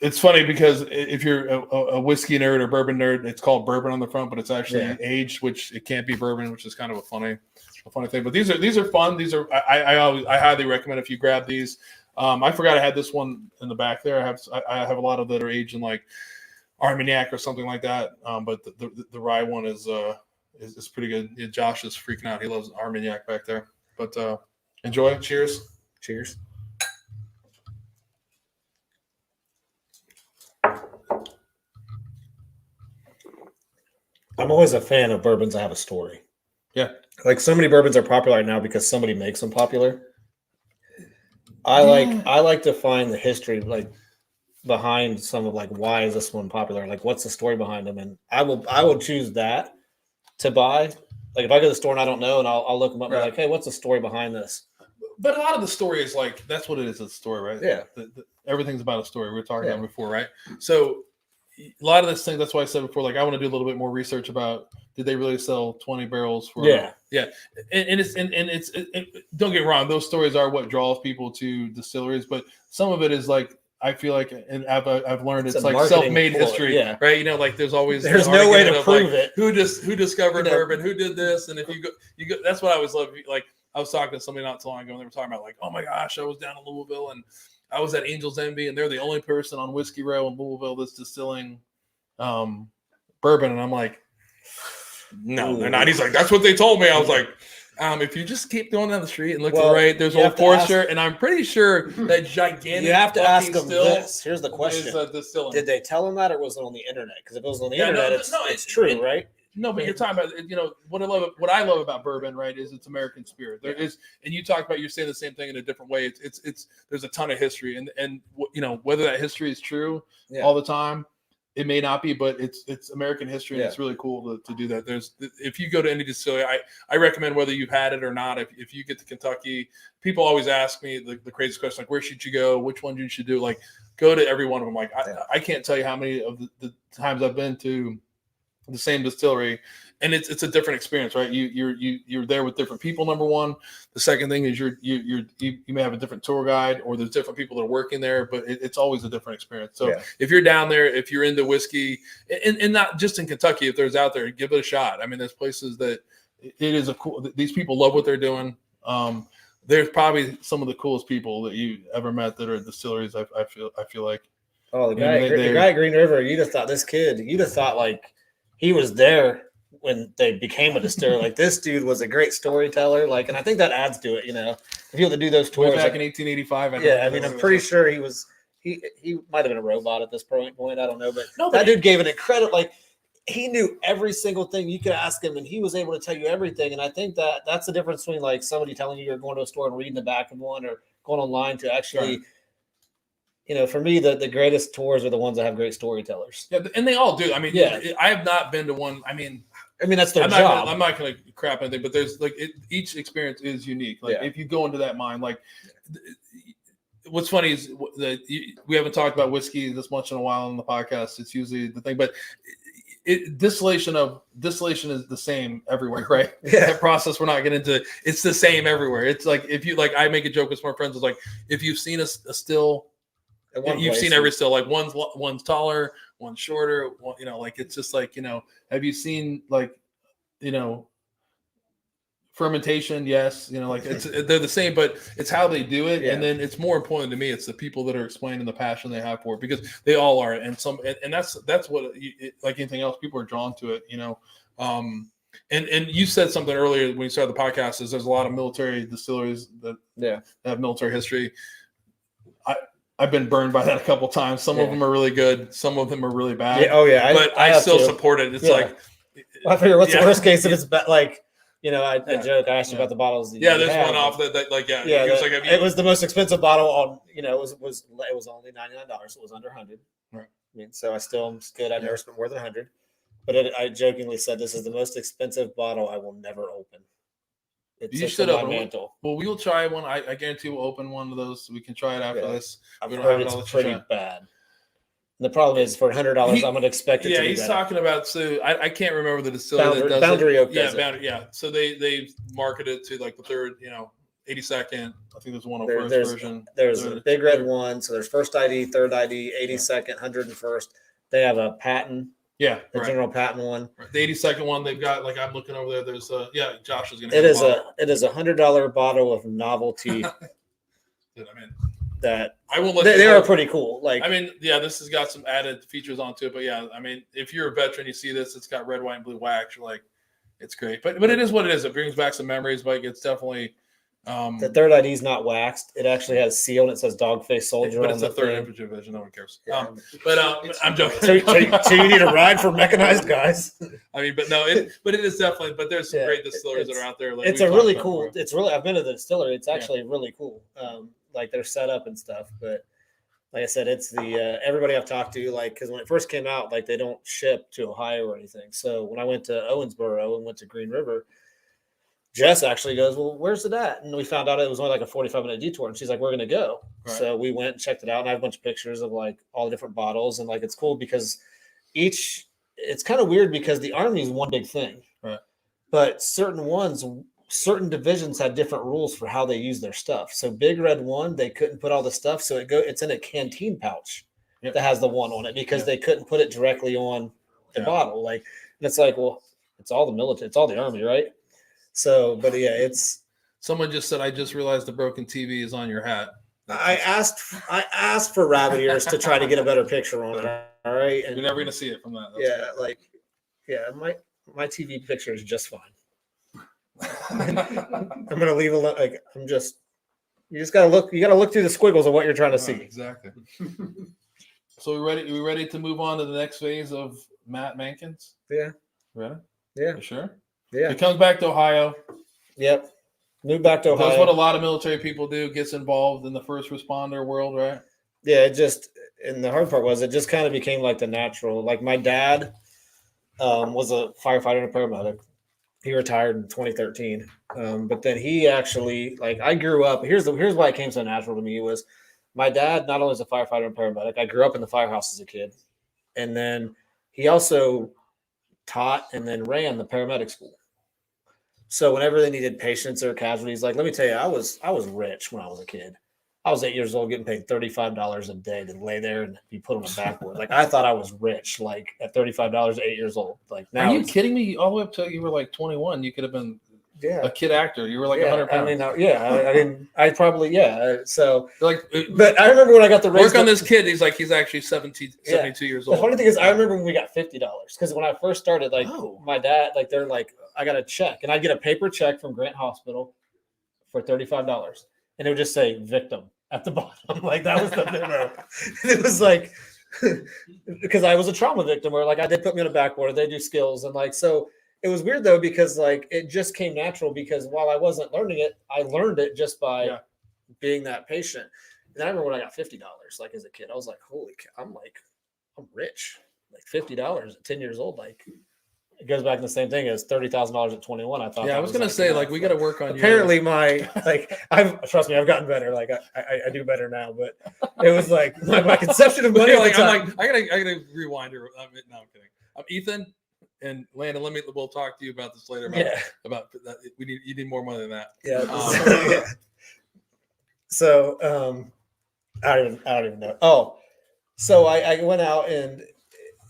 it's funny because if you're a whiskey nerd or bourbon nerd, it's called bourbon on the front, but it's actually aged, which it can't be bourbon, which is kind of a funny thing. But these are fun. These are I highly recommend if you grab these. I forgot I had this one in the back there. I have a lot of that are aged in like Armagnac or something like that. But the rye one is pretty good. Yeah, Josh is freaking out. He loves Armagnac back there. But enjoy. Cheers. Cheers. I'm always a fan of bourbons that have a story. Yeah. Like so many bourbons are popular right now because somebody makes them popular. I like to find the history like behind some of like why is this one popular? Like what's the story behind them? And I will choose that to buy. Like if I go to the store and I don't know, and I'll look them up and be like, hey, what's the story behind this? But a lot of the story is like that's what it is. It's a story, right? Yeah. Everything's about a story. We were talking about before, right? So a lot of this thing. That's why I said before. Like I want to do a little bit more research about did they really sell 20 barrels for? Yeah. And it's don't get me wrong. Those stories are what draws people to distilleries, but some of it is like. I feel like, and I've learned it's like self-made history, right? Like there's no way to prove it. Who discovered bourbon? Who did this? And if you go, that's what I always love. Like I was talking to somebody not too long ago, and they were talking about like, oh my gosh, I was down in Louisville, and I was at Angel's Envy, and they're the only person on Whiskey Row in Louisville that's distilling bourbon, and I'm like, no, they're not. He's like, that's what they told me. I was like. If you just keep going down the street and look to the right, there's Old Forester, and I'm pretty sure that gigantic. You have to ask them this. Here's the question: did they tell them that, or was it on the internet? Because if it was on the internet, it's true, right? No, but you're talking about what I love about bourbon, right? Is its American spirit. There is, and you talk about you're saying the same thing in a different way. It's there's a ton of history, and whether that history is true all the time. It may not be, but it's American history, and it's really cool to do that. If you go to any distillery, I recommend whether you've had it or not. If you get to Kentucky, people always ask me the craziest question, like where should you go? Which one you should do? Like go to every one of them. Like I can't tell you how many of the times I've been to the same distillery, and it's a different experience, right? You're there with different people. Number one, the second thing is you may have a different tour guide, or there's different people that are working there, but it's always a different experience. So if you're down there, if you're into whiskey, and not just in Kentucky, if there's out there, give it a shot. I mean, there's places that it is these people love what they're doing. There's probably some of the coolest people that you ever met that are at distilleries. I feel like. Oh, the guy at Green River, you'd have thought this kid, you'd have thought like he was there when they became a distiller. Like this dude was a great storyteller. Like, and I think that adds to it, if you have to do those tours back in 1885. I'm pretty sure he might have been a robot at this point. I don't know, but that dude gave an incredible, like he knew every single thing you could ask him, and he was able to tell you everything. And I think that's the difference between like somebody telling you you're going to a store and reading the back of one, or going online to actually. For me, the greatest tours are the ones that have great storytellers. Yeah, and they all do. I mean, I have not been to one. I mean, that's their job. I'm not going to crap anything, but there's like each experience is unique. Like if you go into that mind, like what's funny is that we haven't talked about whiskey this much in a while on the podcast. It's usually the thing, but distillation is the same everywhere, right? Yeah. That process we're not getting into. It's the same everywhere. It's like if you I make a joke with some friends. It's like if you've seen a still, you've seen every still. Like one's taller, one's shorter. One, like it's just like have you seen like fermentation? Yes, like they're the same, but it's how they do it, and then it's more important to me. It's the people that are explaining the passion they have for it, because they all are, and that's what like anything else, people are drawn to it, And you said something earlier when you started the podcast is there's a lot of military distilleries that have military history. I've been burned by that a couple times. Some of them are really good, some of them are really bad. But I still support it. It's like I figure what's the worst case if it's bad, like. I joke. I asked you about the bottles. There's one off that it was it was the most expensive bottle on. It was only $99. It was under 100. Right. I mean, so I still am good. I never spent more than 100. But I jokingly said this is the most expensive bottle I will never open. You should open one. Well, we will try one. I guarantee we'll open one of those. We can try it after this. I've heard it's pretty bad. And the problem is for $100, I'm going to expect it to be he's better. Talking about, so I can't remember the distillery that does Boundary it. Oak does it. Yeah. So they market it to like the third, 82nd. I think there's one on first version. There's a big red one. So there's first ID, third ID, 82nd, 101st. They have a patent. Yeah. The general patent one. Right. The 82nd one, they've got, like I'm looking over there. There's Josh is going to. It is $100 bottle of novelty. Dude, that I will let they are pretty cool. Like, this has got some added features onto it, but if you're a veteran, you see this, it's got red, white, and blue wax. You're like, it's great, but it is what it is. It brings back some memories, but it's definitely the third ID is not waxed. It actually has seal and it says Dogface Soldier. But it's a third infantry division. No one cares. I'm joking. So you need a ride for mechanized guys. But no, it is definitely. But there's some great distilleries that are out there. Like it's a really cool. It's really. I've been to the distillery. It's actually really cool. Like their setup and stuff. But like I said, it's the everybody I've talked to, like, because when it first came out, like they don't ship to Ohio or anything. So when I went to Owensboro and went to Green River, Jess actually goes, "Well, where's it at?" And we found out it was only like a 45-minute detour. And she's like, "We're gonna go." Right. So we went and checked it out, and I have a bunch of pictures of like all the different bottles, and like it's cool because it's kind of weird because the Army is one big thing, right? But certain divisions had different rules for how they use their stuff. So Big Red One, they couldn't put all the stuff, so it's in a canteen pouch that has the one on it because they couldn't put it directly on the bottle. Like, and it's like, well, it's all the military, it's all the Army, right? So, but it's. Someone just said, "I just realized the broken TV is on your hat." I asked for rabbit ears to try to get a better picture on it. All right, and you're never gonna see it from that. That's my TV picture is just fine. I'm gonna leave it alone. Like you just gotta look. You gotta look through the squiggles of what you're trying to see. Exactly. So we ready to move on to the next phase of Matt Mankins? Yeah. Ready? Yeah. You sure? Yeah. He comes back to Ohio. Yep. Moved back to Ohio. That's what a lot of military people do. Gets involved in the first responder world, right? Yeah. And the hard part was it just kind of became like the natural. Like my dad was a firefighter and a paramedic. He retired in 2013. But then he actually, like, I grew up. Here's why it came so natural to me was my dad not only is a firefighter and paramedic. I grew up in the firehouse as a kid, and then he also taught and then ran the paramedic school. So whenever they needed patients or casualties, like let me tell you, I was rich when I was a kid. I was 8 years old getting paid $35 a day to lay there and be put on a backboard. Like I thought I was rich, like at $35, 8 years old. Like now, are you kidding me? All the way up to you were like 21. You could have been a kid actor. You were like 100 pounds. I probably So like, but I remember when I got the raise work on this kid. He's actually 72 years old. The funny thing is, I remember when we got $50 because when I first started, like my dad, like they're like, I got a check, and I'd get a paper check from Grant Hospital for $35, and it would just say victim at the bottom. Like that was the memo. It was like because I was a trauma victim, or like I did put me on a backboard. They do skills, and like so. It was weird though because like it just came natural because while I wasn't learning it, I learned it just by being that patient. And I remember when I got $50, like as a kid, I was like, holy cow, I'm rich. Like $50 at 10 years old, like it goes back to the same thing as $30,000 at 21. I thought. Yeah, I was gonna say like we got to work on. Apparently, trust me, I've gotten better. Like I do better now, but it was like my conception of money. I gotta rewind here. No, I'm kidding. I'm Ethan and Landon. We'll talk to you about this later. About that. You need more money than that. Yeah. So I don't even know. Oh, so I went out and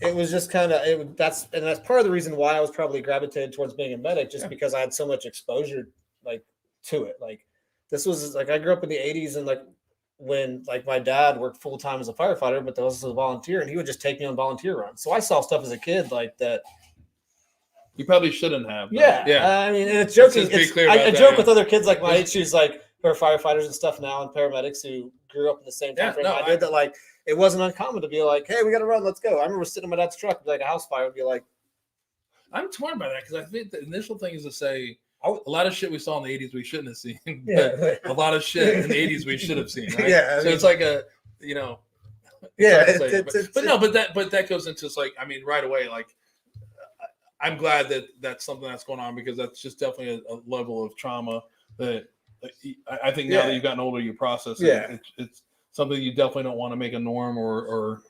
it was just kind of that's part of the reason why I was probably gravitated towards being a medic, just because I had so much exposure to it. Like this was like I grew up in the 80s and when my dad worked full time as a firefighter, but there was a volunteer, and he would just take me on volunteer runs. So I saw stuff as a kid like that. You probably shouldn't have. Yeah. I mean, and it's joking. I joke with other kids like my age who's who are firefighters and stuff now and paramedics who grew up in the same time frame I did. That it wasn't uncommon to be like, "Hey, we got to run. Let's go." I remember sitting in my dad's truck, like a house fire, and be like, "I'm torn by that," because I think the initial thing is to say a lot of shit we saw in the 80s we shouldn't have seen. A lot of shit in the 80s we should have seen. Right? Yeah, so it's like a but that goes into right away I'm glad that that's something that's going on, because that's just definitely a level of trauma that I think now that you've gotten older, you process it. Yeah. It's something you definitely don't want to make a norm or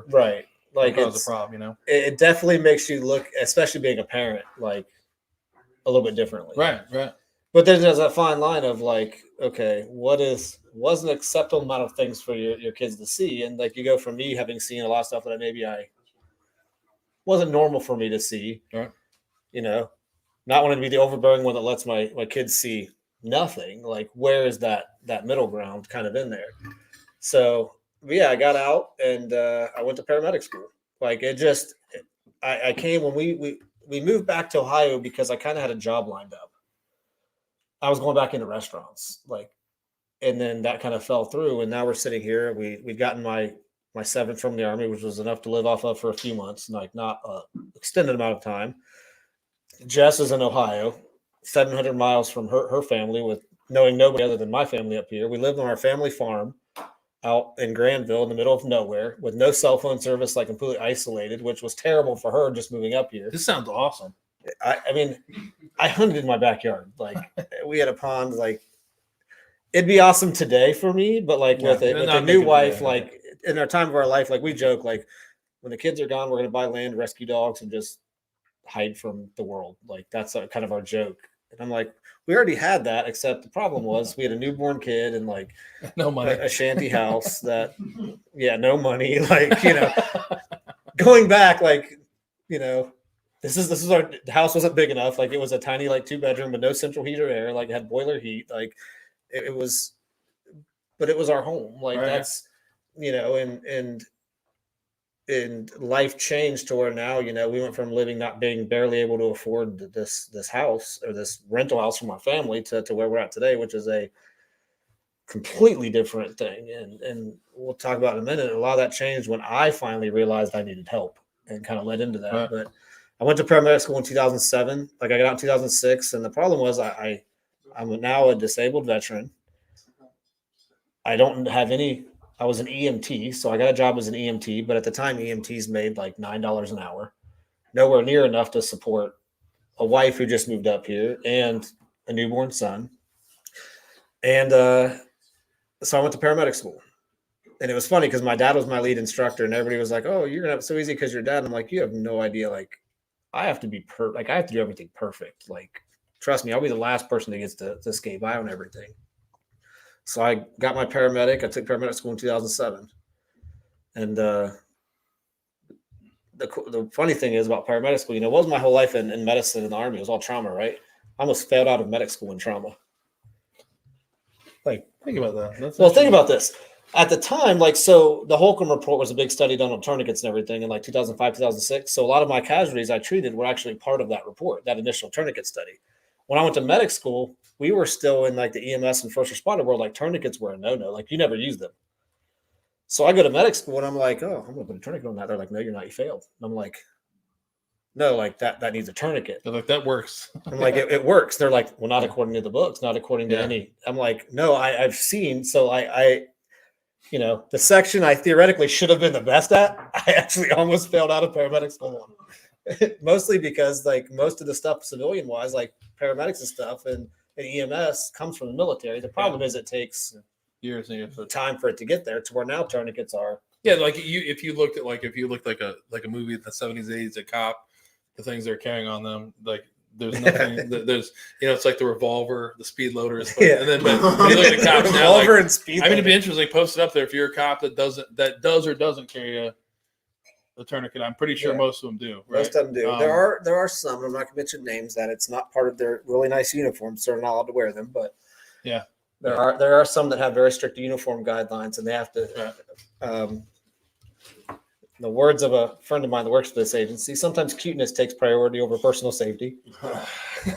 right. Cause a problem, It definitely makes you look, especially being a parent, a little bit differently. Right. But then there's that fine line of okay, what's an acceptable amount of things for your kids to see? And you go from me having seen a lot of stuff that I wasn't normal for me to see, right. Not wanting to be the overbearing one that lets my kids see nothing. Where is that middle ground kind of in there? So I got out and I went to paramedic school. I came when we moved back to Ohio because I kind of had a job lined up. I was going back into restaurants, and then that kind of fell through. And now we're sitting here. We'd gotten my severance from the Army, which was enough to live off of for a few months, not an extended amount of time. Jess is in Ohio, 700 miles from her family, with knowing nobody other than my family up here. We lived on our family farm out in Granville in the middle of nowhere with no cell phone service, completely isolated, which was terrible for her just moving up here. This sounds awesome. I mean, I hunted in my backyard. We had a pond. It'd be awesome today for me, but with a new wife, in our time of our life, we joke, when the kids are gone, we're going to buy land, rescue dogs, and just hide from the world. That's kind of our joke. And I'm like, we already had that, except the problem was we had a newborn kid and no money, a shanty house that, no money. Going back, this is our the house wasn't big enough. It was a tiny 2-bedroom with no central heat or air. It had boiler heat. It was, but it was our home. Right. That's and life changed to where now, we went from living not being barely able to afford this house or this rental house for my family to where we're at today, which is a completely different thing. And we'll talk about in a minute. A lot of that changed when I finally realized I needed help and kind of led into that. Right. But I went to paramedic school in 2007. I got out in 2006. And the problem was I'm now a disabled veteran. I was an EMT, so I got a job as an EMT, but at the time EMTs made $9 an hour, nowhere near enough to support a wife who just moved up here and a newborn son. And so I went to paramedic school. And it was funny because my dad was my lead instructor, and everybody was like, "Oh, you're gonna have it so easy because your dad." And I'm like, "You have no idea. I have to be I have to do everything perfect. Trust me, I'll be the last person that gets to escape. I own everything." So I got my paramedic. I took paramedic school in 2007. And the funny thing is about paramedic school, what was my whole life in medicine in the Army? It was all trauma, right? I almost failed out of medic school in trauma. Think about that. Think about this. At the time, so the Holcomb report was a big study done on tourniquets and everything in 2005, 2006. So a lot of my casualties I treated were actually part of that report, that initial tourniquet study. When I went to medic school, we were still in the EMS and first responder world. Tourniquets were a no-no. You never use them. So I go to medic school and I'm like, "Oh, I'm going to put a tourniquet on that." They're like, "No, you're not. You failed." And I'm like, "No, that needs a tourniquit." They're like, "That works." I'm like, it works. They're like, "Well, not according to the books, not according to any." I'm like, "No, I've seen." So I the section I theoretically should have been the best at, I actually almost failed out of paramedic school. Mostly because like most of the stuff civilian wise, like paramedics and stuff and EMS comes from the military. The problem is it takes years and years time for it to get there to where now tourniquets are. Yeah, like if you looked like a movie in the 70s, 80s, a cop, the things they're carrying on them, like there's nothing. There's it's like the revolver, the speed loaders, but when you look at cops now, revolver and speed. I mean, it'd be interesting. Post it up there if you're a cop that does or doesn't carry a tourniquet. I'm pretty sure most of them do. Right? Most of them do. There are some. I'm not going to mention names that it's not part of their really nice uniforms, so they're not allowed to wear them. But yeah, there are some that have very strict uniform guidelines, and they have to. Right. The words of a friend of mine that works for this agency, sometimes cuteness takes priority over personal safety. But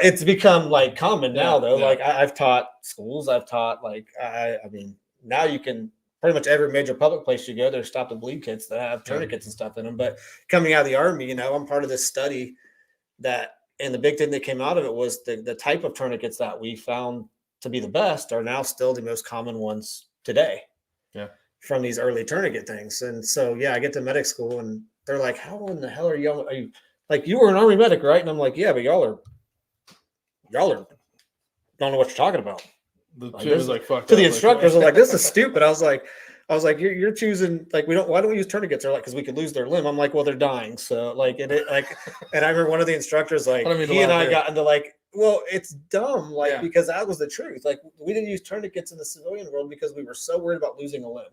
it's become like common now, though. Yeah. Like I've taught schools, I've taught I mean, now you can pretty much every major public place you go, there's stop the bleed kits that have tourniquets and stuff in them. But coming out of the Army, I'm part of this study and the big thing that came out of it was the type of tourniquets that we found to be the best are now still the most common ones today. Yeah. From these early tourniquet things. And so, I get to medic school and they're like, how in the hell are you like, you were an Army medic, right? And I'm like, yeah, but y'all are don't know what you're talking about. To the instructors are like, this is stupid. I was like, you're choosing, like, why don't we use tourniquets? They're like, because we could lose their limb. I'm like, well, they're dying. So and I remember one of the instructors, like, he and I got into like, well, it's dumb, because that was the truth. Like, we didn't use tourniquets in the civilian world because we were so worried about losing a limb.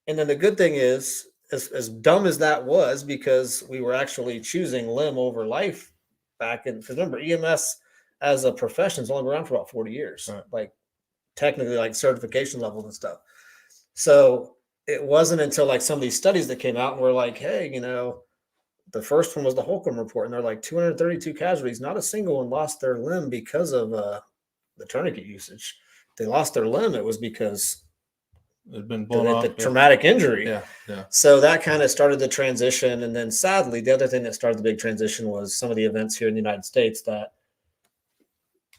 And then the good thing is, as dumb as that was, because we were actually choosing limb over life back in, because remember, EMS as a profession has only been around for about 40 years, right. Like technically like certification levels and stuff. So it wasn't until like some of these studies that came out and were like, hey, the first one was the Holcomb report, and they're like 232 casualties. Not a single one lost their limb because of the tourniquet usage. They lost their limb. It was because it'd been blown off. The traumatic injury. Yeah. So that kind of started the transition. And then sadly, the other thing that started the big transition was some of the events here in the United States that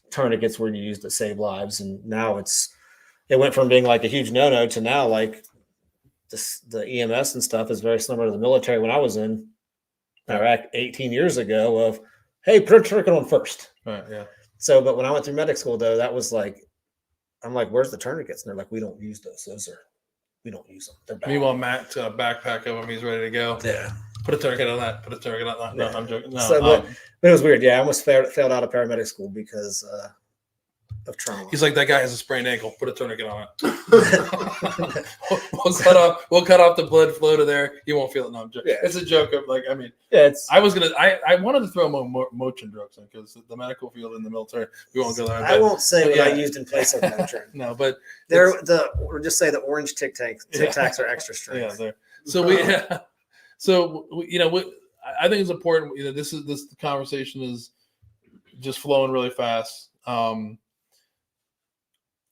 tourniquets were used to save lives. And now it went from being like a huge no-no to now like the EMS and stuff is very similar to the military when I was in Iraq 18 years ago of, hey, put a tourniquet on first. Right, yeah. So, but when I went through medic school, though, that was like, I'm like, where's the tourniquets? And they're like, we don't use those. We don't use them. They're bad. Meanwhile, Matt's got a backpack of them. He's ready to go. Yeah. Put a tourniquet on that. Put a tourniquet on that. No, I'm joking. No, so, but it was weird. Yeah, I almost failed out of paramedic school because of trauma. He's like, that guy has a sprained ankle. Put a tourniquet on it. we'll cut off the blood flow to there. You won't feel it. No, I'm joking. Yeah. It's a joke of I wanted to throw more Motrin drugs in because the medical field in the military, we won't go there. I won't say what I used in place of Motrin. No, but we'll just say the orange Tic Tacs are extra strength. Yeah, so I think it's important. This the conversation is just flowing really fast.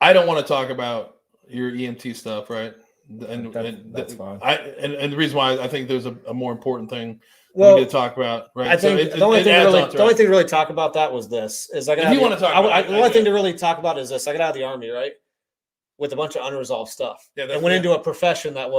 I don't want to talk about your EMT stuff, right? And that's fine. And the reason why I think there's a more important thing we need to talk about, right? I think the only thing to really talk about that was this. Is the only thing to really talk about is this. I got out of the Army, right, with a bunch of unresolved stuff, and went into a profession that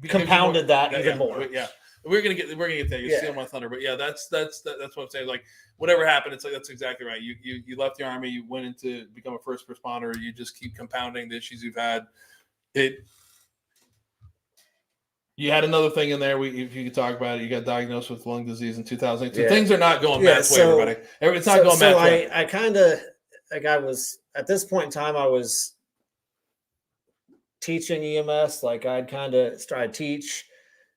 compounded that even more. Yeah. We're gonna get there. You're stealing my thunder, but that's what I'm saying. Like whatever happened, it's like that's exactly right. You left the Army, you went into become a first responder. You just keep compounding the issues you've had. You had another thing in there. If you could talk about it, you got diagnosed with lung disease in 2008. So things are not going Matt's way, everybody. It's not going Matt's way. I kind of I was at this point in time. I was teaching EMS. Like I'd kind of started to teach.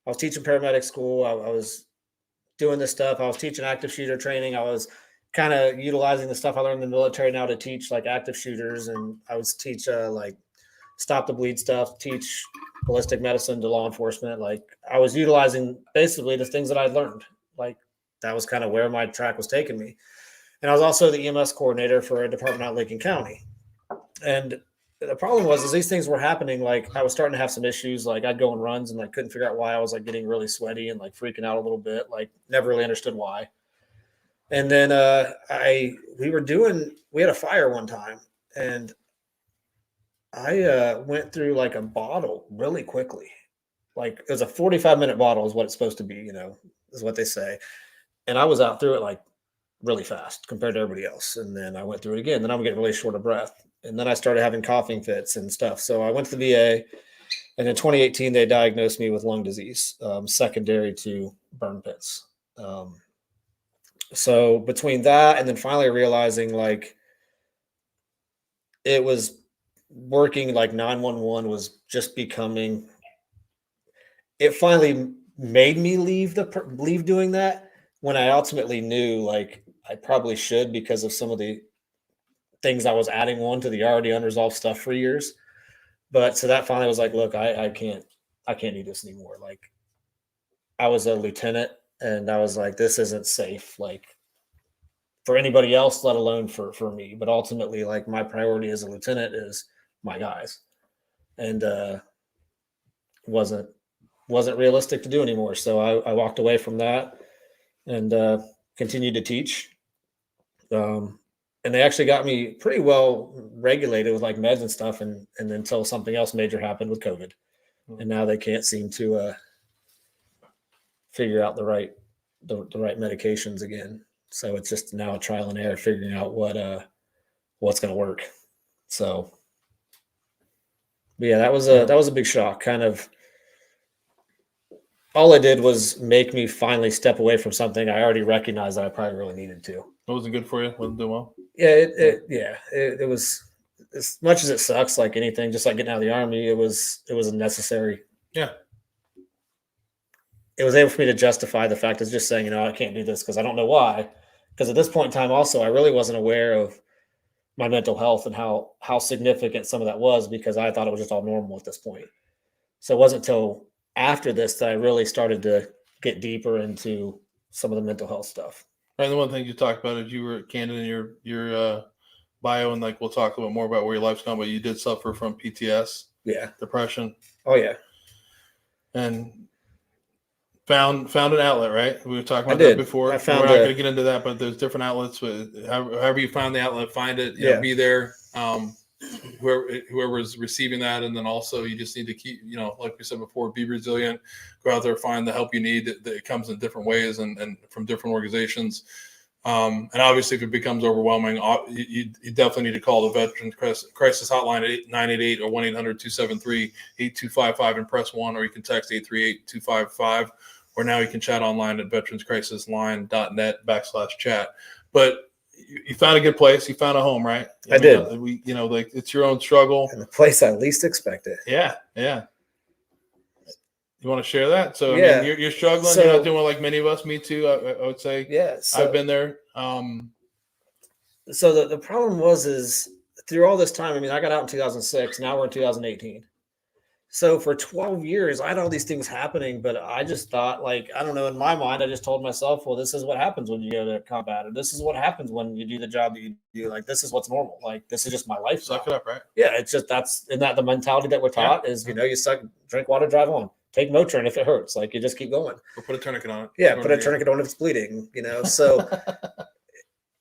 I was teaching paramedic school. I was doing this stuff. I was teaching active shooter training. I was kind of utilizing the stuff I learned in the military now to teach like active shooters. And I was teach like stop the bleed stuff, teach ballistic medicine to law enforcement. Like I was utilizing basically the things that I'd learned. Like that was kind of where my track was taking me. And I was also the EMS coordinator for a department out in Lincoln County. And the problem was these things were happening. Like I was starting to have some issues. Like I'd go on runs and like couldn't figure out why I was like getting really sweaty and like freaking out a little bit. Like never really understood why. And then we had a fire one time and I went through like a bottle really quickly. like it was a 45-minute bottle is what it's supposed to be, is what they say. And I was out through it like really fast compared to everybody else. And then I went through it again. Then I'm getting really short of breath. And then I started having coughing fits and stuff. So I went to the VA, and in 2018, they diagnosed me with lung disease, secondary to burn pits. So between that and then finally realizing like it was working, like 911 was just becoming, it finally made me leave doing that, when I ultimately knew like I probably should, because of some of the things I was adding on to the already unresolved stuff for years. But so that finally was like, look, I can't do this anymore. Like I was a lieutenant, and I was like, this isn't safe, like for anybody else, let alone for me. But ultimately, like my priority as a lieutenant is my guys, and wasn't realistic to do anymore. So I walked away from that and continued to teach. And they actually got me pretty well regulated with like meds and stuff, and until something else major happened with COVID, and now they can't seem to figure out the right medications again. So it's just now a trial and error figuring out what's going to work. So, but yeah, that was a big shock. Kind of all it did was make me finally step away from something I already recognized that I probably really needed to. It wasn't good for you. Wasn't doing well. Yeah, it was, as much as it sucks, like anything, just like getting out of the Army, it was a necessary. Yeah. It was able for me to justify the fact of just saying, I can't do this because I don't know why. Because at this point in time, also, I really wasn't aware of my mental health and how significant some of that was, because I thought it was just all normal at this point. So it wasn't until after this that I really started to get deeper into some of the mental health stuff. Right. And the one thing you talked about is you were candid in your bio, and like we'll talk a little bit more about where your life's gone, but you did suffer from PTS, depression. Oh yeah, and found an outlet, right? We were talking about that before. We're not going to get into that, but there's different outlets. However you found the outlet, find it. Be there. Whoever's receiving that, and then also you just need to keep, like we said before, be resilient. Go out there, find the help you need. That it comes in different ways and from different organizations. And obviously, if it becomes overwhelming, you definitely need to call the Veterans Crisis Hotline at 988 or 1-800-273-8255 and press 1, or you can text 838-255, or now you can chat online at veteranscrisisline.net/chat. But you found a good place. You found a home, right? I did. Like it's your own struggle. And the place I least expected. Yeah. You want to share that? So, I mean, you're struggling. You're not doing well like many of us. Me too, I would say. Yeah. So, I've been there. So the problem is through all this time, I mean, I got out in 2006. Now we're in 2018. So for 12 years, I had all these things happening, but I just thought, like, I don't know, in my mind, I just told myself, well, this is what happens when you go to combat, or this is what happens when you do the job that you do. Like, this is what's normal. Like, this is just my life. Suck it up, right? Yeah, it's just isn't that the mentality that we're taught is, you suck, drink water, drive on. Take Motrin if it hurts. Like, you just keep going. Or put a tourniquet on it. Yeah, put a tourniquet on if it's bleeding, So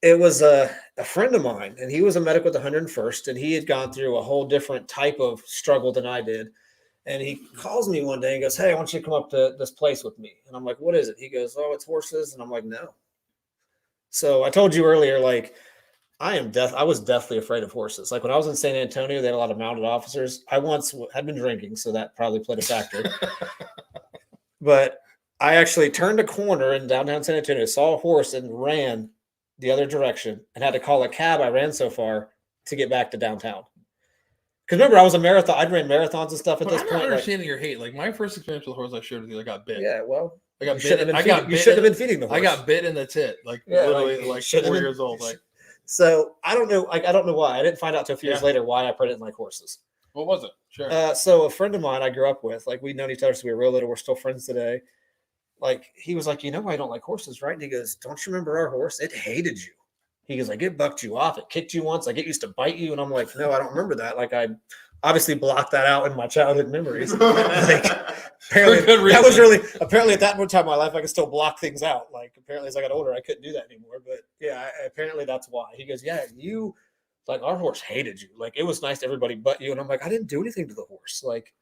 it was a friend of mine, and he was a medic with the 101st, and he had gone through a whole different type of struggle than I did. And he calls me one day and goes, hey, I want you to come up to this place with me. And I'm like, what is it? He goes, oh, it's horses. And I'm like, no. So I told you earlier, like, I was deathly afraid of horses. Like when I was in San Antonio, they had a lot of mounted officers. I once had been drinking, so that probably played a factor. But I actually turned a corner in downtown San Antonio, saw a horse, and ran the other direction, and had to call a cab. I ran so far to get back to downtown. Because remember, I was a marathon. I'd ran marathons and stuff at this point. I'm not understanding your hate. Like my first experience with the horse I shared with you, I got bit. Yeah, well, I got you bit. You shouldn't have been feeding the horse. I got bit in the tit, literally, like 4 years old. Like, so I don't know. Like I don't know why. I didn't find out till a few years later why I didn't like horses. What was it? Sure. So a friend of mine I grew up with, like we'd known each other since we were real little. We're still friends today. Like he was like, why I don't like horses, right? And he goes, don't you remember our horse? It hated you. He goes, like it bucked you off. It kicked you once. Like it used to bite you. And I'm like, no, I don't remember that. Like I obviously blocked that out in my childhood memories. Like, apparently at that time in my life I could still block things out. Like apparently as I got older I couldn't do that anymore. But yeah, apparently that's why. He goes, yeah, you like our horse hated you. Like it was nice to everybody but you. And I'm like, I didn't do anything to the horse. Like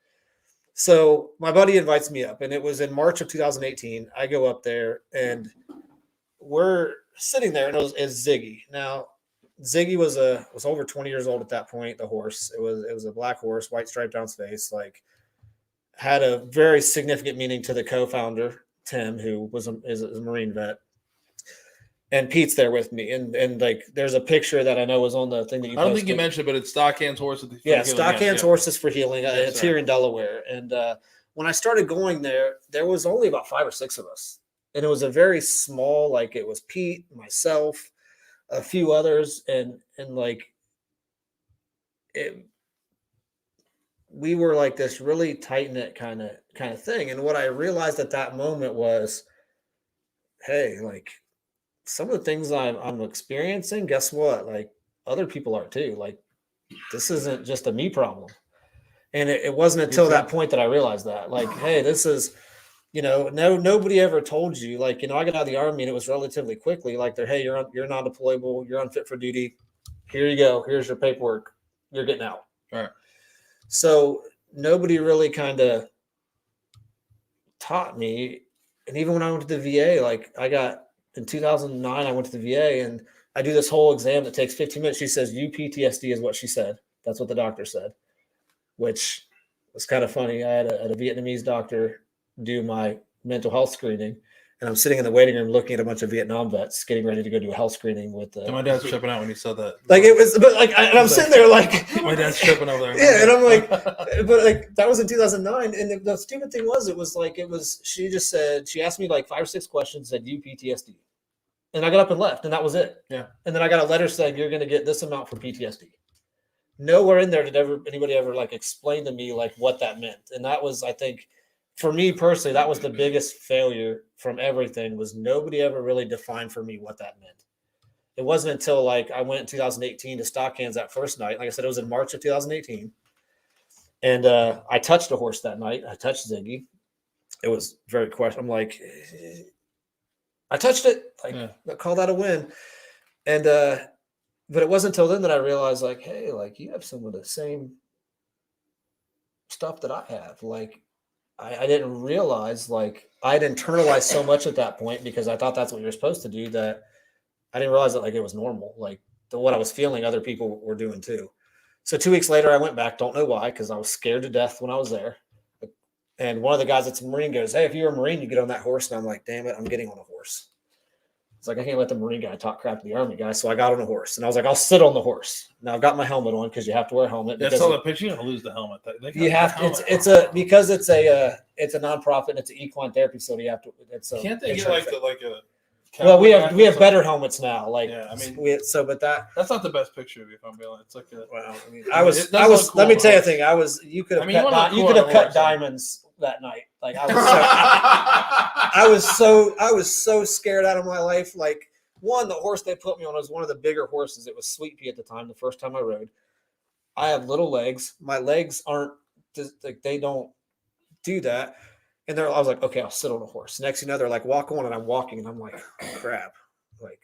So my buddy invites me up, and it was in March of 2018. I go up there, and we're sitting there, and it's Ziggy. Now, Ziggy was over 20 years old at that point. The horse, it was a black horse, white stripe down his face, like had a very significant meaning to the co-founder Tim, who is a Marine vet. And Pete's there with me, and like there's a picture that I know was on the thing that you. I don't think you mentioned, but it's Stockhands horses. Stockhands horses for healing. It's here in Delaware, and when I started going there was only about 5 or 6 of us, and it was a very small. Like it was Pete, myself, a few others, and like it. We were like this really tight knit kind of thing, and what I realized at that moment was, hey, like. Some of the things I'm experiencing, guess what? Like other people are too. Like this isn't just a me problem. And it wasn't until that point that I realized that, like, hey, this is, nobody ever told you, like, I got out of the Army and it was relatively quickly, like hey, you're non-deployable, you're unfit for duty. Here you go. Here's your paperwork. You're getting out. All right. So nobody really kind of taught me. And even when I went to the VA, like in 2009, I went to the VA and I do this whole exam that takes 15 minutes. She says, PTSD is what she said. That's what the doctor said, which was kind of funny. I had a Vietnamese doctor do my mental health screening, and I'm sitting in the waiting room looking at a bunch of Vietnam vets getting ready to go do a health screening with the. And my dad's tripping out when you said that. Like it was, but like, and I'm sitting there like. My dad's tripping over there. Yeah, and I'm like, but like that was in 2009, and the stupid thing was, she just said, she asked me like 5 or 6 questions, said, "You PTSD." And I got up and left, and that was it. Yeah. And then I got a letter saying you're going to get this amount for PTSD. Nowhere in there did anybody ever like explain to me like what that meant. And that was, I think, for me personally, that was the biggest failure from everything. Was nobody ever really defined for me what that meant. It wasn't until like I went in 2018 to Stockhands that first night. Like I said, it was in March of 2018, and I touched a horse that night. I touched Ziggy. It was very question. I'm like. I touched it, I call that a win. And, but it wasn't until then that I realized like, hey, like you have some of the same stuff that I have. Like I didn't realize like I'd internalized so much at that point because I thought that's what you're supposed to do that I didn't realize that like it was normal. Like what I was feeling, other people were doing too. So 2 weeks later I went back, don't know why, because I was scared to death when I was there. And one of the guys that's a Marine goes, hey, if you're a Marine, you get on that horse. And I'm like, damn it, I'm getting on a horse. It's like, I can't let the Marine guy talk crap to the Army guy. So I got on a horse. And I was like, I'll sit on the horse. Now I've got my helmet on because you have to wear a helmet. Yeah, I saw that picture. You're going to lose the helmet. You have to. It's a nonprofit and it's an equine therapy facility. You have to. Can't they get like a well, we have better helmets now. Like, yeah, I mean, but that's not the best picture of you, if I'm being honest. It's like well, I mean, I was. Cool, let me tell you a thing. You could have cut diamonds that night. Like I was so scared out of my life. Like the horse they put me on was one of the bigger horses. It was Sweet Pea at the time. The first time I rode, I have little legs. My legs aren't like they don't do that. And I was like, okay, I'll sit on a horse. Next thing you know, they're like, walk on, and I'm walking, and I'm like, crap. Like,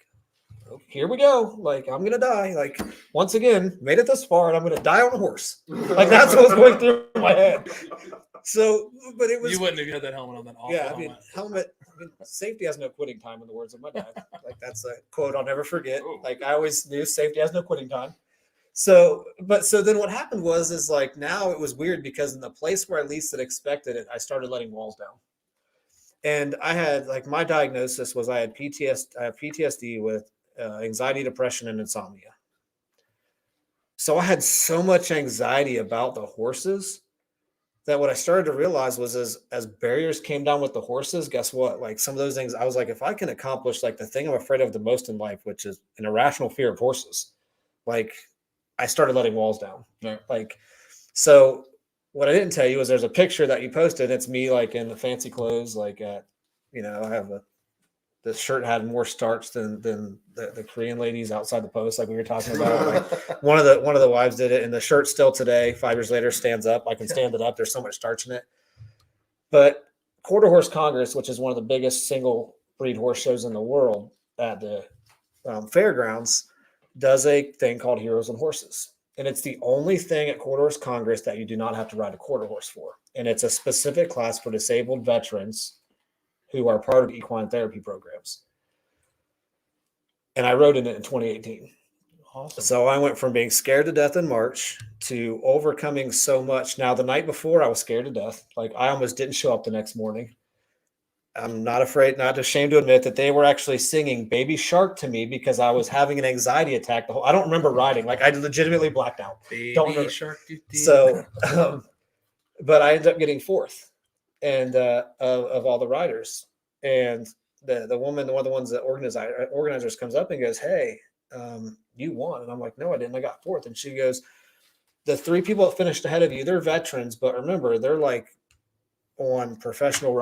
oh, here we go. Like, I'm gonna die. Like, once again, made it this far, and I'm gonna die on a horse. Like, that's what was going through my head. So, but it was. You wouldn't have had that helmet on that awful helmet. Safety has no quitting time, in the words of my dad. Like, that's a quote I'll never forget. Ooh. Like, I always knew safety has no quitting time. So then what happened was like now it was weird because in the place where I least had expected it, I started letting walls down. And I had like my diagnosis was I have PTSD with anxiety, depression, and insomnia. So I had so much anxiety about the horses that what I started to realize was as barriers came down with the horses, guess what? Like some of those things, I was like, if I can accomplish like the thing I'm afraid of the most in life, which is an irrational fear of horses, like I started letting walls down. Yeah. Like, so what I didn't tell you is there's a picture that you posted. It's me like in the fancy clothes, like I have the shirt had more starch than the Korean ladies outside the post, like we were talking about. Like one of the wives did it, and the shirt still today, 5 years later, stands up. I can stand it up. There's so much starch in it. But Quarter Horse Congress, which is one of the biggest single breed horse shows in the world at the fairgrounds, does a thing called Heroes and Horses. And it's the only thing at Quarter Horse Congress that you do not have to ride a quarter horse for. And it's a specific class for disabled veterans who are part of equine therapy programs. And I rode in it in 2018. Awesome. So I went from being scared to death in March to overcoming so much. Now, the night before, I was scared to death. Like, I almost didn't show up the next morning. I'm not ashamed to admit that they were actually singing Baby Shark to me because I was having an anxiety attack. I don't remember riding. Like, I legitimately blacked out. Don't remember. Shark. So, but I ended up getting fourth and of all the riders. And the woman, one of the ones that organizers comes up and goes, "Hey, you won." And I'm like, "No, I didn't. I got fourth." And she goes, "The three people that finished ahead of you, they're veterans, but remember, they're like on professional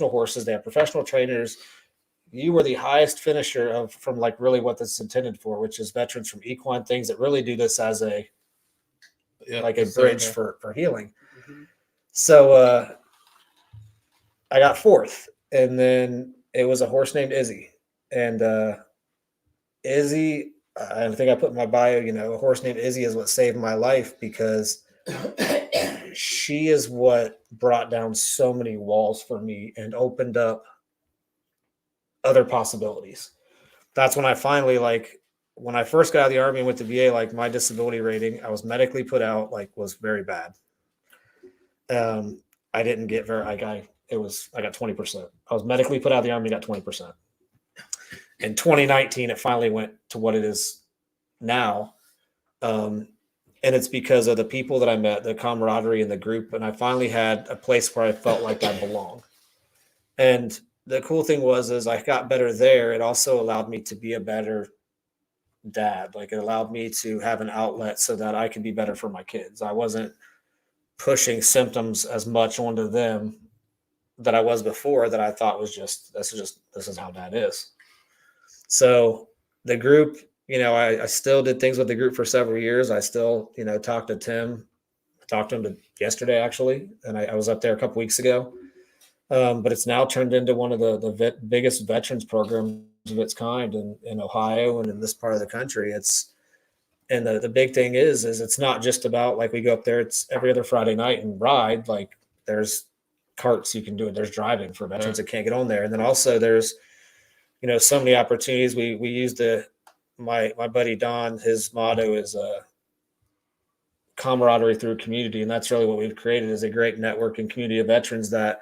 horses. They have professional trainers. You were the highest finisher from like really what this is intended for, which is veterans from equine things that really do this as a bridge for healing." Mm-hmm. So I got fourth, and then it was a horse named Izzy, and Izzy, I think I put in my bio, a horse named Izzy is what saved my life because she is what brought down so many walls for me and opened up other possibilities. That's when I finally, when I first got out of the Army and went to VA, like my disability rating, I was medically put out, was very bad. I didn't get I got 20%. I was medically put out of the Army, got 20%. In 2019, it finally went to what it is now. And it's because of the people that I met, the camaraderie in the group. And I finally had a place where I felt like I belong. And the cool thing is I got better there. It also allowed me to be a better dad. Like, it allowed me to have an outlet so that I could be better for my kids. I wasn't pushing symptoms as much onto them that I was before, that I thought was this is how dad is. So the group, I still did things with the group for several years. I still, talked to Tim. I talked to him yesterday, actually, and I was up there a couple weeks ago. But it's now turned into one of the biggest veterans programs of its kind in Ohio and in this part of the country. And the big thing is it's not just about, like, we go up there, it's every other Friday night and ride. Like, there's carts you can do it. There's driving for veterans that can't get on there. And then also there's, so many opportunities. We use my buddy Don, his motto is camaraderie through community. And that's really what we've created, is a great network and community of veterans that,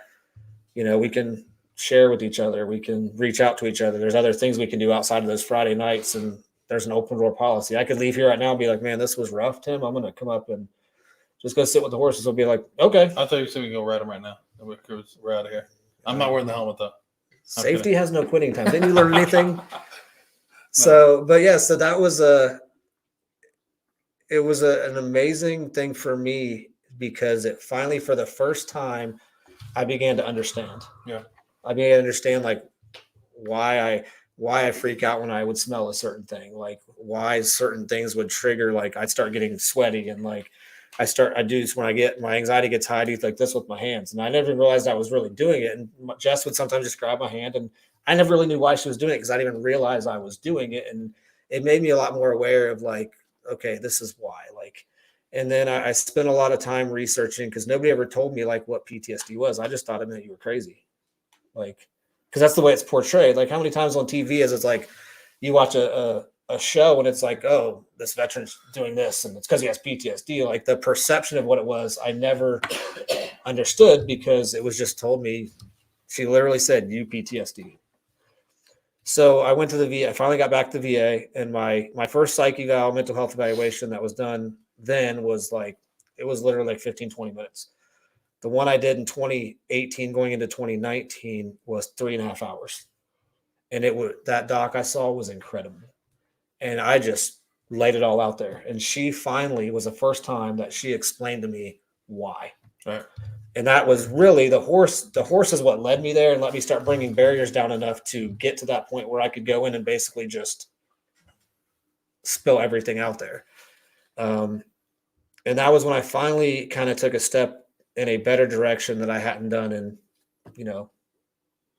we can share with each other. We can reach out to each other. There's other things we can do outside of those Friday nights. And there's an open door policy. I could leave here right now and be like, "Man, this was rough, Tim. I'm going to come up and just go sit with the horses." We'll be like, "Okay." I thought you said we can go ride them right now. We're out of here. I'm not wearing the helmet though. Safety has no quitting time. Didn't you learn anything? No. So that was an amazing thing for me, because it finally, for the first time, I began to understand. Yeah. I began to understand, like, why I freak out when I would smell a certain thing, like why certain things would trigger, like I'd start getting sweaty, and like I do this when my anxiety gets high, I do like this with my hands. And I never realized I was really doing it. And Jess would sometimes just grab my hand, and I never really knew why she was doing it, because I didn't even realize I was doing it. And it made me a lot more aware of, like, okay, this is why. Like, and then I spent a lot of time researching, because nobody ever told me like what PTSD was. I just thought it meant you were crazy. Like, because that's the way it's portrayed. Like, how many times on TV is it's like you watch a show and it's like, "Oh, this veteran's doing this, and it's because he has PTSD." Like, the perception of what it was, I never understood, because it was just told me. She literally said, "You PTSD." So I went to the VA. I finally got back to the VA, and my first psych eval, mental health evaluation that was done then was like, it was literally like 15, 20 minutes. The one I did in 2018 going into 2019 was 3.5 hours. And that doc I saw was incredible. And I just laid it all out there. And she finally was the first time that she explained to me why. Right. And that was really the horse. The horse is what led me there and let me start bringing barriers down enough to get to that point where I could go in and basically just spill everything out there. And that was when I finally kind of took a step in a better direction that I hadn't done in,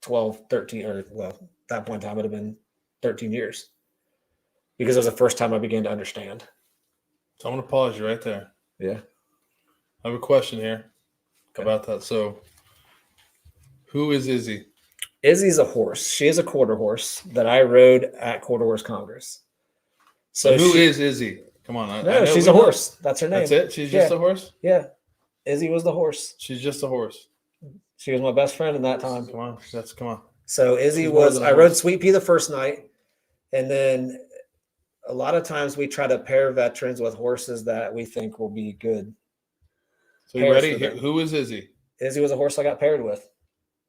12, 13, or well, at that point in time, it would have been 13 years, because it was the first time I began to understand. So I'm going to pause you right there. Yeah. I have a question here about that. So who is Izzy? Izzy's a horse. She is a quarter horse that I rode at Quarter Horse Congress. So who is Izzy? Come on. I know she's a horse. That's her name. That's it? She's just a horse? Yeah. Izzy was the horse. She's just a horse. She was my best friend in that time. Come on. So Izzy I rode Sweet Pea the first night. And then a lot of times we try to pair veterans with horses that we think will be good. So you ready? Who is Izzy? Izzy was a horse I got paired with.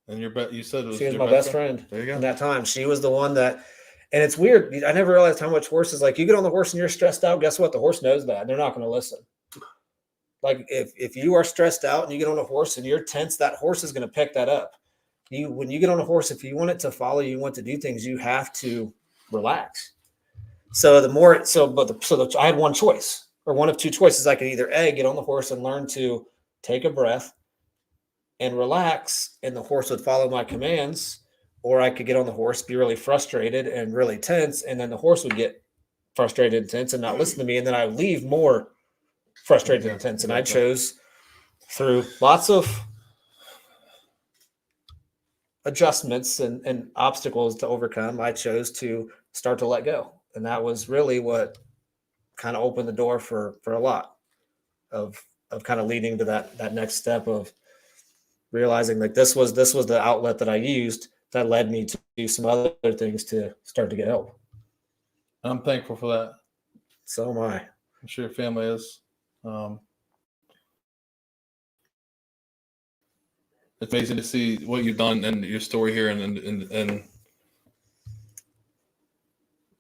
And you said it was she was my best friend there you go. in that time. She was the one that, and it's weird. I never realized how much horses, like you get on the horse and you're stressed out. Guess what? The horse knows that. They're not going to listen. Like if you are stressed out and you get on a horse and you're tense, that horse is going to pick that up. When you get on a horse, if you want it to follow you, want to do things, you have to relax. So I had one choice or one of two choices. I could either get on the horse and learn to take a breath and relax, and the horse would follow my commands, or I could get on the horse, be really frustrated and really tense, and then the horse would get frustrated and tense and not listen to me, and then I would leave more frustrated and tense. And I chose, through lots of adjustments and obstacles to overcome, I chose to start to let go. And that was really what kind of opened the door for a lot of kind of leading to that next step of realizing like this was the outlet that I used that led me to do some other things to start to get help. I'm thankful for that. So am I. I'm sure your family is. It's amazing to see what you've done and your story here and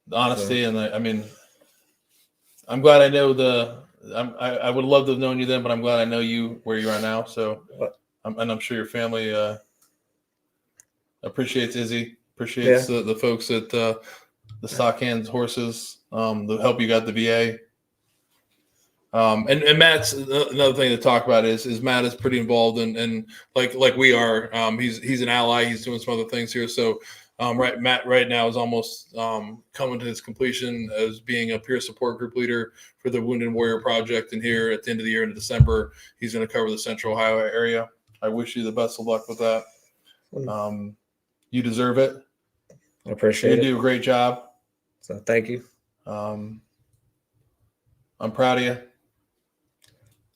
the honesty. And I mean, I'm glad I know I would love to have known you then, but I'm glad I know you where you are now. So, and I'm sure your family appreciates Izzy, appreciates the folks at the Stock Hands Horses, the help you got the VA. And Matt's another thing to talk about is Matt is pretty involved in like we are. He's an ally. He's doing some other things here. So Matt right now is almost coming to his completion as being a peer support group leader for the Wounded Warrior Project. And here at the end of the year in December, he's going to cover the Central Ohio area. I wish you the best of luck with that. You deserve it. I appreciate it. You do a great job. So thank you. I'm proud of you.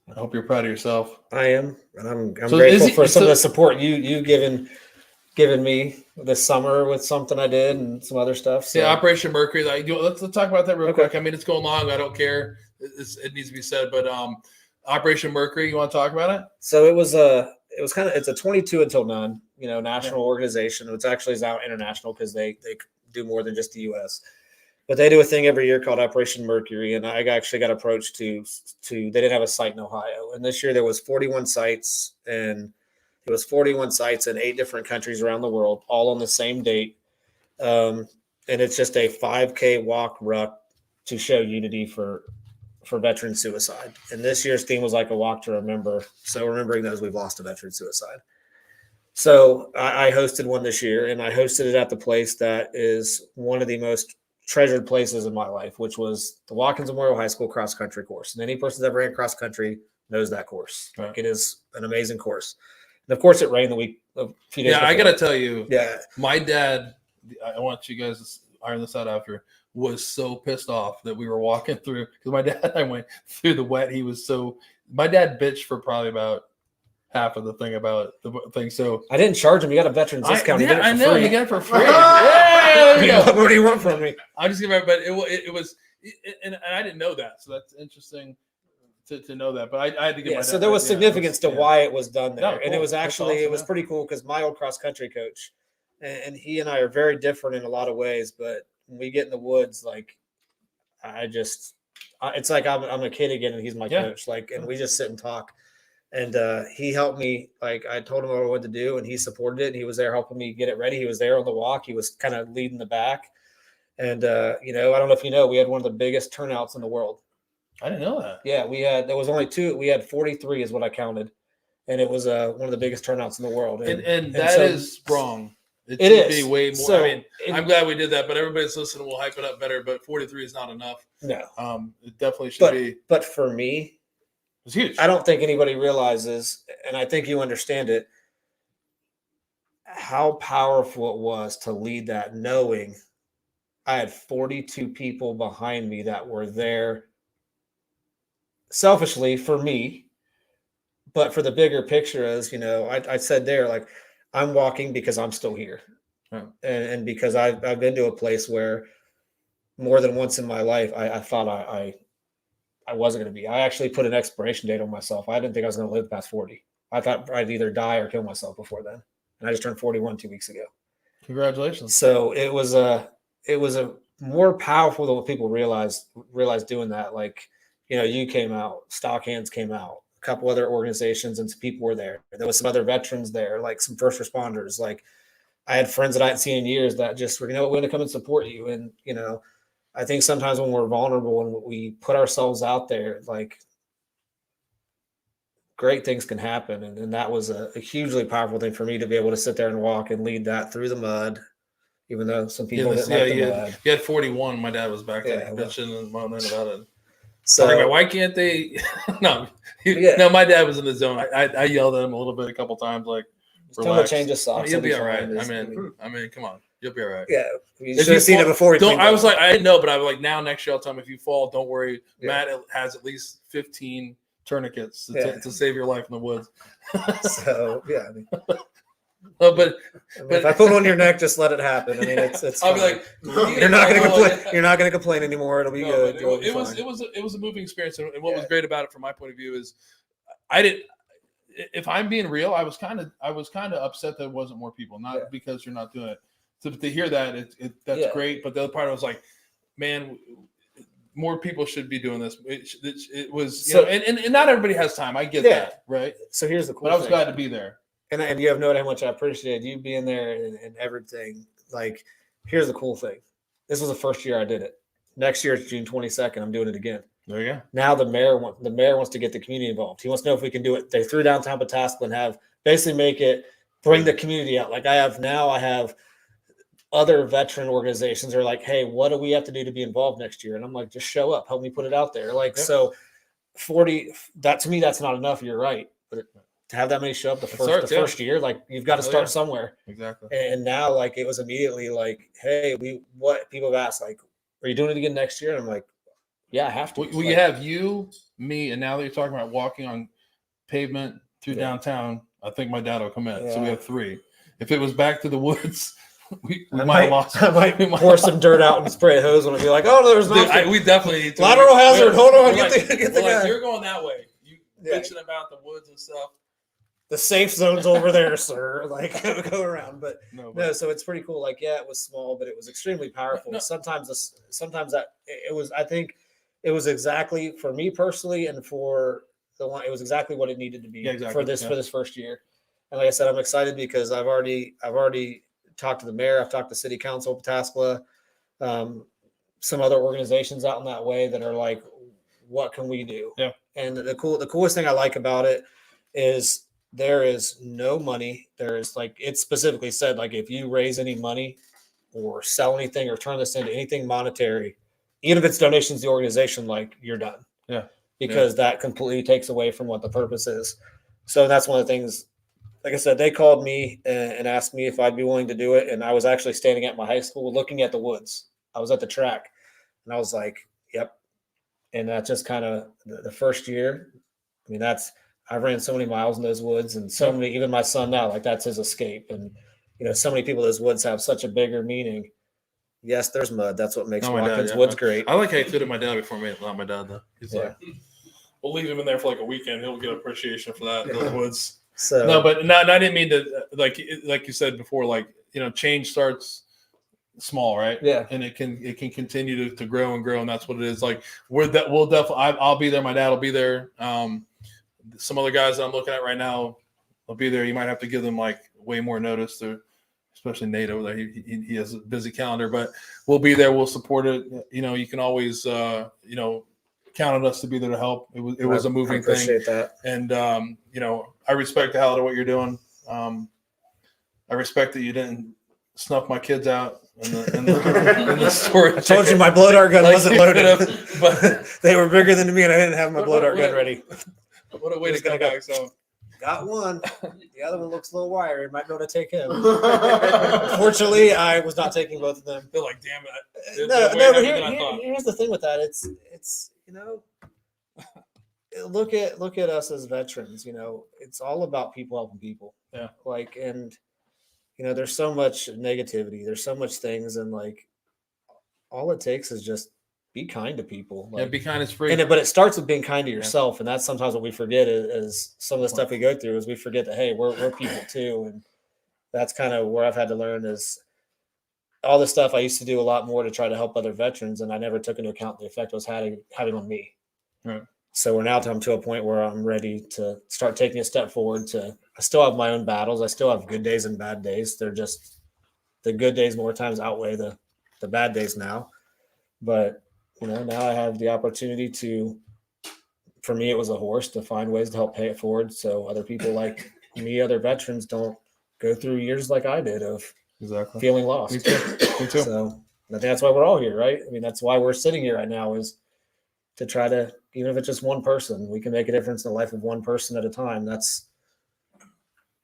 I hope you're proud of yourself. I am, and I'm grateful for some of the support you've given me this summer with something I did and some other stuff. So. Yeah, Operation Mercury. Let's talk about that real quick. I mean, it's going long. I don't care. It needs to be said, but Operation Mercury. You want to talk about it? So it's a 22 until none. National organization. It's actually now international because they do more than just the U.S. But they do a thing every year called Operation Mercury, and I actually got approached to they didn't have a site in Ohio, and this year there was 41 sites, and it was 41 sites in 8 different countries around the world, all on the same date, and it's just a 5K walk ruck to show unity for veteran suicide. And this year's theme was like a walk to remember, so remembering those we've lost to veteran suicide. So I hosted one this year, and I hosted it at the place that is one of the most treasured places in my life, which was the Watkins Memorial High School cross country course. And any person that's ever ran cross country knows that course. Right. Like, it is an amazing course. And of course, it rained a few days before. I got to tell you, yeah, my dad, I want you guys to iron this out after, was so pissed off that we were walking through, because my dad and I went through the wet. My dad bitched for probably about half of the thing about the thing. So I didn't charge him. You got a veteran's discount. I know you got it for free. What do you want from me? I'm just giving, but it was, and I didn't know that. So that's interesting to know that. But I had to get. Yeah. So there was significance to why it was done there, and it was actually it was pretty cool because my old cross country coach, and he and I are very different in a lot of ways. But when we get in the woods, like it's like I'm a kid again, and he's my coach. Like, and we just sit and talk. And he helped me. Like, I told him what I wanted to do, and he supported it. And he was there helping me get it ready. He was there on the walk. He was kind of leading the back. And I don't know if you know, we had one of the biggest turnouts in the world. I didn't know that. Yeah, there was only 2. We had 43 is what I counted, and it was one of the biggest turnouts in the world. And that is wrong. It It should is be way more. So, I mean, I'm glad we did that, but everybody's listening will hype it up better. But 43 is not enough. no, It definitely should be. but for me, It's huge. I don't think anybody realizes, and I think you understand it, how powerful it was to lead that, knowing I had 42 people behind me that were there selfishly for me, but for the bigger picture, as you know, I said there, like, I'm walking because I'm still here. Yeah. And because I've been to a place where more than once in my life, I thought I wasn't going to be. I actually put an expiration date on myself. I didn't think I was going to live past 40. I thought I'd either die or kill myself before then. And I just turned 41 2 weeks ago. Congratulations. So it was a more powerful than what people realize doing that. Like, you know, you came out, Stock Hands came out, a couple other organizations, and some people were there. There was some other veterans there, like some first responders. Like, I had friends that I hadn't seen in years that just were, you know, we're going to come and support you. And, you know, I think sometimes when we're vulnerable and we put ourselves out there, like, great things can happen. And that was a hugely powerful thing for me to be able to sit there and walk and lead that through the mud, even though some people didn't like the mud. You had 41. My dad was back there. Yeah, bitching and moaning about it. So Talking about, why can't they? No, my dad was in the zone. I yelled at him a little bit, a couple times, like, tell him to change his socks. You'll be all right. I mean, come on, you'll be all right. Yeah, you should have seen it before. I was like, I didn't know, but I was like, now next year I'll tell him, if you fall, don't worry. Yeah. Matt has at least 15 tourniquets to save your life in the woods. So yeah. I mean, but if I put it on your neck, just let it happen. I mean, it's. I'll be like, you're not going to complain. You're not going to complain anymore. It'll be good. It was a moving experience, and what was great about it, from my point of view, is I didn't. If I'm being real, I was kind of upset that it wasn't more people. Not because you're not doing it. To hear that, that's great. But the other part, I was like, man, more people should be doing this. It was, you know, and not everybody has time. I get that, right? So here's the cool. But I was glad to be there. And you have no idea how much I appreciated you being there and everything. Like, here's the cool thing. This was the first year I did it. Next year, it's June 22nd. I'm doing it again. There you go. Now the mayor wants to get the community involved. He wants to know if we can do it. They threw downtown Pataskla and have basically bring the community out. Like I have other veteran organizations are like, hey, what do we have to do to be involved next year? And I'm like, just show up, help me put it out there. Like, so 40, that to me, that's not enough. You're right. But to have that many show up the first year, like you've got to start somewhere. Exactly. And now, like, it was immediately like, hey, what people have asked, like, are you doing it again next year? And I'm like, yeah, I have to. Well, you have you, me, and now that you're talking about walking on pavement through downtown, I think my dad will come in. Yeah. So we have 3. If it was back to the woods, we might have lost. I might pour some dirt out and spray a hose and be like, oh, there's no. We definitely need to. Lateral hazard. Hold on. Get the guy. You're going that way. You bitching about the woods and stuff. The safe zone's over there, sir. Like, go around. But no, so it's pretty cool. Like, yeah, it was small, but it was extremely powerful. No. Sometimes that it was, I think it was exactly, for me personally and for the one, it was exactly what it needed to be for this first year. And like I said, I'm excited because I've already talked to the mayor. I've talked to city council, Pataskla, some other organizations out in that way that are like, what can we do? Yeah. And the coolest thing I like about it is there is no money. There's like, it specifically said, like, if you raise any money or sell anything or turn this into anything monetary, even if it's donations to the organization, like, you're done. Yeah. Because that completely takes away from what the purpose is. So that's one of the things. Like I said, they called me and asked me if I'd be willing to do it. And I was actually standing at my high school looking at the woods. I was at the track and I was like, yep. And that's just kind of the first year. I mean, I ran so many miles in those woods and so many, even my son now, like, that's his escape. And, you know, so many people, those woods have such a bigger meaning. Yes, there's mud. That's what makes Mankins woods great. I like how you included my dad before me. Not my dad, though. He's like, we'll leave him in there for like a weekend. He'll get appreciation for that, those woods. So no, but I didn't mean to, like you said before, like, you know, change starts small, right? Yeah. And it can continue to grow and grow, and that's what it is. Like, we'll definitely, I'll be there. My dad will be there. Some other guys that I'm looking at right now will be there. You might have to give them like way more notice, especially Nate over there. He has a busy calendar, but we'll be there. We'll support it. You know, you can always count on us to be there to help. It was a moving thing. I appreciate that. And you know, I respect the hell out of what you're doing. I respect that you didn't snuff my kids out in the storage. I told you my blow dart gun wasn't loaded, but they were bigger than me, and I didn't have my blow dart gun ready. What a way to come back! So got one. The other one looks a little wiry. Might be able to take him. Unfortunately, I was not taking both of them. they're like, damn it! No, but here's the thing with that. It's look at us as veterans. It's all about people helping people. Yeah. And there's so much negativity. There's so much things, and all it takes is just be kind to people. Be kind is free. But it starts with being kind to yourself, and that's sometimes what we forget is some of the stuff we go through is we forget that, hey, we're people too, and that's kind of where I've had to learn is all this stuff I used to do a lot more to try to help other veterans, and I never took into account the effect it was having on me. Right. So we're now come to a point where I'm ready to start taking a step forward. I still have my own battles. I still have good days and bad days. They're just the good days more times outweigh the bad days now. But now I have the opportunity to. For me, it was a horse to find ways to help pay it forward, so other people like me, other veterans, don't go through years like I did of feeling lost. Me too. So I think that's why we're all here, right? I mean, that's why we're sitting here right now is to try to, even if it's just one person, we can make a difference in the life of one person at a time. That's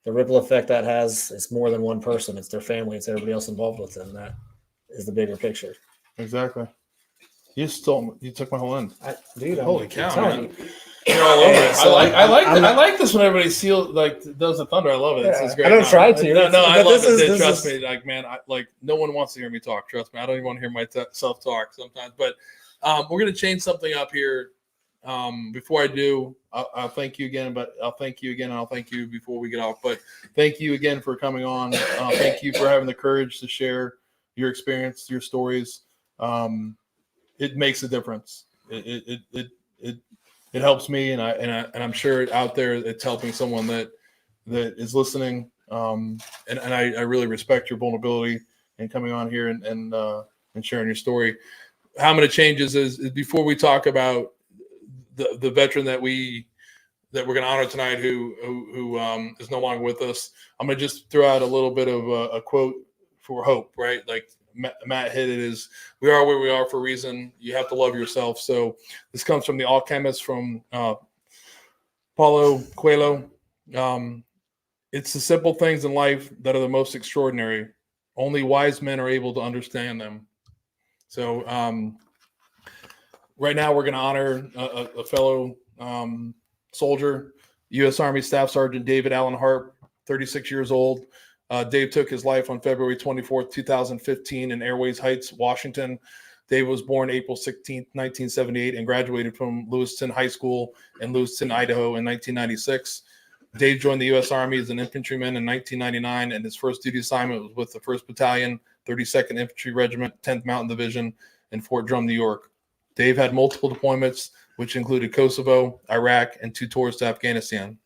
the ripple effect that has. It's more than one person. It's their family. It's everybody else involved with them. That is the bigger picture. Exactly. You took my whole end. Holy cow, man. You're all over it. So I like this when everybody does the thunder. I love it. This is great. I don't try to. No, I love it. Trust me. No one wants to hear me talk. Trust me. I don't even want to hear myself talk sometimes. But we're going to change something up here. Before I do, I'll thank you again, but I'll thank you again, and I'll thank you before we get off. But thank you again for coming on. Thank you for having the courage to share your experience, your stories. It makes a difference. It helps me, and I'm sure out there it's helping someone that is listening. And I really respect your vulnerability and coming on here and sharing your story. How many changes is before we talk about the veteran that we're going to honor tonight, who is no longer with us. I'm going to just throw out a little bit of a quote for hope, right? Like Matt hit it, is we are where we are for a reason. You have to love yourself. So this comes from The Alchemist from Paulo Coelho. It's the simple things in life that are the most extraordinary. Only wise men are able to understand them. So right now we're going to honor a fellow soldier, U.S. Army Staff Sergeant David Allen Hart, 36 years old. Dave took his life on February 24th, 2015 in Airways Heights, Washington. Dave was born April 16th, 1978, and graduated from Lewiston High School in Lewiston, Idaho in 1996. Dave joined the U.S. Army as an infantryman in 1999, and his first duty assignment was with the 1st Battalion, 32nd Infantry Regiment, 10th Mountain Division in Fort Drum, New York. Dave had multiple deployments, which included Kosovo, Iraq, and 2 tours to Afghanistan.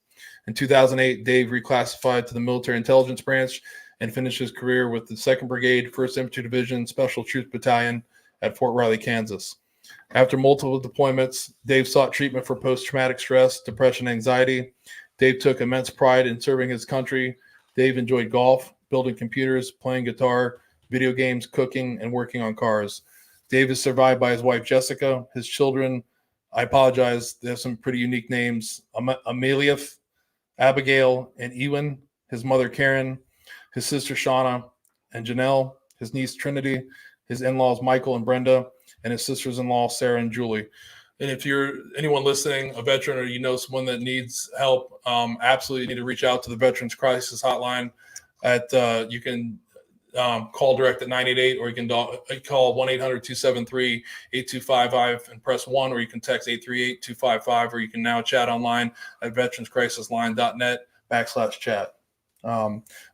In 2008, Dave reclassified to the Military Intelligence Branch and finished his career with the 2nd Brigade, 1st Infantry Division, Special Troops Battalion at Fort Riley, Kansas. After multiple deployments, Dave sought treatment for post-traumatic stress, depression, anxiety. Dave took immense pride in serving his country. Dave enjoyed golf, building computers, playing guitar, video games, cooking, and working on cars. Dave is survived by his wife, Jessica, his children. I apologize. They have some pretty unique names. Amelia, Abigail, and Ewan, his mother, Karen, his sister, Shauna, and Janelle, his niece, Trinity, his in-laws, Michael and Brenda, and his sisters-in-law, Sarah and Julie. And if you're anyone listening, a veteran, or you know someone that needs help, absolutely need to reach out to the Veterans Crisis Hotline. You can call direct at 988, or you can call 1-800-273-8255 and press 1, or you can text 838-255, or you can now chat online at veteranscrisisline.net/chat.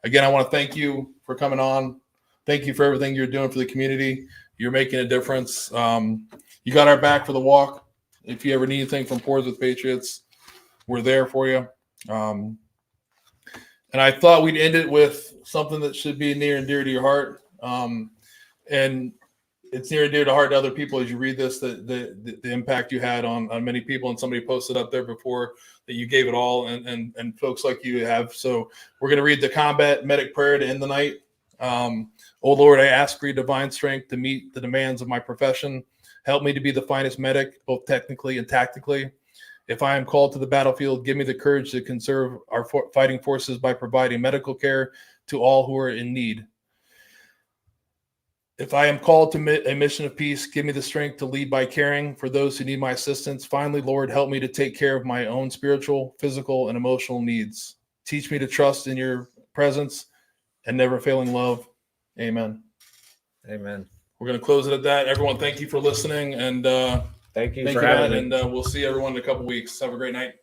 Again, I want to thank you for coming on. Thank you for everything you're doing for the community. You're making a difference. You got our back for the walk. If you ever need anything from Pours with Patriots, we're there for you. And I thought we'd end it with something that should be near and dear to your heart. And it's near and dear to heart to other people as you read this, the impact you had on many people. And somebody posted up there before that you gave it all, and folks like you have. So we're going to read the combat medic prayer to end the night. Oh Lord, I ask for your divine strength to meet the demands of my profession. Help me to be the finest medic, both technically and tactically. If I am called to the battlefield, give me the courage to conserve our fighting forces by providing medical care to all who are in need. If I am called to a mission of peace, give me the strength to lead by caring for those who need my assistance. Finally, Lord, help me to take care of my own spiritual, physical, and emotional needs. Teach me to trust in your presence and never failing love. Amen. Amen. We're going to close it at that. Everyone, thank you for listening. And thank you for having me. And we'll see everyone in a couple weeks. Have a great night.